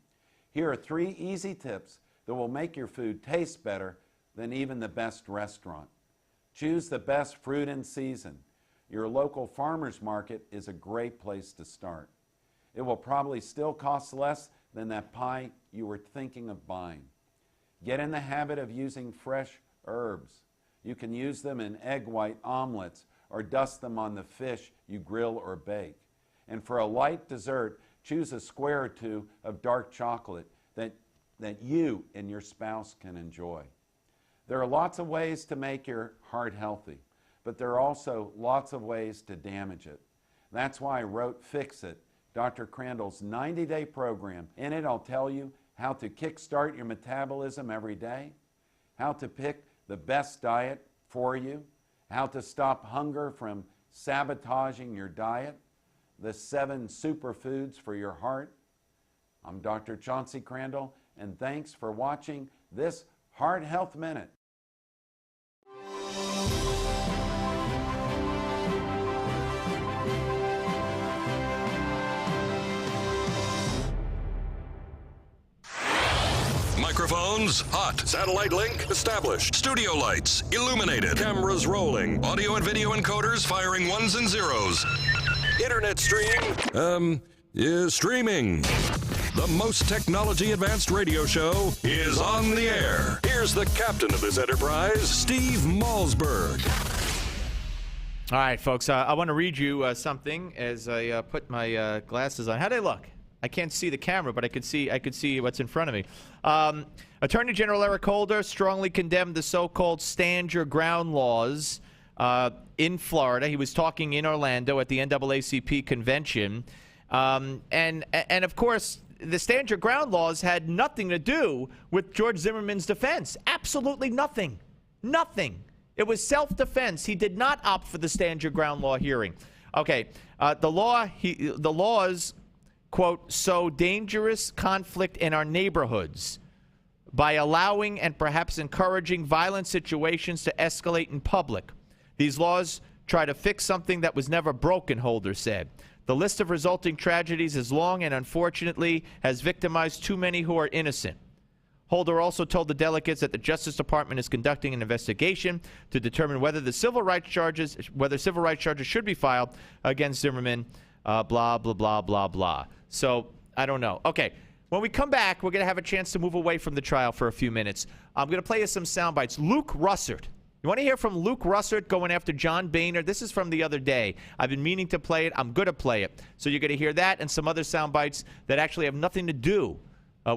Here are 3 easy tips that will make your food taste better than even the best restaurant. Choose the best fruit in season. Your local farmer's market is a great place to start. It will probably still cost less than that pie you were thinking of buying. Get in the habit of using fresh herbs. You can use them in egg white omelets or dust them on the fish you grill or bake. And for a light dessert, choose a square or two of dark chocolate that you and your spouse can enjoy. There are lots of ways to make your heart healthy, but there are also lots of ways to damage it. That's why I wrote Fix It, Dr. Crandall's 90-day program. In it, I'll tell you how to kickstart your metabolism every day, how to pick the best diet for you, how to stop hunger from sabotaging your diet, the 7 superfoods for your heart. I'm Dr. Chauncey Crandall, and thanks for watching this Heart Health Minute. Microphones hot. Satellite link established. Studio lights illuminated. Cameras rolling. Audio and video encoders firing 1s and 0s. Internet stream is streaming. The most technology advanced radio show is on the air. Here's the captain of this enterprise, Steve Malzberg. All right, folks, I want to read you something as I put my glasses on. How'd I look? I can't see the camera, but I could see what's in front of me. Attorney General Eric Holder strongly condemned the so-called stand your ground laws in Florida. He was talking in Orlando at the NAACP convention. And of course, the stand your ground laws had nothing to do with George Zimmerman's defense. Absolutely nothing. Nothing. It was self-defense. He did not opt for the stand your ground law hearing. Okay, the laws, quote, sow dangerous conflict in our neighborhoods by allowing and perhaps encouraging violent situations to escalate in public. These laws try to fix something that was never broken, Holder said. The list of resulting tragedies is long and unfortunately has victimized too many who are innocent. Holder also told the delegates that the Justice Department is conducting an investigation to determine whether civil rights charges should be filed against Zimmerman, blah, blah, blah, blah, blah. So, I don't know. Okay, when we come back, we're going to have a chance to move away from the trial for a few minutes. I'm going to play you some sound bites. Luke Russert. You want to hear from Luke Russert going after John Boehner? This is from the other day. I've been meaning to play it. I'm going to play it. So you're going to hear that and some other sound bites that actually have nothing to do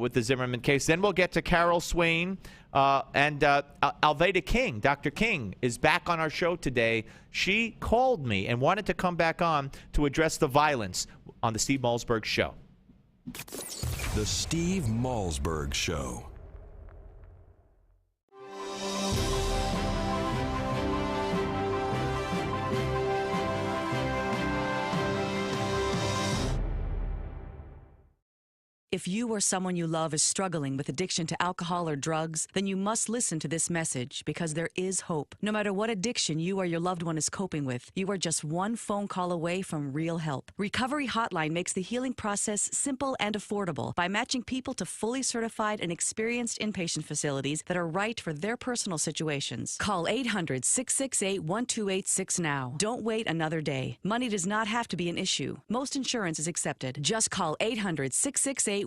with the Zimmerman case. Then we'll get to Carol Swain and Alveda King. Dr. King is back on our show today. She called me and wanted to come back on to address the violence on the Steve Malzberg Show. The Steve Malzberg Show. If you or someone you love is struggling with addiction to alcohol or drugs, then you must listen to this message because there is hope. No matter what addiction you or your loved one is coping with, you are just one phone call away from real help. Recovery Hotline makes the healing process simple and affordable by matching people to fully certified and experienced inpatient facilities that are right for their personal situations. Call 800-668-1286 now. Don't wait another day. Money does not have to be an issue. Most insurance is accepted. Just call 800-668-1286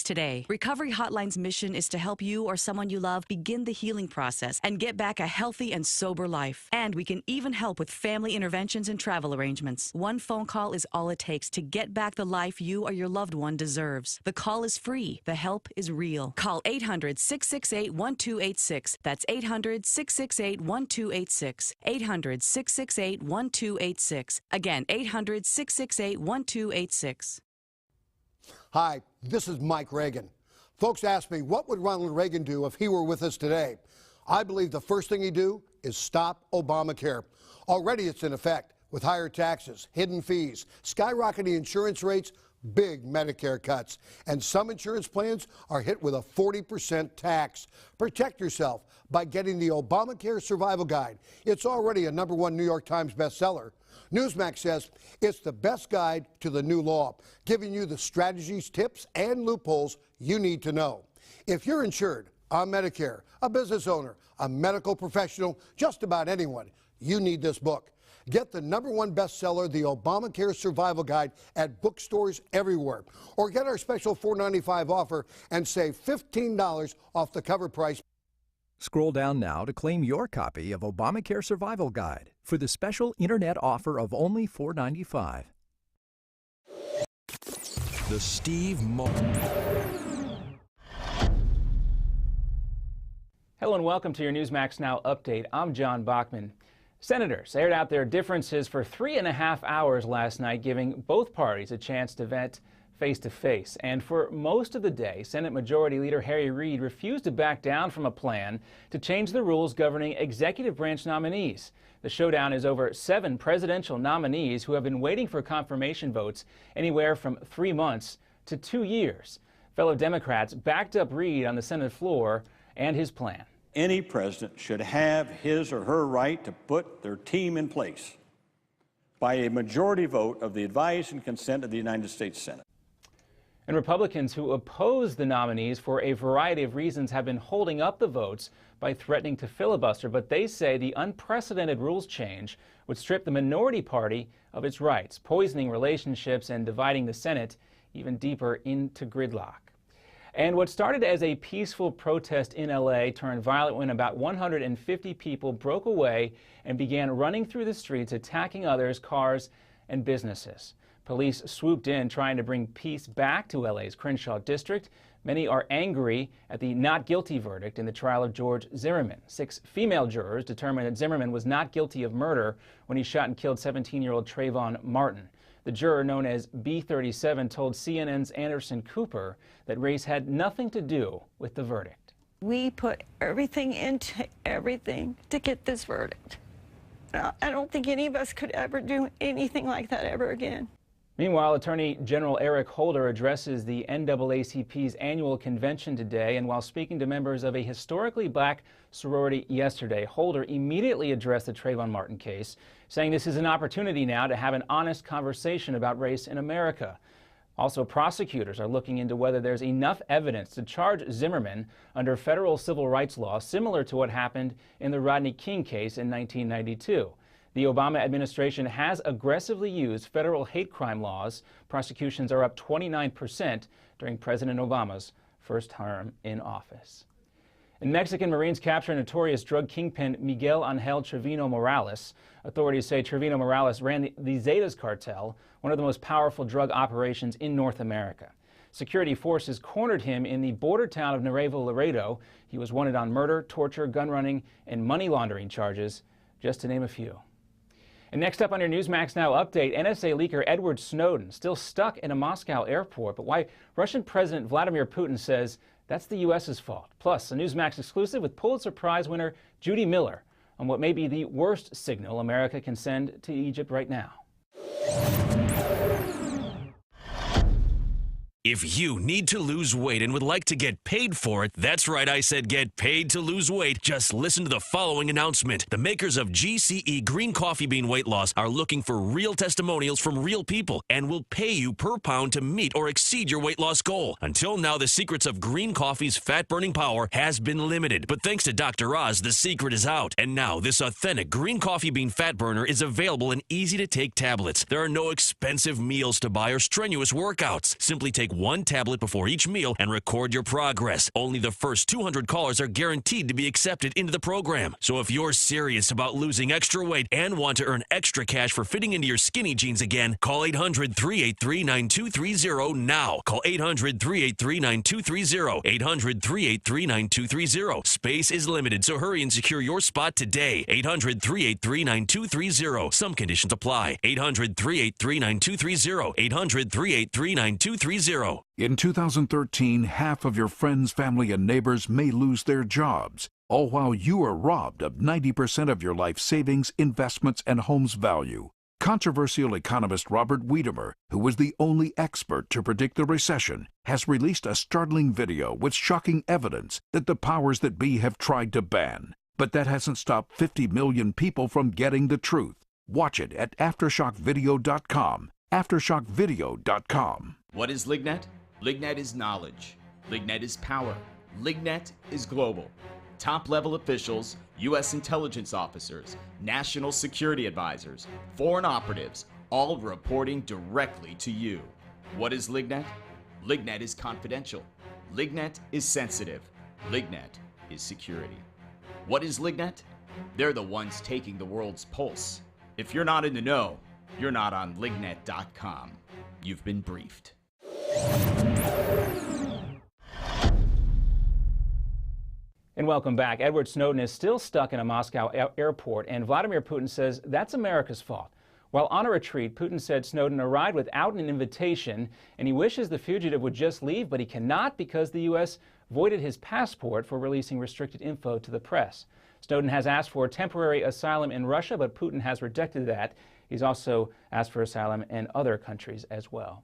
today. Recovery Hotline's mission is to help you or someone you love begin the healing process and get back a healthy and sober life. And we can even help with family interventions and travel arrangements. One phone call is all it takes to get back the life you or your loved one deserves. The call is free. The help is real. Call 800-668-1286. That's 800-668-1286. 800-668-1286. Again, 800-668-1286. Hi, this is Mike Reagan. Folks ask me, what would Ronald Reagan do if he were with us today? I believe the first thing he'd do is stop Obamacare. Already it's in effect with higher taxes, hidden fees, skyrocketing insurance rates, big Medicare cuts. And some insurance plans are hit with a 40% tax. Protect yourself by getting the Obamacare Survival Guide. It's already a #1 New York Times bestseller. Newsmax says it's the best guide to the new law, giving you the strategies, tips, and loopholes you need to know. If you're insured on Medicare, a business owner, a medical professional, just about anyone, you need this book. Get the #1 bestseller, the Obamacare Survival Guide, at bookstores everywhere. Or get our special $4.95 offer and save $15 off the cover price. Scroll down now to claim your copy of Obamacare Survival Guide for the special internet offer of only $4.95. The Steve Hello and welcome to your Newsmax Now update. I'm John Bachman. Senators aired out their differences for 3.5 hours last night, giving both parties a chance to vent face-to-face. And for most of the day, Senate Majority Leader Harry Reid refused to back down from a plan to change the rules governing executive branch nominees. The showdown is over 7 presidential nominees who have been waiting for confirmation votes anywhere from 3 months to 2 years. Fellow Democrats backed up Reid on the Senate floor and his plan. Any president should have his or her right to put their team in place by a majority vote of the advice and consent of the United States Senate. And Republicans who oppose the nominees for a variety of reasons have been holding up the votes by threatening to filibuster, but they say the unprecedented rules change would strip the minority party of its rights, poisoning relationships and dividing the Senate even deeper into gridlock. And what started as a peaceful protest in LA turned violent when about 150 people broke away and began running through the streets, attacking others, cars, and businesses. Police swooped in trying to bring peace back to LA's Crenshaw district. Many are angry at the not guilty verdict in the trial of George Zimmerman. 6 female jurors determined that Zimmerman was not guilty of murder when he shot and killed 17-year-old Trayvon Martin. The juror, known as B37, told CNN's Anderson Cooper that race had nothing to do with the verdict. We put everything into everything to get this verdict. I don't think any of us could ever do anything like that ever again. Meanwhile, Attorney General Eric Holder addresses the NAACP's annual convention today, and while speaking to members of a historically black sorority yesterday, Holder immediately addressed the Trayvon Martin case, saying this is an opportunity now to have an honest conversation about race in America. Also, prosecutors are looking into whether there's enough evidence to charge Zimmerman under federal civil rights law, similar to what happened in the Rodney King case in 1992. The Obama administration has aggressively used federal hate crime laws. Prosecutions are up 29% during President Obama's first term in office. And Mexican Marines capture notorious drug kingpin Miguel Angel Trevino Morales. Authorities say Trevino Morales ran the Zetas cartel, one of the most powerful drug operations in North America. Security forces cornered him in the border town of Nuevo Laredo. He was wanted on murder, torture, gun running, and money laundering charges, just to name a few. And next up on your Newsmax Now update, NSA leaker Edward Snowden still stuck in a Moscow airport, but why Russian President Vladimir Putin says that's the U.S.'s fault. Plus, a Newsmax exclusive with Pulitzer Prize winner Judy Miller on what may be the worst signal America can send to Egypt right now. If you need to lose weight and would like to get paid for it, that's right, I said get paid to lose weight. Just listen to the following announcement. The makers of GCE Green Coffee Bean Weight Loss are looking for real testimonials from real people and will pay you per pound to meet or exceed your weight loss goal. Until now, the secrets of green coffee's fat-burning power has been limited, but thanks to Dr. Oz, the secret is out. And now, this authentic green coffee bean fat burner is available in easy-to-take tablets. There are no expensive meals to buy or strenuous workouts. Simply take 1 tablet before each meal and record your progress. Only the first 200 callers are guaranteed to be accepted into the program. So if you're serious about losing extra weight and want to earn extra cash for fitting into your skinny jeans again, call 800-383-9230 now. Call 800-383-9230. 800-383-9230. Space is limited, so hurry and secure your spot today. 800-383-9230. Some conditions apply. 800-383-9230. 800-383-9230. In 2013, half of your friends, family, and neighbors may lose their jobs, all while you are robbed of 90% of your life savings, investments, and home's value. Controversial economist Robert Wiedemer, who was the only expert to predict the recession, has released a startling video with shocking evidence that the powers that be have tried to ban. But that hasn't stopped 50 million people from getting the truth. Watch it at AftershockVideo.com. AftershockVideo.com. What is Lignet? Lignet is knowledge. Lignet is power. Lignet is global. Top-level officials, U.S. intelligence officers, national security advisors, foreign operatives, all reporting directly to you. What is Lignet? Lignet is confidential. Lignet is sensitive. Lignet is security. What is Lignet? They're the ones taking the world's pulse. If you're not in the know, you're not on Lignet.com. You've been briefed. And welcome back. Edward Snowden is still stuck in a Moscow airport, and Vladimir Putin says that's America's fault. While on a retreat, Putin said Snowden arrived without an invitation, and he wishes the fugitive would just leave, but he cannot because the U.S. voided his passport for releasing restricted info to the press. Snowden has asked for temporary asylum in Russia, but Putin has rejected that. He's also asked for asylum in other countries as well.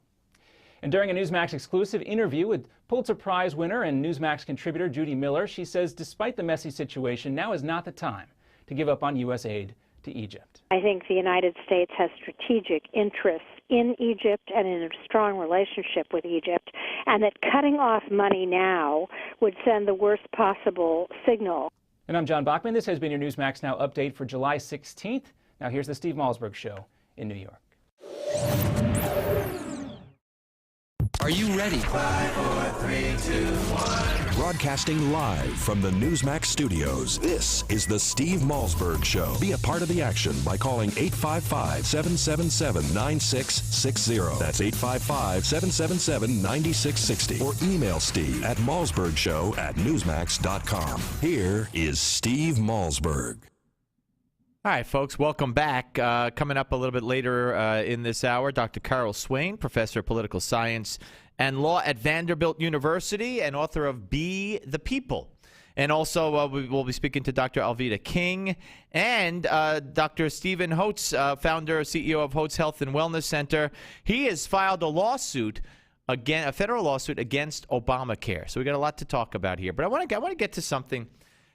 And during a Newsmax exclusive interview with Pulitzer Prize winner and Newsmax contributor Judy Miller, she says despite the messy situation, now is not the time to give up on U.S. aid to Egypt. I think the United States has strategic interests in Egypt and in a strong relationship with Egypt, and that cutting off money now would send the worst possible signal. And I'm John Bachman. This has been your Newsmax Now update for July 16th. Now here's the Steve Malzberg Show in New York. Are you ready? 5, 4, 3, 2, 1. Broadcasting live from the Newsmax studios, this is the Steve Malzberg Show. Be a part of the action by calling 855-777-9660. That's 855-777-9660. Or email Steve at malzbergshow@newsmax.com. Here is Steve Malzberg. All right, folks, welcome back. Coming up a little bit later in this hour, Dr. Carol Swain, professor of political science and law at Vanderbilt University and author of Be the People. And also we'll be speaking to Dr. Alveda King and Dr. Stephen Holtz, founder, CEO of Holtz Health and Wellness Center. He has filed a lawsuit, a federal lawsuit against Obamacare. So we got a lot to talk about here. But I want to get to something.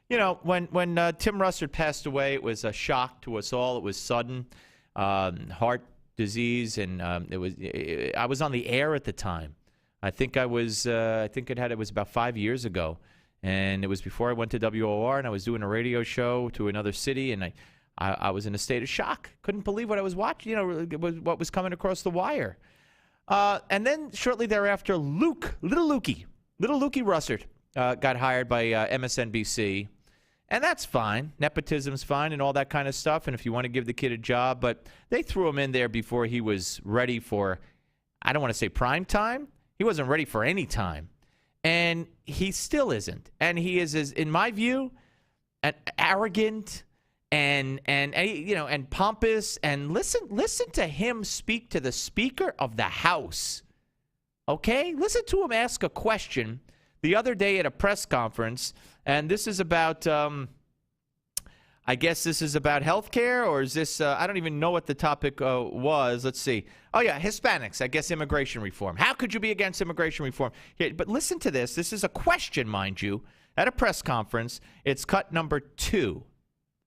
You know, when Tim Russert passed away, it was a shock to us all. It was sudden, heart disease, and I was on the air at the time. I think it was about 5 years ago, and it was before I went to WOR, and I was doing a radio show to another city, and I was in a state of shock. Couldn't believe what I was watching. You know, what was coming across the wire. And then shortly thereafter, little Lukey Russert got hired by MSNBC. And that's fine. Nepotism's fine and all that kind of stuff. And if you want to give the kid a job, but they threw him in there before he was ready for, I don't want to say prime time. He wasn't ready for any time. And he still isn't. And he is in my view, an arrogant and pompous. And listen to him speak to the Speaker of the House. Okay? Listen to him ask a question the other day at a press conference, and this is about, I guess this is about health care, or is this, I don't even know what the topic was. Let's see. Oh, yeah, Hispanics, I guess immigration reform. How could you be against immigration reform? Yeah, but listen to this. This is a question, mind you, at a press conference. It's cut number 2.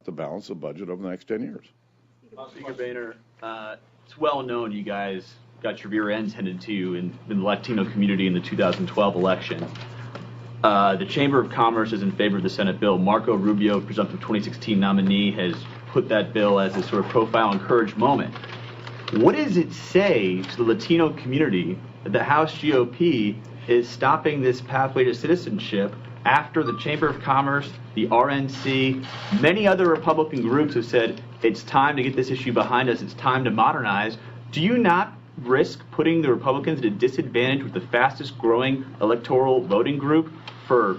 To balance the budget over the next 10 years. Speaker Boehner, it's well known you guys got your rear ends handed to you in the Latino community in the 2012 election. The Chamber of Commerce is in favor of the Senate bill. Marco Rubio, presumptive 2016 nominee, has put that bill as a sort of profile and courage moment. What does it say to the Latino community that the House GOP is stopping this pathway to citizenship after the Chamber of Commerce, the RNC, many other Republican groups have said it's time to get this issue behind us, it's time to modernize? Do you not risk putting the Republicans at a disadvantage with the fastest growing electoral voting group for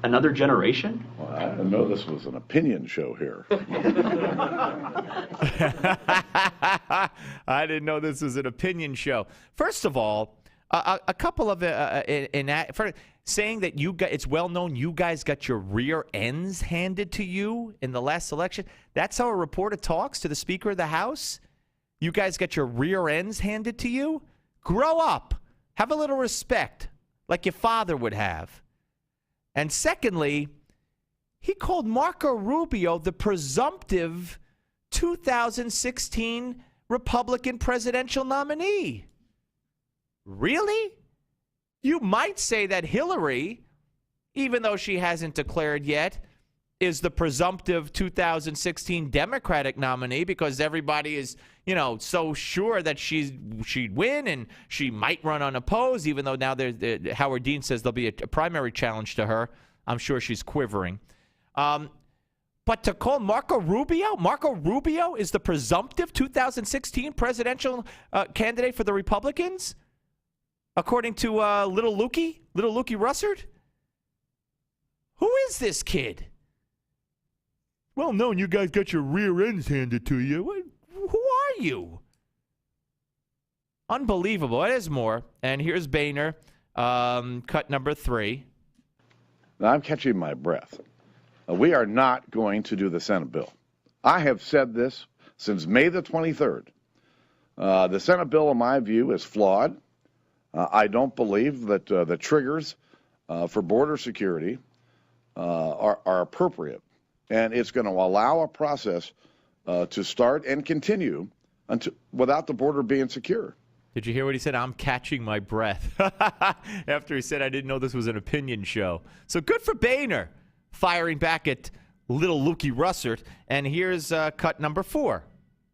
another generation? Well, I didn't know this was an opinion show here. I didn't know this was an opinion show. First of all, a couple of saying that it's well known you guys got your rear ends handed to you in the last election. That's how a reporter talks to the Speaker of the House? You guys got your rear ends handed to you? Grow up. Have a little respect, like your father would have. And secondly, he called Marco Rubio the presumptive 2016 Republican presidential nominee. Really? You might say that Hillary, even though she hasn't declared yet, is the presumptive 2016 Democratic nominee because everybody is, so sure that she'd win and she might run unopposed, even though now Howard Dean says there'll be a primary challenge to her. I'm sure she's quivering. But to call Marco Rubio is the presumptive 2016 presidential candidate for the Republicans? According to Little Lukey Russert? Who is this kid? Well known, you guys got your rear ends handed to you. Who are you? Unbelievable. It is more. And here's Boehner, cut number 3. Now, I'm catching my breath. We are not going to do the Senate bill. I have said this since May the 23rd. The Senate bill, in my view, is flawed. I don't believe that the triggers for border security are appropriate. And it's going to allow a process to start and continue without the border being secure. Did you hear what he said? I'm catching my breath. After he said, I didn't know this was an opinion show. So good for Boehner, firing back at Little Lukey Russert. And here's cut number 4.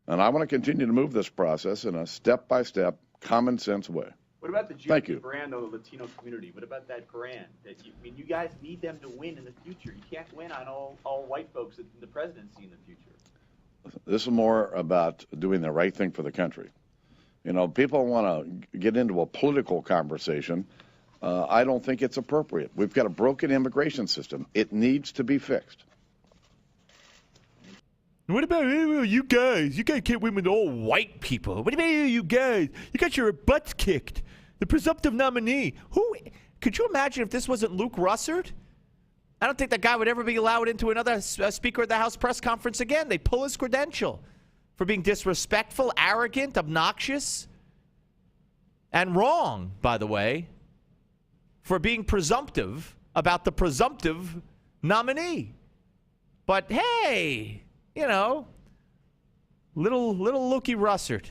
And I want to continue to move this process in a step-by-step, common-sense way. What about the Thank GOP you. brand on the Latino community? What about that brand? You guys need them to win in the future. You can't win on all white folks in the presidency in the future. This is more about doing the right thing for the country. You know, people want to get into a political conversation. I don't think it's appropriate. We've got a broken immigration system. It needs to be fixed. What about you guys? You guys can't win with all white people. What about you guys? You got your butts kicked. The presumptive nominee. Who? Could you imagine if this wasn't Luke Russert? I don't think that guy would ever be allowed into another Speaker of the House press conference again. They pull his credential for being disrespectful, arrogant, obnoxious, and wrong, by the way, for being presumptive about the presumptive nominee. But hey, you know, little Lukey Russert.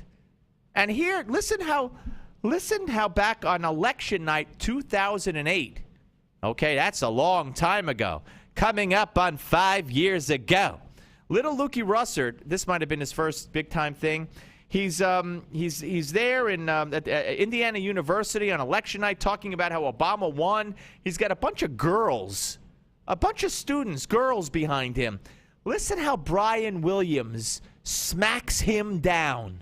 And here, listen how back on election night 2008, okay, that's a long time ago, coming up on 5 years ago, Little Lukey Russert, this might have been his first big-time thing. He's there in at Indiana University on election night talking about how Obama won. He's got a bunch of girls, a bunch of students, girls behind him. Listen how Brian Williams smacks him down.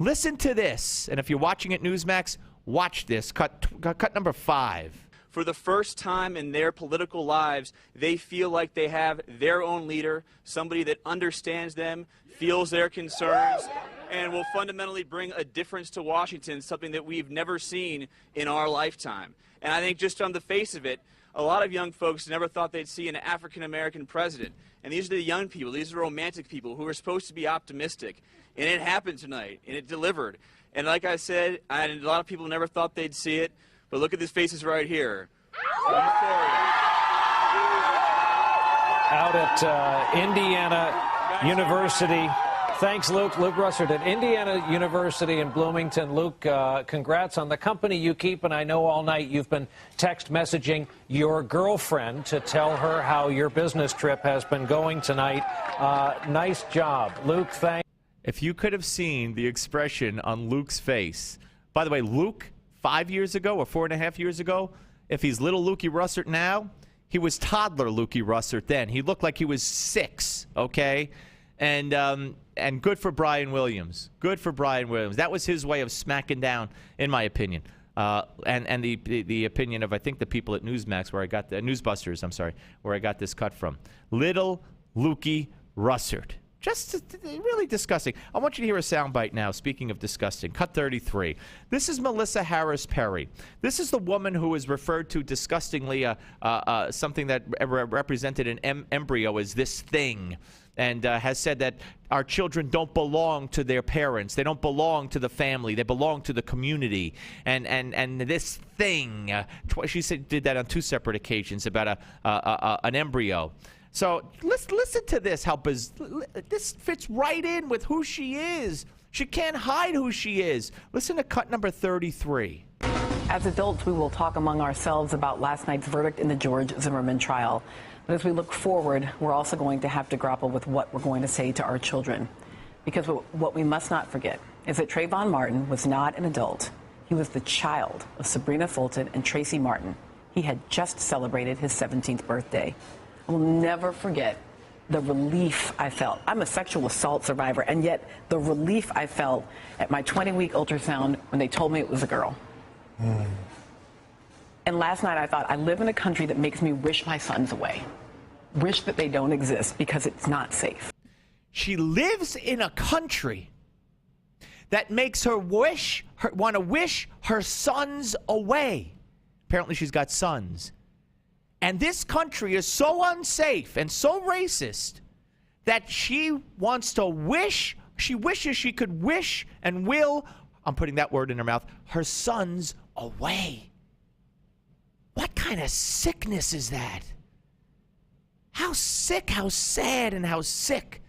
Listen to this. And if you're watching at Newsmax, watch this. Cut number 5. For the first time in their political lives, they feel like they have their own leader, somebody that understands them, feels their concerns, and will fundamentally bring a difference to Washington, something that we've never seen in our lifetime. And I think just on the face of it, a lot of young folks never thought they'd see an African-American president. And these are the young people, these are the romantic people who are supposed to be optimistic. And it happened tonight, and it delivered. And like I said, a lot of people never thought they'd see it. But look at these faces right here. Out at Indiana University. Thanks, Luke. Luke Russert at Indiana University in Bloomington. Luke, congrats on the company you keep. And I know all night you've been text messaging your girlfriend to tell her how your business trip has been going tonight. Nice job. Luke, thanks. If you could have seen the expression on Luke's face. By the way, Luke, 5 years ago or 4.5 years ago, if he's little Lukey Russert now, he was toddler Lukey Russert then. He looked like he was 6, okay? And good for Brian Williams. Good for Brian Williams. That was his way of smacking down, in my opinion. And the opinion of, I think, the people at Newsmax, where I got the Newsbusters, I'm sorry, where I got this cut from. Little Lukey Russert. Just really disgusting. I want you to hear a soundbite now, speaking of disgusting. Cut 33. This is Melissa Harris Perry. This is the woman who is referred to disgustingly something that represented an embryo as this thing, and has said that our children don't belong to their parents. They don't belong to the family. They belong to the community. And this thing, she said, did that on 2 separate occasions about an embryo. So listen to this. This fits right in with who she is. She can't hide who she is. Listen to cut number 33. As adults, we will talk among ourselves about last night's verdict in the George Zimmerman trial. But as we look forward, we're also going to have to grapple with what we're going to say to our children. Because what we must not forget is that Trayvon Martin was not an adult. He was the child of Sabrina Fulton and Tracy Martin. He had just celebrated his 17th birthday. I will never forget the relief I felt. I'm a sexual assault survivor, and yet the relief I felt at my 20-week ultrasound when they told me it was a girl. And last night I thought, I live in a country that makes me wish my sons away. Wish that they don't exist because it's not safe. She lives in a country that makes her want to wish her sons away. Apparently she's got sons. And this country is so unsafe and so racist that she wishes she could wish and will, I'm putting that word in her mouth, her sons away. What kind of sickness is that? How sick, how sad, and how sick.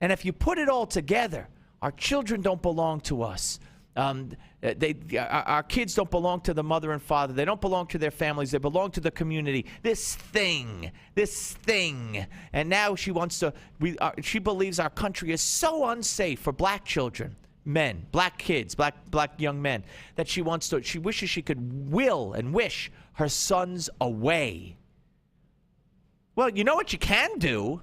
And if you put it all together, our children don't belong to us. Our kids don't belong to the mother and father. They don't belong to their families. They belong to the community. This thing. And now she believes our country is so unsafe for black children, men, black kids, black young men, that she wishes she could will and wish her sons away. Well, you know what you can do?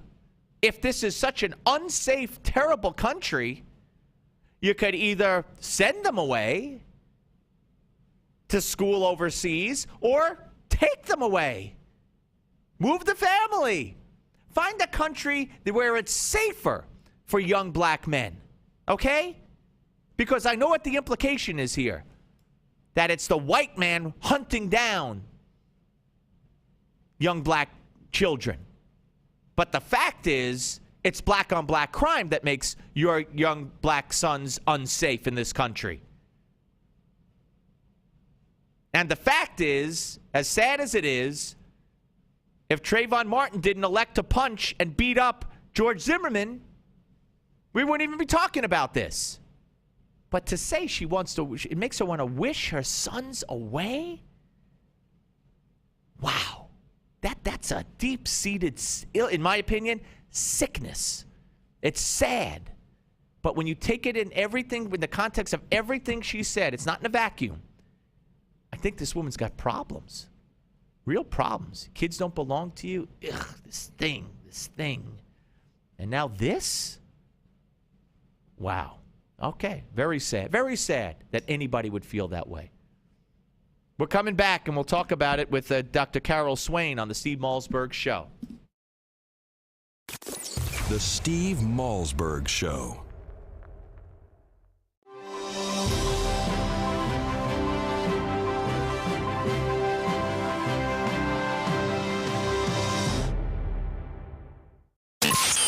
If this is such an unsafe, terrible country, you could either send them away to school overseas or take them away. Move the family. Find a country where it's safer for young black men. Okay? Because I know what the implication is here. That it's the white man hunting down young black children. But the fact is, it's black on black crime that makes your young black sons unsafe in this country. And the fact is, as sad as it is, if Trayvon Martin didn't elect to punch and beat up George Zimmerman, we wouldn't even be talking about this. But to say it makes her want to wish her sons away? Wow. That's a deep-seated, in my opinion, sickness. It's sad. But when you take it in the context of everything she said, it's not in a vacuum. I think this woman's got problems. Real problems. Kids don't belong to you. Ugh, this thing. And now this? Wow. Okay. Very sad. Very sad that anybody would feel that way. We're coming back, and we'll talk about it with Dr. Carol Swain on the Steve Malzberg Show. The Steve Malzberg Show.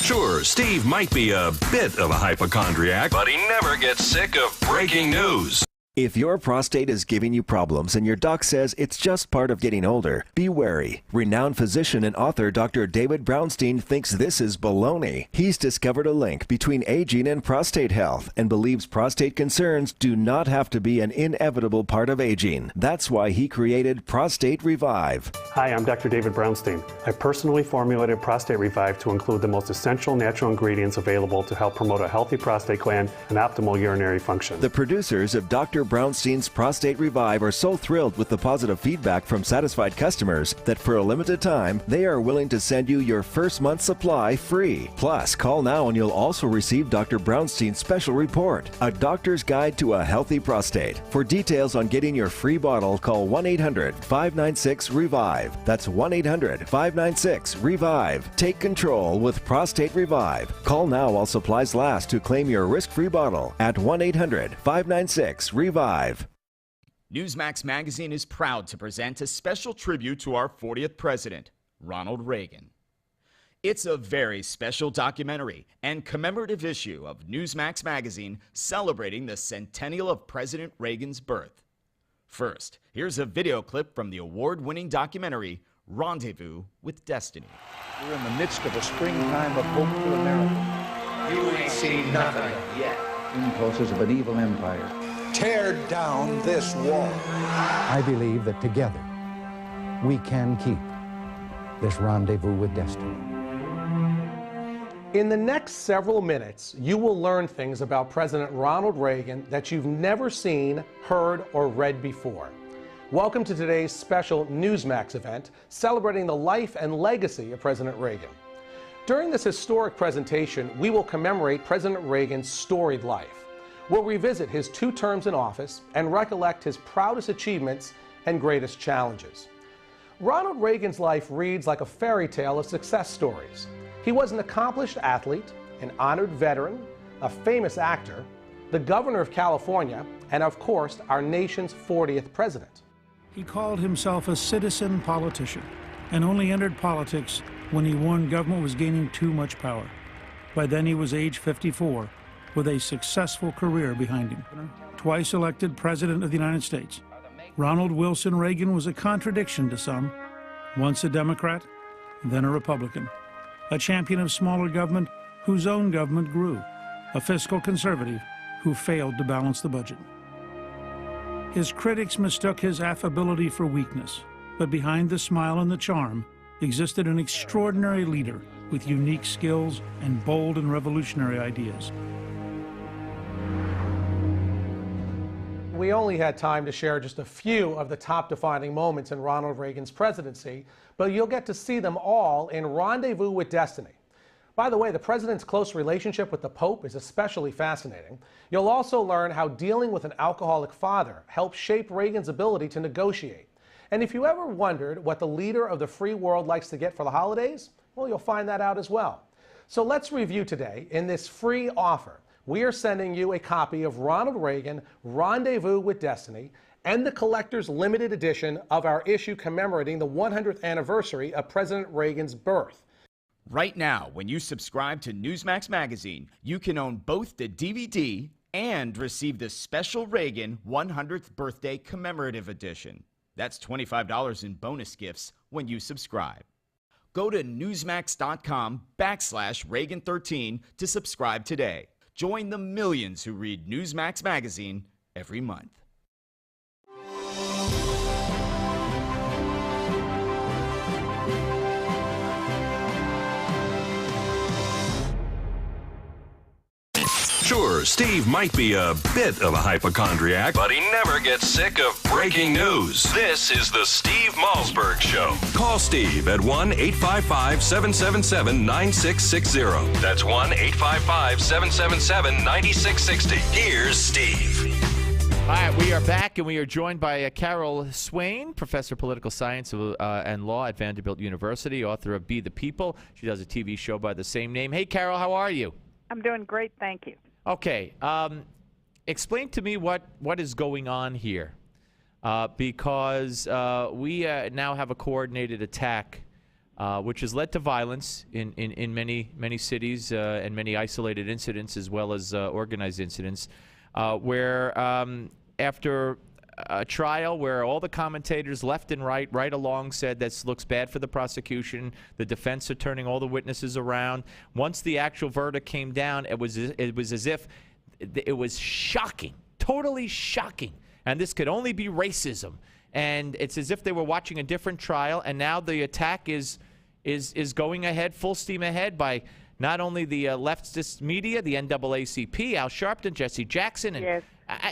Sure, Steve might be a bit of a hypochondriac, but he never gets sick of breaking news. If your prostate is giving you problems and your doc says it's just part of getting older, be wary. Renowned physician and author Dr. David Brownstein thinks this is baloney. He's discovered a link between aging and prostate health and believes prostate concerns do not have to be an inevitable part of aging. That's why he created Prostate Revive. Hi, I'm Dr. David Brownstein. I personally formulated Prostate Revive to include the most essential natural ingredients available to help promote a healthy prostate gland and optimal urinary function. The producers of Dr. Brownstein's Prostate Revive are so thrilled with the positive feedback from satisfied customers that for a limited time, they are willing to send you your first month's supply free. Plus, call now and you'll also receive Dr. Brownstein's special report, A Doctor's Guide to a Healthy Prostate. For details on getting your free bottle, call 1-800-596-REVIVE. That's 1-800-596-REVIVE. Take control with Prostate Revive. Call now while supplies last to claim your risk-free bottle at 1-800-596-REVIVE. Newsmax Magazine is proud to present a special tribute to our 40th president, Ronald Reagan. It's a very special documentary and commemorative issue of Newsmax Magazine celebrating the centennial of President Reagan's birth. First, here's a video clip from the award-winning documentary, Rendezvous with Destiny. We're in the midst of a springtime of hope for America. You ain't seen nothing yet. Impulses of an evil empire. Tear down this wall. I believe that together we can keep this rendezvous with destiny. In the next several minutes, you will learn things about President Ronald Reagan that you've never seen, heard, or read before. Welcome to today's special Newsmax event celebrating the life and legacy of President Reagan. During this historic presentation, we will commemorate President Reagan's storied life. We'll revisit his 2 terms in office and recollect his proudest achievements and greatest challenges. Ronald Reagan's life reads like a fairy tale of success stories. He was an accomplished athlete, an honored veteran, a famous actor, the governor of California, and of course, our nation's 40th president. He called himself a citizen politician and only entered politics when he warned government was gaining too much power. By then he was age 54, with a successful career behind him. Twice elected President of the United States, Ronald Wilson Reagan was a contradiction to some. Once a Democrat, then a Republican. A champion of smaller government whose own government grew. A fiscal conservative who failed to balance the budget. His critics mistook his affability for weakness, but behind the smile and the charm existed an extraordinary leader with unique skills and bold and revolutionary ideas. We only had time to share just a few of the top defining moments in Ronald Reagan's presidency, but you'll get to see them all in Rendezvous with Destiny. By the way, the president's close relationship with the Pope is especially fascinating. You'll also learn how dealing with an alcoholic father helped shape Reagan's ability to negotiate. And if you ever wondered what the leader of the free world likes to get for the holidays, well, you'll find that out as well. So let's review today in this free offer. We are sending you a copy of Ronald Reagan, Rendezvous with Destiny, and the collector's limited edition of our issue commemorating the 100th anniversary of President Reagan's birth. Right now, when you subscribe to Newsmax magazine, you can own both the DVD and receive the special Reagan 100th birthday commemorative edition. That's $25 in bonus gifts when you subscribe. Go to newsmax.com/Reagan13 to subscribe today. Join the millions who read Newsmax magazine every month. Sure, Steve might be a bit of a hypochondriac, but he never gets sick of breaking news. This is the Steve Malzberg Show. Call Steve at 1-855-777-9660. That's 1-855-777-9660. Here's Steve. All right, we are back, and we are joined by Carol Swain, professor of political science and law at Vanderbilt University, author of Be the People. She does a TV show by the same name. Hey, Carol, how are you? I'm doing great, thank you. Okay, explain to me what is going on here, because we now have a coordinated attack, which has led to violence in many cities and many isolated incidents, as well as organized incidents, where after a trial where all the commentators left and right along said this looks bad for the prosecution, the defense are turning all the witnesses around. Once the actual verdict came down, it was as if it was shocking, totally shocking, and this could only be racism. And it's as if they were watching a different trial, and now the attack is going ahead, full steam ahead, by not only the leftist media, the NAACP, Al Sharpton, Jesse Jackson, and yes.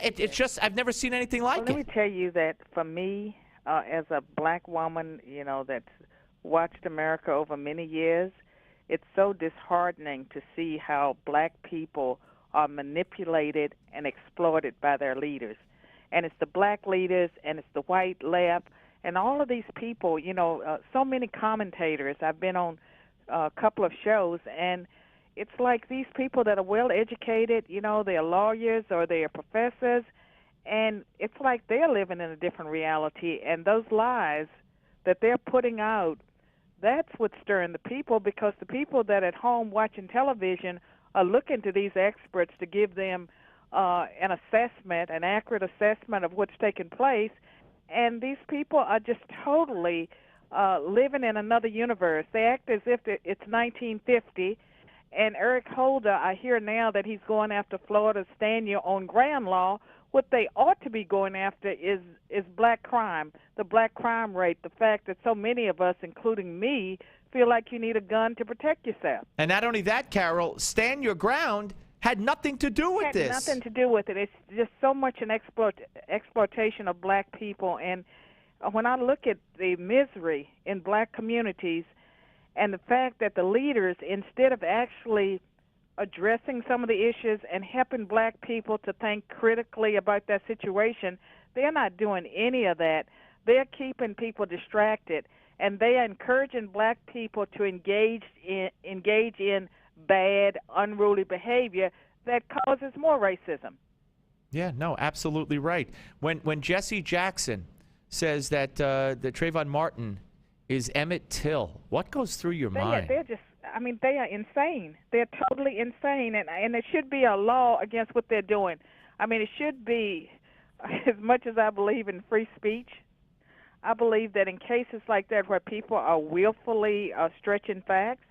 It's just, I've never seen anything like it. Let me tell you that for me, as a black woman, that's watched America over many years, it's so disheartening to see how black people are manipulated and exploited by their leaders. And it's the black leaders and it's the white left and all of these people, so many commentators. I've been on a couple of shows, and it's like these people that are well educated, they're lawyers or they're professors, and it's like they're living in a different reality, and those lies that they're putting out, that's what's stirring the people, because the people that at home watching television are looking to these experts to give them an assessment, an accurate assessment of what's taking place, and these people are just totally living in another universe. They act as if it's 1950. And Eric Holder, I hear now that he's going after Florida's stand your own ground law. What they ought to be going after is black crime, the black crime rate, the fact that so many of us, including me, feel like you need a gun to protect yourself. And not only that, Carol, stand your ground had nothing to do with this. Nothing to do with it. It's just so much an exploitation of black people. And when I look at the misery in black communities, and the fact that the leaders, instead of actually addressing some of the issues and helping black people to think critically about that situation, they're not doing any of that. They're keeping people distracted, and they are encouraging black people to engage in bad, unruly behavior that causes more racism. Yeah, no, absolutely right. When Jesse Jackson says that Trayvon Martin is Emmett Till, what goes through your mind? They're just, they are insane. They're totally insane, and there should be a law against what they're doing. It should be, as much as I believe in free speech, I believe that in cases like that where people are willfully stretching facts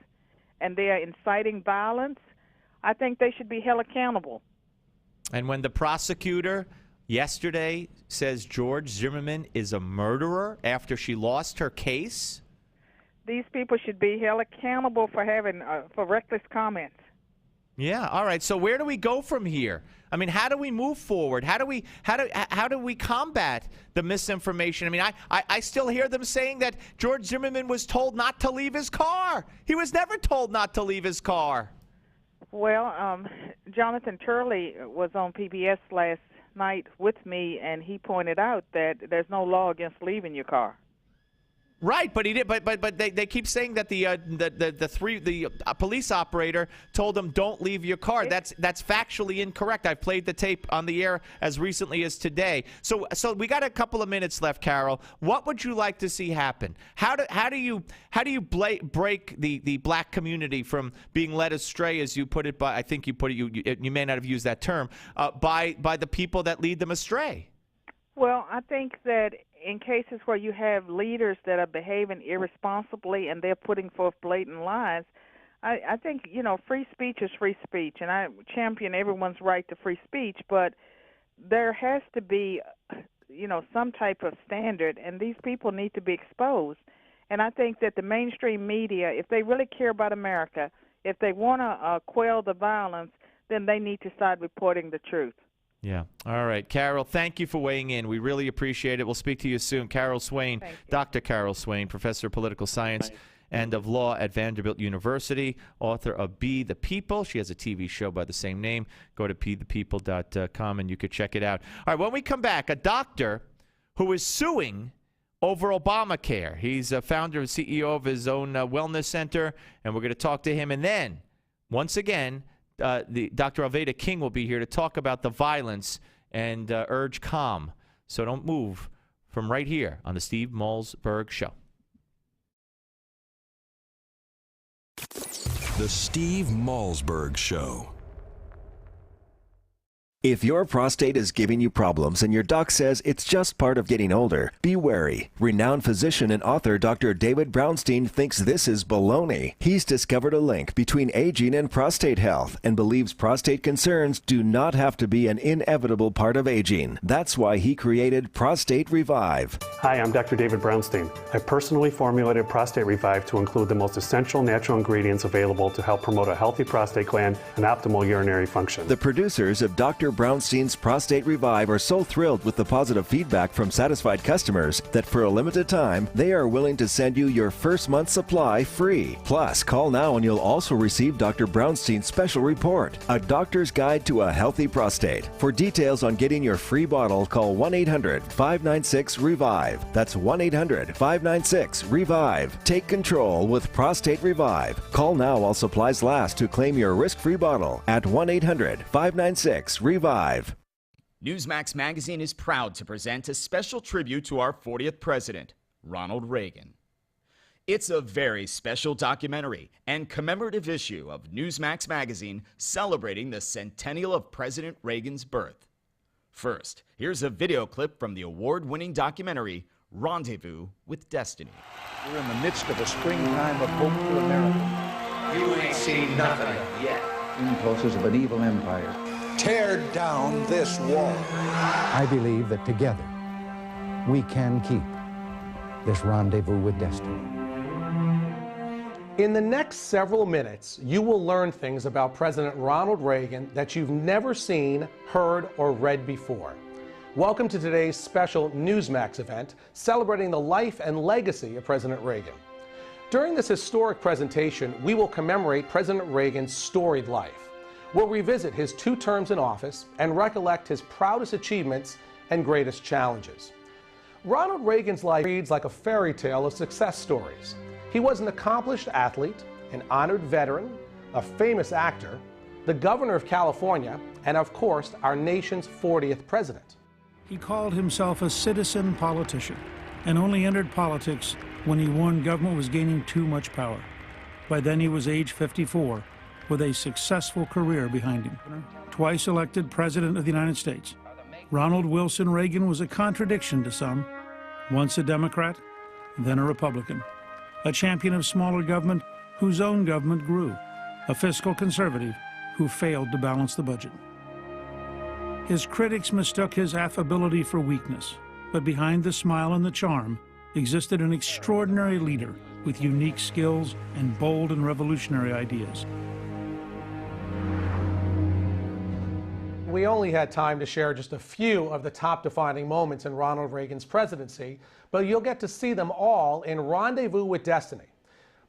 and they are inciting violence, I think they should be held accountable. And when the prosecutor yesterday says George Zimmerman is a murderer after she lost her case, these people should be held accountable for having for reckless comments. Yeah. All right. So where do we go from here? How do we move forward? How do we combat the misinformation? I still hear them saying that George Zimmerman was told not to leave his car. He was never told not to leave his car. Well, Jonathan Turley was on PBS last night with me, and he pointed out that there's no law against leaving your car. Right, but he did. But they keep saying that the police operator told him don't leave your car. That's factually incorrect. I've played the tape on the air as recently as today. So we got a couple of minutes left, Carol. What would you like to see happen? How do you break the black community from being led astray, as you put it? By I think you put it. You may not have used that term. By the people that lead them astray. Well, I think that in cases where you have leaders that are behaving irresponsibly and they're putting forth blatant lies, I think, free speech is free speech, and I champion everyone's right to free speech, but there has to be, some type of standard, and these people need to be exposed. And I think that the mainstream media, if they really care about America, if they want to quell the violence, then they need to start reporting the truth. Yeah. All right. Carol, thank you for weighing in. We really appreciate it. We'll speak to you soon. Carol Swain, Dr. Carol Swain, professor of political science and of law at Vanderbilt University, author of Be the People. She has a TV show by the same name. Go to bethepeople.com and you could check it out. All right. When we come back, a doctor who is suing over Obamacare. He's a founder and CEO of his own wellness center, and we're going to talk to him. And then, once again, the Dr. Alveda King will be here to talk about the violence and urge calm. So don't move from right here on the Steve Malzberg Show. The Steve Malzberg Show. If your prostate is giving you problems and your doc says it's just part of getting older, be wary. Renowned physician and author Dr. David Brownstein thinks this is baloney. He's discovered a link between aging and prostate health and believes prostate concerns do not have to be an inevitable part of aging. That's why he created Prostate Revive. Hi, I'm Dr. David Brownstein. I personally formulated Prostate Revive to include the most essential natural ingredients available to help promote a healthy prostate gland and optimal urinary function. The producers of Dr. Brownstein's Prostate Revive are so thrilled with the positive feedback from satisfied customers that for a limited time, they are willing to send you your first month's supply free. Plus, call now and you'll also receive Dr. Brownstein's special report, A Doctor's Guide to a Healthy Prostate. For details on getting your free bottle, call 1-800-596-REVIVE. That's 1-800-596-REVIVE. Take control with Prostate Revive. Call now while supplies last to claim your risk-free bottle at 1-800-596-REVIVE. Newsmax Magazine is proud to present a special tribute to our 40th president, Ronald Reagan. It's a very special documentary and commemorative issue of Newsmax Magazine celebrating the centennial of President Reagan's birth. First, here's a video clip from the award-winning documentary, Rendezvous with Destiny. We're in the midst of a springtime of hope for America. You ain't seen nothing yet. Impulses of an evil empire. Tear down this wall. I believe that together we can keep this rendezvous with destiny. In the next several minutes, you will learn things about President Ronald Reagan that you've never seen, heard, or read before. Welcome to today's special Newsmax event celebrating the life and legacy of President Reagan. During this historic presentation, we will commemorate President Reagan's storied life. We'll revisit his 2 terms in office and recollect his proudest achievements and greatest challenges. Ronald Reagan's life reads like a fairy tale of success stories. He was an accomplished athlete, an honored veteran, a famous actor, the governor of California, and of course, our nation's 40th president. He called himself a citizen politician and only entered politics when he warned government was gaining too much power. By then he was age 54, with a successful career behind him. Twice elected President of the United States, Ronald Wilson Reagan was a contradiction to some. Once a Democrat, then a Republican. A champion of smaller government whose own government grew. A fiscal conservative who failed to balance the budget. His critics mistook his affability for weakness, but behind the smile and the charm existed an extraordinary leader with unique skills and bold and revolutionary ideas. We only had time to share just a few of the top defining moments in Ronald Reagan's presidency, but you'll get to see them all in Rendezvous with Destiny.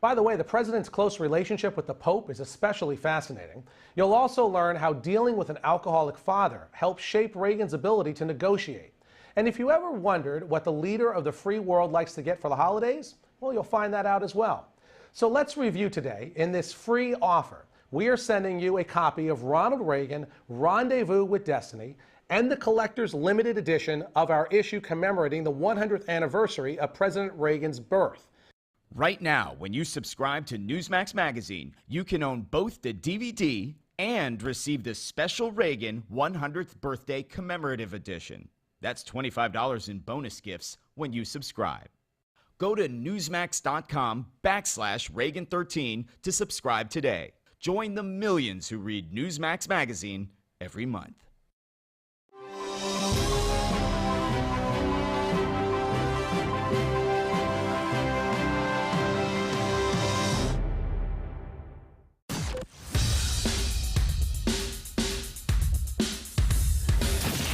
By the way, the president's close relationship with the Pope is especially fascinating. You'll also learn how dealing with an alcoholic father helped shape Reagan's ability to negotiate. And if you ever wondered what the leader of the free world likes to get for the holidays, well, you'll find that out as well. So let's review today. In this free offer, we are sending you a copy of Ronald Reagan, Rendezvous with Destiny, and the collector's limited edition of our issue commemorating the 100th anniversary of President Reagan's birth. Right now, when you subscribe to Newsmax magazine, you can own both the DVD and receive the special Reagan 100th birthday commemorative edition. That's $25 in bonus gifts when you subscribe. Go to newsmax.com/Reagan13 to subscribe today. Join the millions who read Newsmax magazine every month.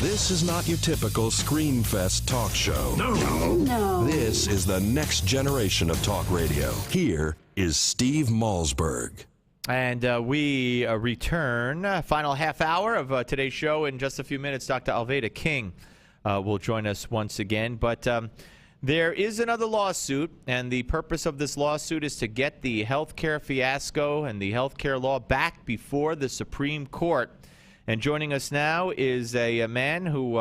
This is not your typical Screamfest talk show. No. This is the next generation of talk radio. Here is Steve Malzberg. And we return, final half hour of today's show. In just a few minutes, Dr. Alveda King will join us once again. But there is another lawsuit, and the purpose of this lawsuit is to get the health care fiasco and the health care law back before the Supreme Court. And joining us now is a man who,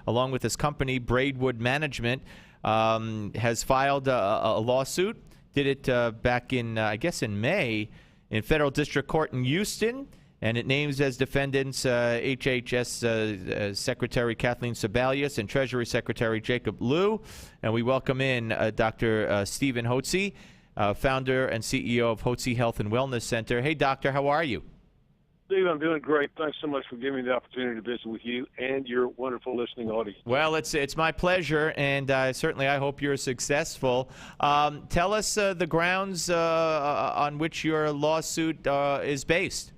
along with his company, Braidwood Management, has filed a lawsuit. Did it back in, I guess, in May, in federal district court in Houston, and it names as defendants HHS Secretary Kathleen Sebelius and Treasury Secretary Jacob Lew. And we welcome in Dr. Stephen Hotze, founder and CEO of Hotze Health and Wellness Center. Hey, doctor, how are you? Steve, I'm doing great. Thanks so much for giving me the opportunity to visit with you and your wonderful listening audience. Well, it's my pleasure, and certainly I hope you're successful. Tell us the grounds on which your lawsuit is based.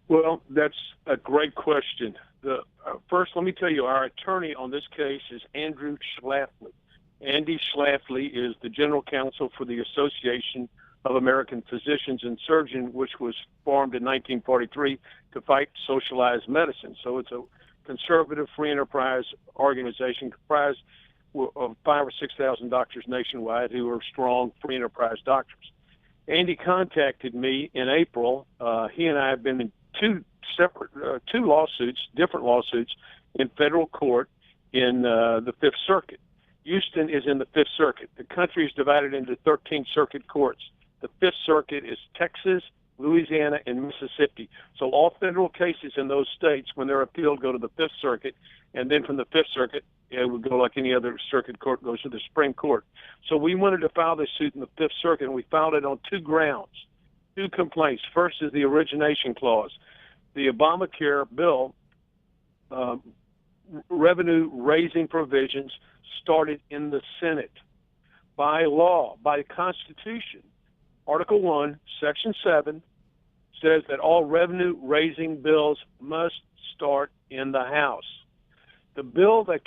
Well, that's a great question. First, let me tell you, our attorney on this case is Andrew Schlafly. Andy Schlafly is the general counsel for the Association of American Physicians and Surgeons, which was formed in 1943 to fight socialized medicine. So it's a conservative free enterprise organization comprised of 5,000 or 6,000 doctors nationwide who are strong free enterprise doctors. Andy contacted me in April. He and I have been in two lawsuits, different lawsuits, in federal court in the Fifth Circuit. Houston is in the Fifth Circuit. The country is divided into 13 circuit courts. The Fifth Circuit is Texas, Louisiana, and Mississippi. So all federal cases in those states, when they're appealed, go to the Fifth Circuit, and then from the Fifth Circuit, it would go like any other circuit court, goes to the Supreme Court. So we wanted to file this suit in the Fifth Circuit, and we filed it on 2 grounds, 2 complaints. First is the origination clause. The Obamacare bill, revenue-raising provisions started in the Senate. By law, by the Constitution, Article 1, Section 7 says that all revenue-raising bills must start in the House. The bill that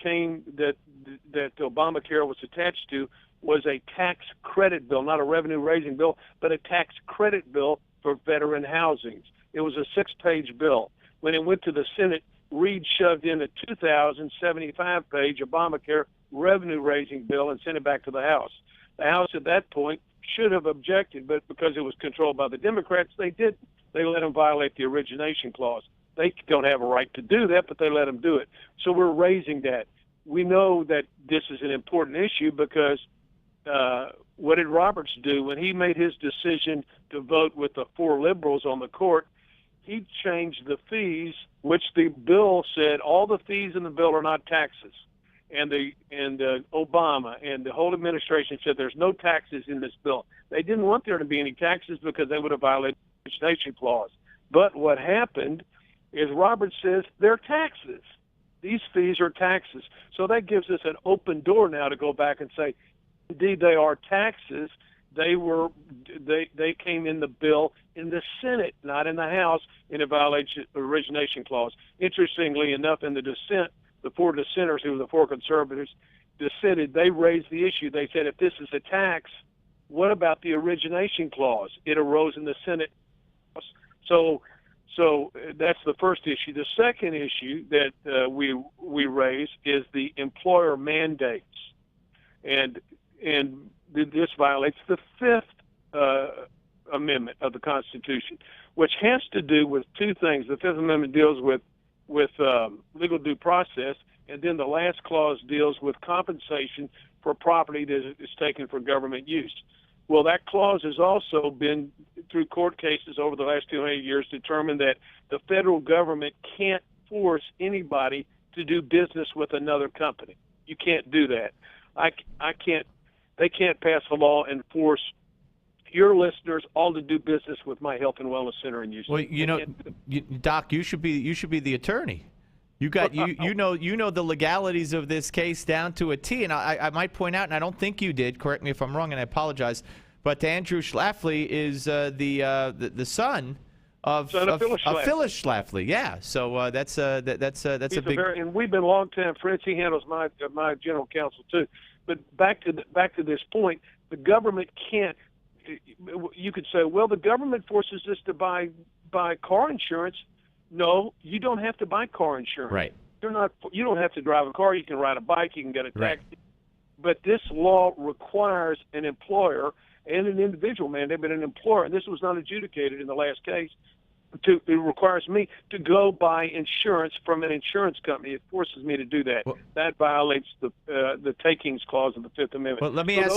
Obamacare was attached to was a tax credit bill, not a revenue-raising bill, but a tax credit bill for veteran housings. It was a 6-page bill. When it went to the Senate, Reid shoved in a 2,075-page Obamacare revenue-raising bill and sent it back to the House. The House at that point should have objected, but because it was controlled by the Democrats, they didn't. They let them violate the origination clause. They don't have a right to do that, but they let them do it. So we're raising that. We know that this is an important issue because what did Roberts do when he made his decision to vote with the 4 liberals on the court? He changed the fees, which the bill said all the fees in the bill are not taxes. And Obama and the whole administration said there's no taxes in this bill. They didn't want there to be any taxes because they would have violated the origination clause. But what happened is Roberts says they're taxes. These fees are taxes. So that gives us an open door now to go back and say, indeed, they are taxes. They came in the bill in the Senate, not in the House, in a violation of origination clause. Interestingly enough, in the dissent, the 4 dissenters, who were the 4 conservatives, dissented. They raised the issue. They said, if this is a tax, what about the origination clause? It arose in the Senate. So that's the first issue. The second issue that we raise is the employer mandates, and this violates the 5th Amendment of the Constitution, which has to do with 2 things. The 5th Amendment deals with legal due process, and then the last clause deals with compensation for property that is taken for government use. Well, that clause has also been, through court cases over the last 200 years, determined that the federal government can't force anybody to do business with another company. You can't do that. They can't pass a law and force your listeners all to do business with my health and wellness center in Houston. Well, Doc, you should be the attorney. You know the legalities of this case down to a T. And I might point out, and I don't think you did. Correct me if I'm wrong, and I apologize. But Andrew Schlafly is the son of Phyllis Schlafly. Yeah. So that's a big. And we've been long-time friends. He handles my general counsel too. But back to this point, the government can't. You could say, well, the government forces us to buy car insurance. No, you don't have to buy car insurance. Right. You don't have to drive a car. You can ride a bike. You can get a taxi. Right. But this law requires an employer and an individual mandate, but an employer, and this was not adjudicated in the last case, it requires me to go buy insurance from an insurance company. It forces me to do that. Well, that violates the takings clause of the 5th Amendment. Well, let me ask.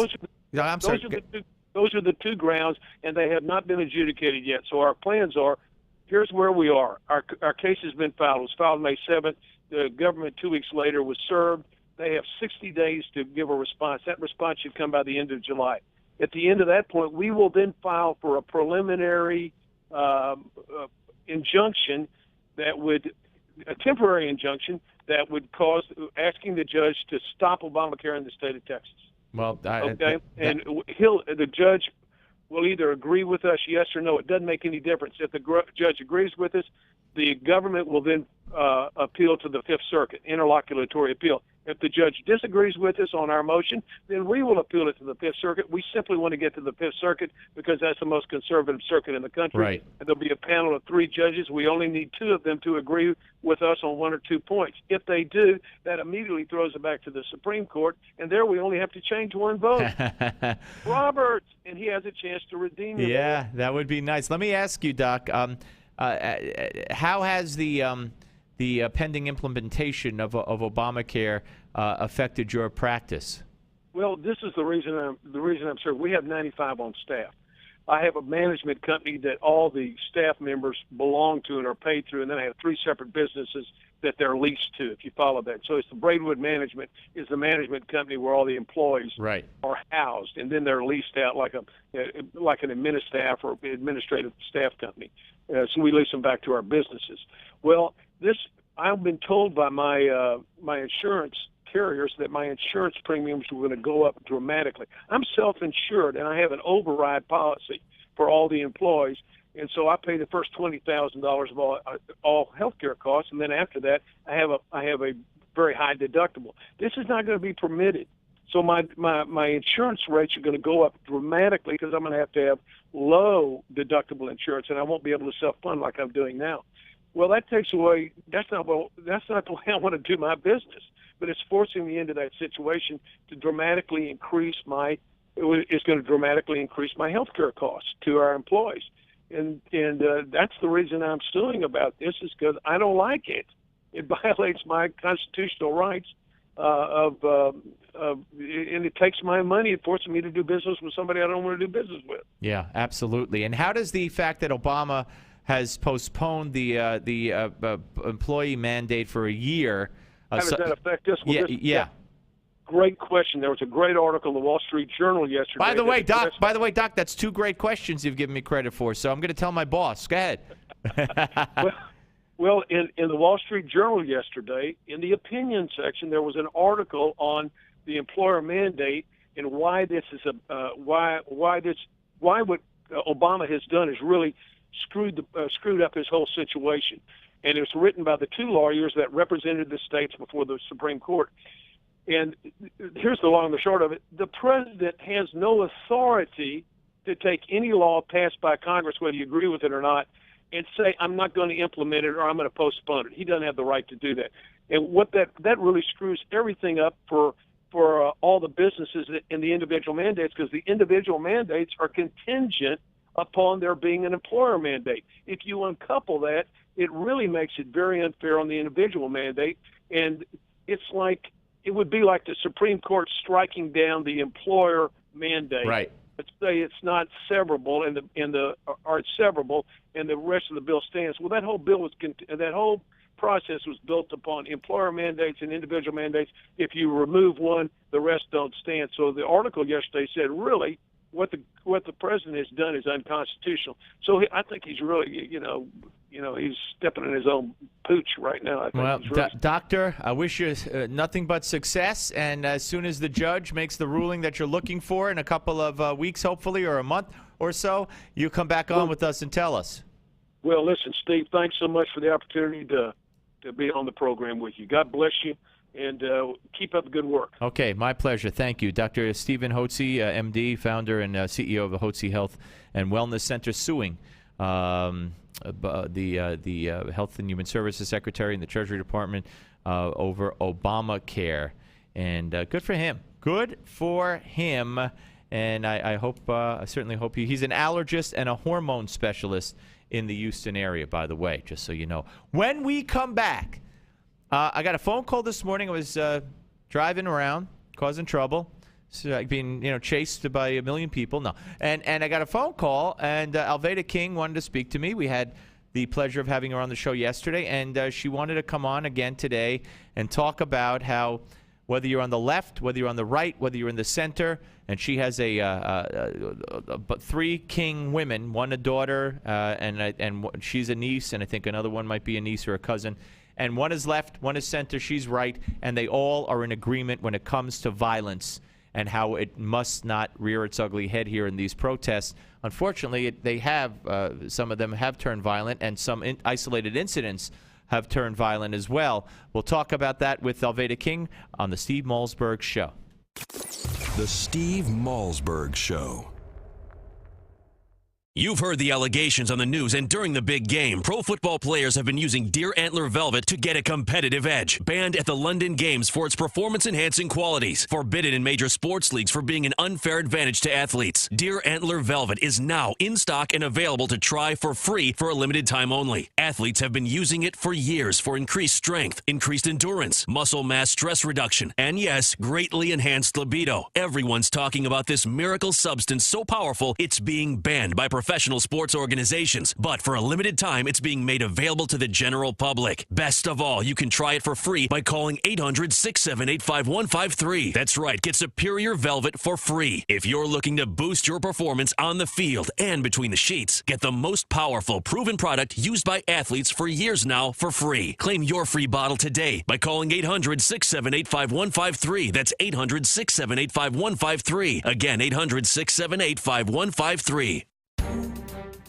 Those are the 2 grounds, and they have not been adjudicated yet. So our plans are, here's where we are. Our case has been filed. It was filed May 7th. The government 2 weeks later was served. They have 60 days to give a response. That response should come by the end of July. At the end of that point, we will then file for a preliminary injunction a temporary injunction that would cause asking the judge to stop Obamacare in the state of Texas. Well, the judge will either agree with us, yes or no. It doesn't make any difference. If the judge agrees with us, the government will then appeal to the Fifth Circuit, interlocutory appeal. If the judge disagrees with us on our motion, then we will appeal it to the Fifth Circuit. We simply want to get to the Fifth Circuit because that's the most conservative circuit in the country. Right. And there'll be a panel of 3 judges. We only need 2 of them to agree with us on 1 or 2 points. If they do, that immediately throws it back to the Supreme Court, and there we only have to change 1 vote. Roberts, and he has a chance to redeem it. Yeah, that would be nice. Let me ask you, Doc, how has the pending implementation of Obamacare affected your practice? Well, this is the reason I'm serving. We have 95 on staff. I have a management company that all the staff members belong to and are paid through, and then I have 3 separate businesses that they're leased to, if you follow that. So it's the Braidwood Management is the management company where all the employees are housed, and then they're leased out like an administrative or administrative staff company. So we lease them back to our businesses. Well, I've been told by my insurance carriers that my insurance premiums were going to go up dramatically. I'm self-insured, and I have an override policy for all the employees, and so I pay the first $20,000 of all health care costs, and then after that, I have a very high deductible. This is not going to be permitted. So my insurance rates are going to go up dramatically because I'm going to have low deductible insurance, and I won't be able to self-fund like I'm doing now. Well, that takes away. That's not the way I want to do my business. But it's forcing me into that situation to dramatically increase it's going to dramatically increase my health care costs to our employees. And that's the reason I'm suing about this, is because I don't like it. It violates my constitutional rights and it takes my money. It forces me to do business with somebody I don't want to do business with. Yeah, absolutely. And how does the fact that Obama has postponed the employee mandate for a year? How does that affect us? Yeah. Great question. There was a great article in the Wall Street Journal yesterday. By the way, Doc, that's 2 great questions you've given me credit for. So I'm going to tell my boss. Go ahead. Well, in the Wall Street Journal yesterday, in the opinion section, there was an article on the employer mandate and why this is why what Obama has done is really screwed up his whole situation. And it was written by the 2 lawyers that represented the states before the Supreme Court. And here's the long and the short of it. The president has no authority to take any law passed by Congress, whether you agree with it or not, and say, I'm not going to implement it or I'm going to postpone it. He doesn't have the right to do that. And what that really screws everything up for all the businesses in the individual mandates, because the individual mandates are contingent upon there being an employer mandate. If you uncouple that, it really makes it very unfair on the individual mandate. And it's like, it would be like the Supreme Court striking down the employer mandate. Right. Let's say it's not severable, or it's severable, and the rest of the bill stands. Well, that whole process was built upon employer mandates and individual mandates. If you remove one, the rest don't stand. So the article yesterday said, really, what the president has done is unconstitutional. So I think he's really, he's stepping in his own pooch right now. I think really... Doctor, I wish you nothing but success. And as soon as the judge makes the ruling that you're looking for in a couple of weeks, hopefully, or a month or so, you come back on with us and tell us. Well, listen, Steve, thanks so much for the opportunity to be on the program with you. God bless you. And keep up the good work. Okay, my pleasure. Thank you. Dr. Stephen Hotze, M.D., founder and CEO of the Hotze Health and Wellness Center, suing the Health and Human Services Secretary and the Treasury Department over Obamacare. And good for him. Good for him. And I certainly hope he's an allergist and a hormone specialist in the Houston area, by the way, just so you know. When we come back, I got a phone call this morning. I was driving around, causing trouble, being chased by a million people. No, and I got a phone call, and Alveda King wanted to speak to me. We had the pleasure of having her on the show yesterday, and she wanted to come on again today and talk about how whether you're on the left, whether you're on the right, whether you're in the center, and she has 3 King women, one a daughter, and she's a niece, and I think another one might be a niece or a cousin. And one is left, one is center, she's right, and they all are in agreement when it comes to violence and how it must not rear its ugly head here in these protests. Unfortunately, they have, some of them have turned violent, and some isolated incidents have turned violent as well. We'll talk about that with Alveda King on the Steve Malzberg Show. The Steve Malzberg Show. You've heard the allegations on the news, and during the big game, pro football players have been using deer antler velvet to get a competitive edge. Banned at the London Games for its performance-enhancing qualities. Forbidden in major sports leagues for being an unfair advantage to athletes. Deer antler velvet is now in stock and available to try for free for a limited time only. Athletes have been using it for years for increased strength, increased endurance, muscle mass stress reduction, and yes, greatly enhanced libido. Everyone's talking about this miracle substance so powerful, it's being banned by professional sports organizations, but for a limited time, it's being made available to the general public. Best of all, you can try it for free by calling 800-678-5153. That's right, get Superior Velvet for free. If you're looking to boost your performance on the field and between the sheets, get the most powerful, proven product used by athletes for years now for free. Claim your free bottle today by calling 800-678-5153. That's 800-678-5153. Again, 800-678-5153.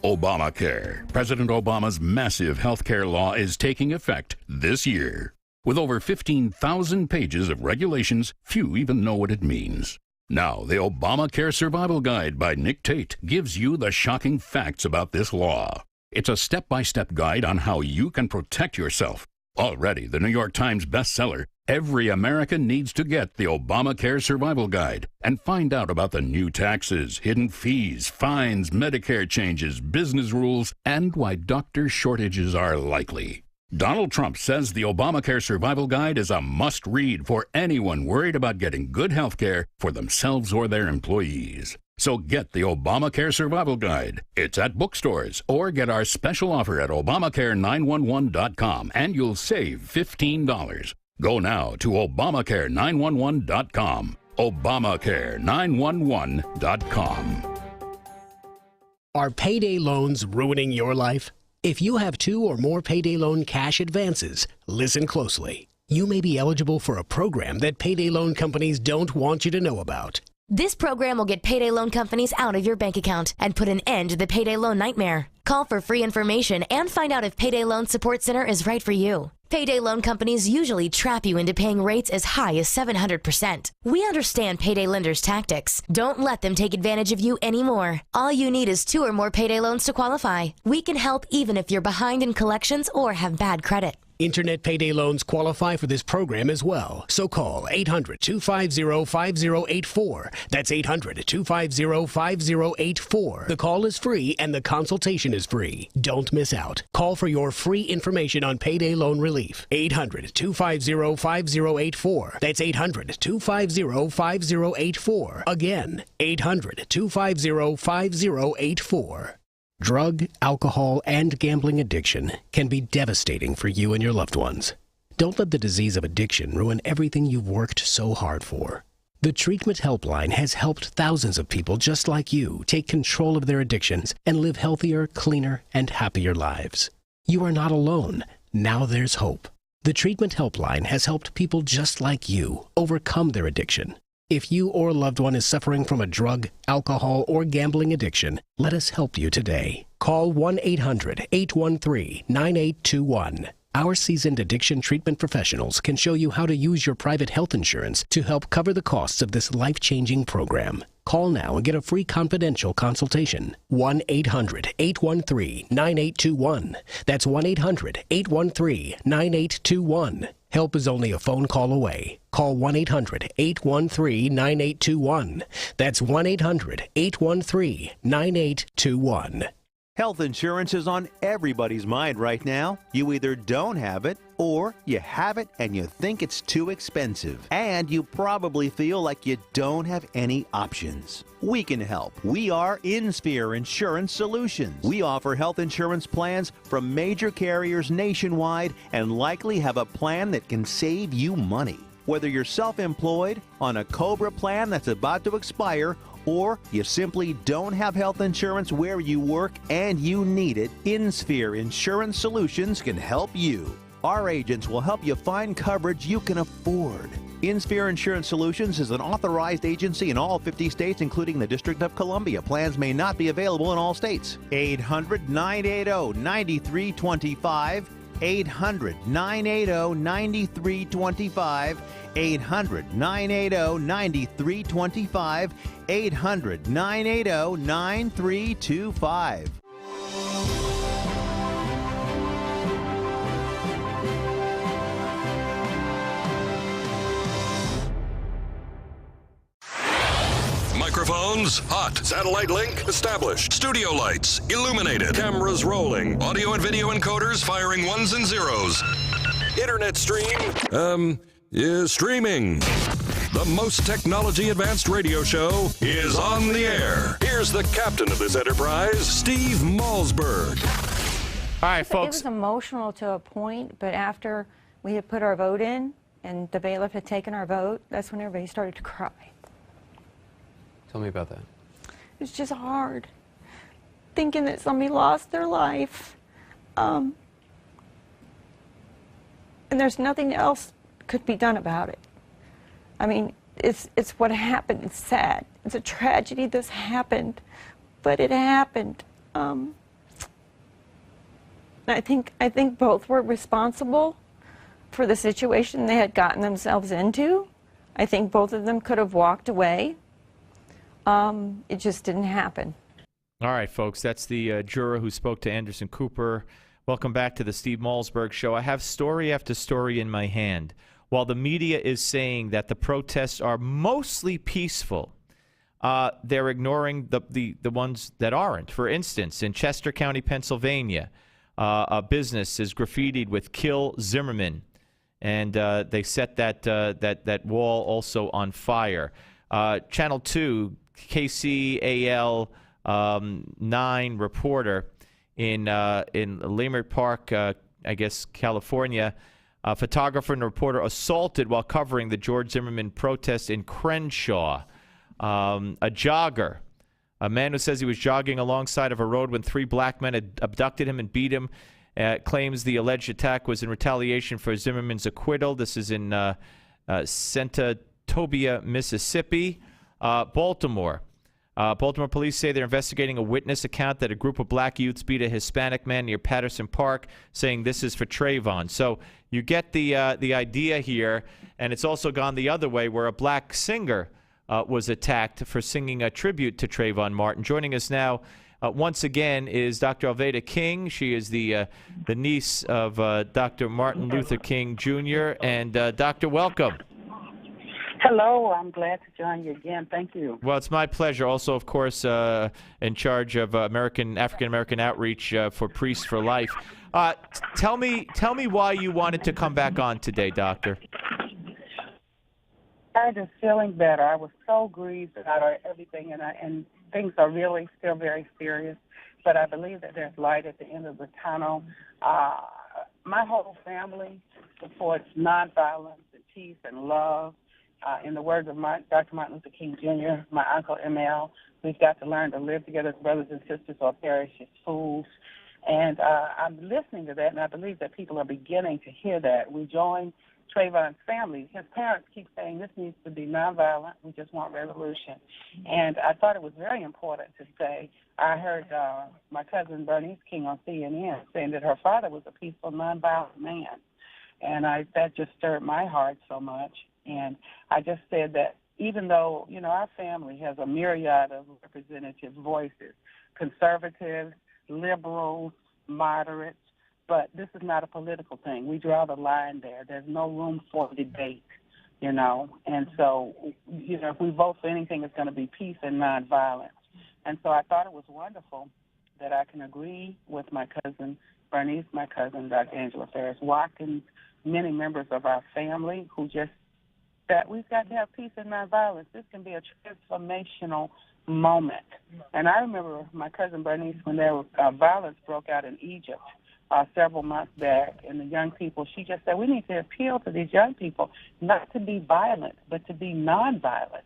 Obamacare. President Obama's massive health care law is taking effect this year. With over 15,000 pages of regulations, few even know what it means. Now, the Obamacare Survival Guide by Nick Tate gives you the shocking facts about this law. It's a step-by-step guide on how you can protect yourself. Already the New York Times bestseller, every American needs to get the Obamacare Survival Guide and find out about the new taxes, hidden fees, fines, Medicare changes, business rules, and why doctor shortages are likely. Donald Trump says the Obamacare Survival Guide is a must-read for anyone worried about getting good health care for themselves or their employees. So get the Obamacare Survival Guide. It's at bookstores or get our special offer at Obamacare911.com and you'll save $15. Go now to Obamacare911.com. Obamacare911.com. Are payday loans ruining your life? If you have 2 or more payday loan cash advances, listen closely. You may be eligible for a program that payday loan companies don't want you to know about. This program will get payday loan companies out of your bank account and put an end to the payday loan nightmare. Call for free information and find out if Payday Loan Support Center is right for you. Payday loan companies usually trap you into paying rates as high as 700%. We understand payday lenders' tactics. Don't let them take advantage of you anymore. All you need is 2 or more payday loans to qualify. We can help even if you're behind in collections or have bad credit. Internet payday loans qualify for this program as well. So call 800-250-5084. That's 800-250-5084. The call is free and the consultation is free. Don't miss out. Call for your free information on payday loan relief. 800-250-5084. That's 800-250-5084. Again, 800-250-5084. Drug, alcohol, and gambling addiction can be devastating for you and your loved ones. Don't let the disease of addiction ruin everything you've worked so hard for. The Treatment Helpline has helped thousands of people just like you take control of their addictions and live healthier, cleaner, and happier lives. You are not alone. Now there's hope. The Treatment Helpline has helped people just like you overcome their addiction. If you or a loved one is suffering from a drug, alcohol, or gambling addiction, let us help you today. Call 1-800-813-9821. Our seasoned addiction treatment professionals can show you how to use your private health insurance to help cover the costs of this life-changing program. Call now and get a free confidential consultation. 1-800-813-9821. That's 1-800-813-9821. Help is only a phone call away. Call 1-800-813-9821. That's 1-800-813-9821. Health insurance is on everybody's mind right now. You either don't have it, or you have it and you think it's too expensive. And you probably feel like you don't have any options. We can help. We are InSphere Insurance Solutions. We offer health insurance plans from major carriers nationwide and likely have a plan that can save you money. Whether you're self-employed, on a COBRA plan that's about to expire, or you simply don't have health insurance where you work and you need it, InSphere Insurance Solutions can help you. Our agents will help you find coverage you can afford. InSphere Insurance Solutions is an authorized agency in all 50 states, including the District of Columbia. Plans may not be available in all states. 800-980-9325. 800-980-9325. 800-980-9325. 800-980-9325. Microphones hot. Satellite link established. Studio lights illuminated. Cameras rolling. Audio and video encoders firing ones and zeros. Internet stream is streaming. The most technology advanced radio show is on the air. Here's the captain of this enterprise, Steve Malzberg. All right, folks. It was emotional to a point, but after we had put our vote in and the bailiff had taken our vote, that's when everybody started to cry. Tell me about that. It was just hard, thinking that somebody lost their life. And there's nothing else could be done about it. I mean, it's what happened. It's sad. It's a tragedy this happened, but it happened. I think both were responsible. for the situation they had gotten themselves into. I think both of them could have walked away. It just didn't happen. All right, folks, that's the juror who spoke to Anderson Cooper. Welcome back to the Steve Malzberg Show. I have story after story in my hand. While the media is saying that the protests are mostly peaceful, they're ignoring the ones that aren't. For instance, in Chester County, Pennsylvania, a business is graffitied with "Kill Zimmerman," and they set that wall also on fire. Channel 2, KCAL 9 reporter in Leimert Park, I guess, California, a photographer and reporter assaulted while covering the George Zimmerman protest in Crenshaw. A jogger, a man who says he was jogging alongside of a road when 3 black men had abducted him and beat him, claims the alleged attack was in retaliation for Zimmerman's acquittal. This is in Senatobia, Mississippi. Baltimore. Baltimore police say they're investigating a witness account that a group of black youths beat a Hispanic man near Patterson Park, saying this is for Trayvon. So you get the idea here, and it's also gone the other way, where a black singer was attacked for singing a tribute to Trayvon Martin. Joining us now, once again, is Dr. Alveda King. She is the niece of Dr. Martin Luther King Jr. And Doctor, welcome. Hello, I'm glad to join you again. Thank you. Well, it's my pleasure. Also, of course, in charge of African American outreach for Priests for Life. Tell me why you wanted to come back on today, Doctor. I'm just feeling better. I was so grieved about everything, and things are really still very serious. But I believe that there's light at the end of the tunnel. My whole family supports nonviolence and peace and love. In the words of Dr. Martin Luther King Jr., my uncle ML, we've got to learn to live together as brothers and sisters or perish as fools. And I'm listening to that, and I believe that people are beginning to hear that. We join Trayvon's family. His parents keep saying this needs to be nonviolent. We just want revolution. And I thought it was very important to say, I heard my cousin Bernice King on CNN saying that her father was a peaceful, nonviolent man. And that just stirred my heart so much. And I just said that even though, our family has a myriad of representative voices, conservatives, liberals, moderates, but this is not a political thing. We draw the line there. There's no room for debate, And so, if we vote for anything, it's going to be peace and nonviolence. And so I thought it was wonderful that I can agree with my cousin Bernice, my cousin Dr. Angela Ferris Watkins, many members of our family who just that we've got to have peace and nonviolence. This can be a transformational moment. And I remember my cousin Bernice when violence broke out in Egypt several months back, and the young people, she just said, we need to appeal to these young people not to be violent, but to be nonviolent.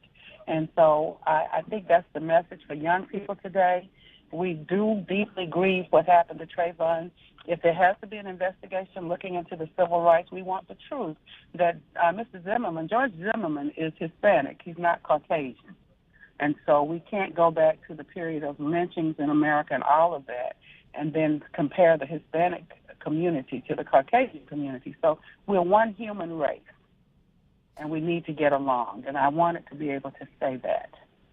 And so I think that's the message for young people today. We do deeply grieve what happened to Trayvon. If there has to be an investigation looking into the civil rights, we want the truth that Mr. Zimmerman, George Zimmerman, is Hispanic. He's not Caucasian. And so we can't go back to the period of lynchings in America and all of that and then compare the Hispanic community to the Caucasian community. So we're one human race, and we need to get along. And I wanted to be able to say that.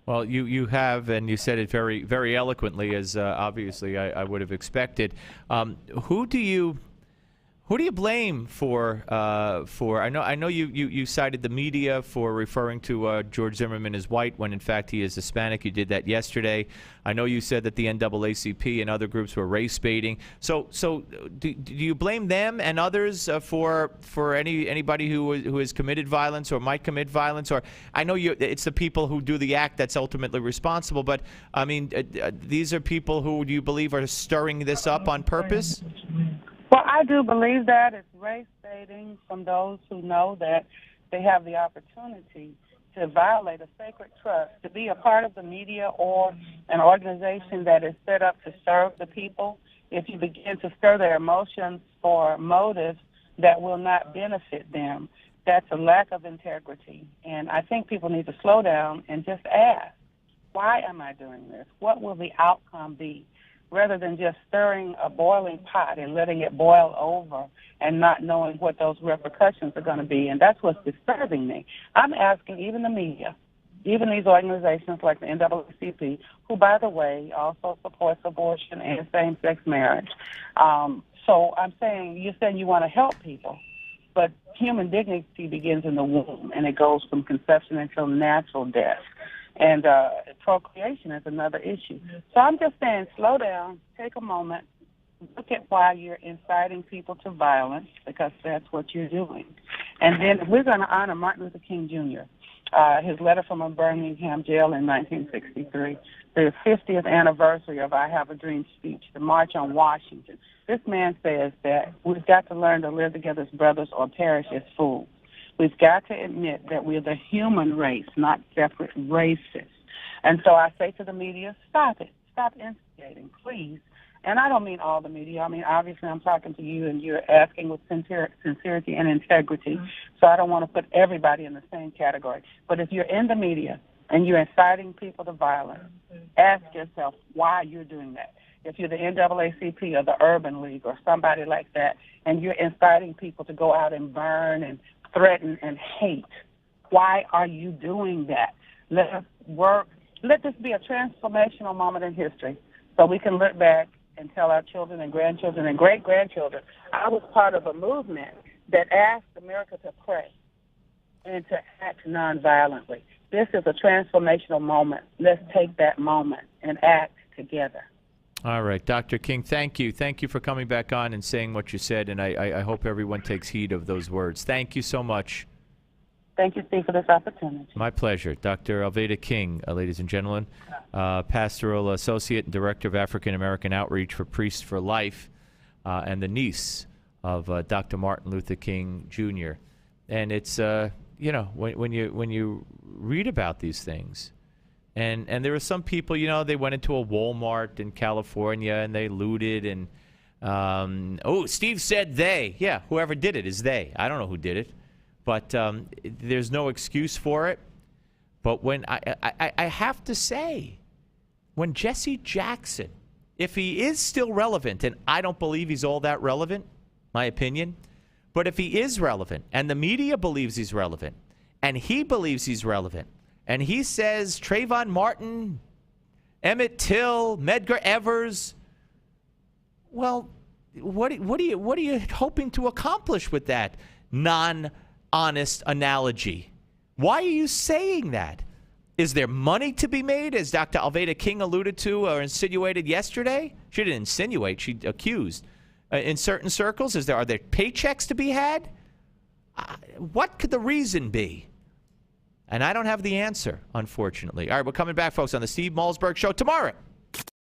Well, you have, and you said it very, very eloquently, as obviously I would have expected. Who do you blame for? I know you cited the media for referring to George Zimmerman as white when in fact he is Hispanic. You did that yesterday. I know you said that the NAACP and other groups were race baiting. So do you blame them and others for anybody who has committed violence or might commit violence? Or I know it's the people who do the act that's ultimately responsible. But I mean, these are people who do you believe are stirring this up on purpose? Well, I do believe that it's race baiting from those who know that they have the opportunity to violate a sacred trust, to be a part of the media or an organization that is set up to serve the people. If you begin to stir their emotions for motives that will not benefit them, that's a lack of integrity. And I think people need to slow down and just ask, why am I doing this? What will the outcome be? rather than just stirring a boiling pot and letting it boil over and not knowing what those repercussions are going to be. And that's what's disturbing me. I'm asking even the media, even these organizations like the NAACP, who, by the way, also supports abortion and same-sex marriage. So I'm saying, you're saying you want to help people, but human dignity begins in the womb, and it goes from conception until natural death. And procreation is another issue. So I'm just saying, slow down, take a moment, look at why you're inciting people to violence, because that's what you're doing. And then we're going to honor Martin Luther King Jr., his letter from a Birmingham jail in 1963, the 50th anniversary of I Have a Dream speech, the March on Washington. This man says that we've got to learn to live together as brothers or perish as fools. We've got to admit that we're the human race, not separate races. And so I say to the media, stop it. Stop instigating, please. And I don't mean all the media. I mean, obviously, I'm talking to you, and you're asking with sincerity and integrity. So I don't want to put everybody in the same category. But if you're in the media and you're inciting people to violence, ask yourself why you're doing that. If you're the NAACP or the Urban League or somebody like that, and you're inciting people to go out and burn and threaten and hate, why are you doing that? Let us work. Let this be a transformational moment in history so we can look back and tell our children and grandchildren and great-grandchildren, I was part of a movement that asked America to pray and to act nonviolently. This is a transformational moment. Let's take that moment and act together. All right, Dr. King, thank you. Thank you for coming back on and saying what you said, and I hope everyone takes heed of those words. Thank you so much. Thank you, Steve, for this opportunity. My pleasure. Dr. Alveda King, ladies and gentlemen, Pastoral Associate and Director of African American Outreach for Priests for Life, and the niece of Dr. Martin Luther King Jr. And it's, you know, when you read about these things, and there are some people, you know, they went into a Walmart in California and they looted and, oh, Steve said they. Yeah, whoever did it is they. I don't know who did it. But there's no excuse for it. But when I have to say, when Jesse Jackson, if he is still relevant, and I don't believe he's all that relevant, my opinion, but if he is relevant, and the media believes he's relevant, and he believes he's relevant, and he says Trayvon Martin, Emmett Till, Medgar Evers, well, what are you hoping to accomplish with that non-honest analogy? Why are you saying that? Is there money to be made, as Dr. Alveda King alluded to or insinuated yesterday? She didn't insinuate, she accused. In certain circles, are there paychecks to be had? What could the reason be? And I don't have the answer, unfortunately. All right, we're coming back, folks, on the Steve Malzberg Show tomorrow.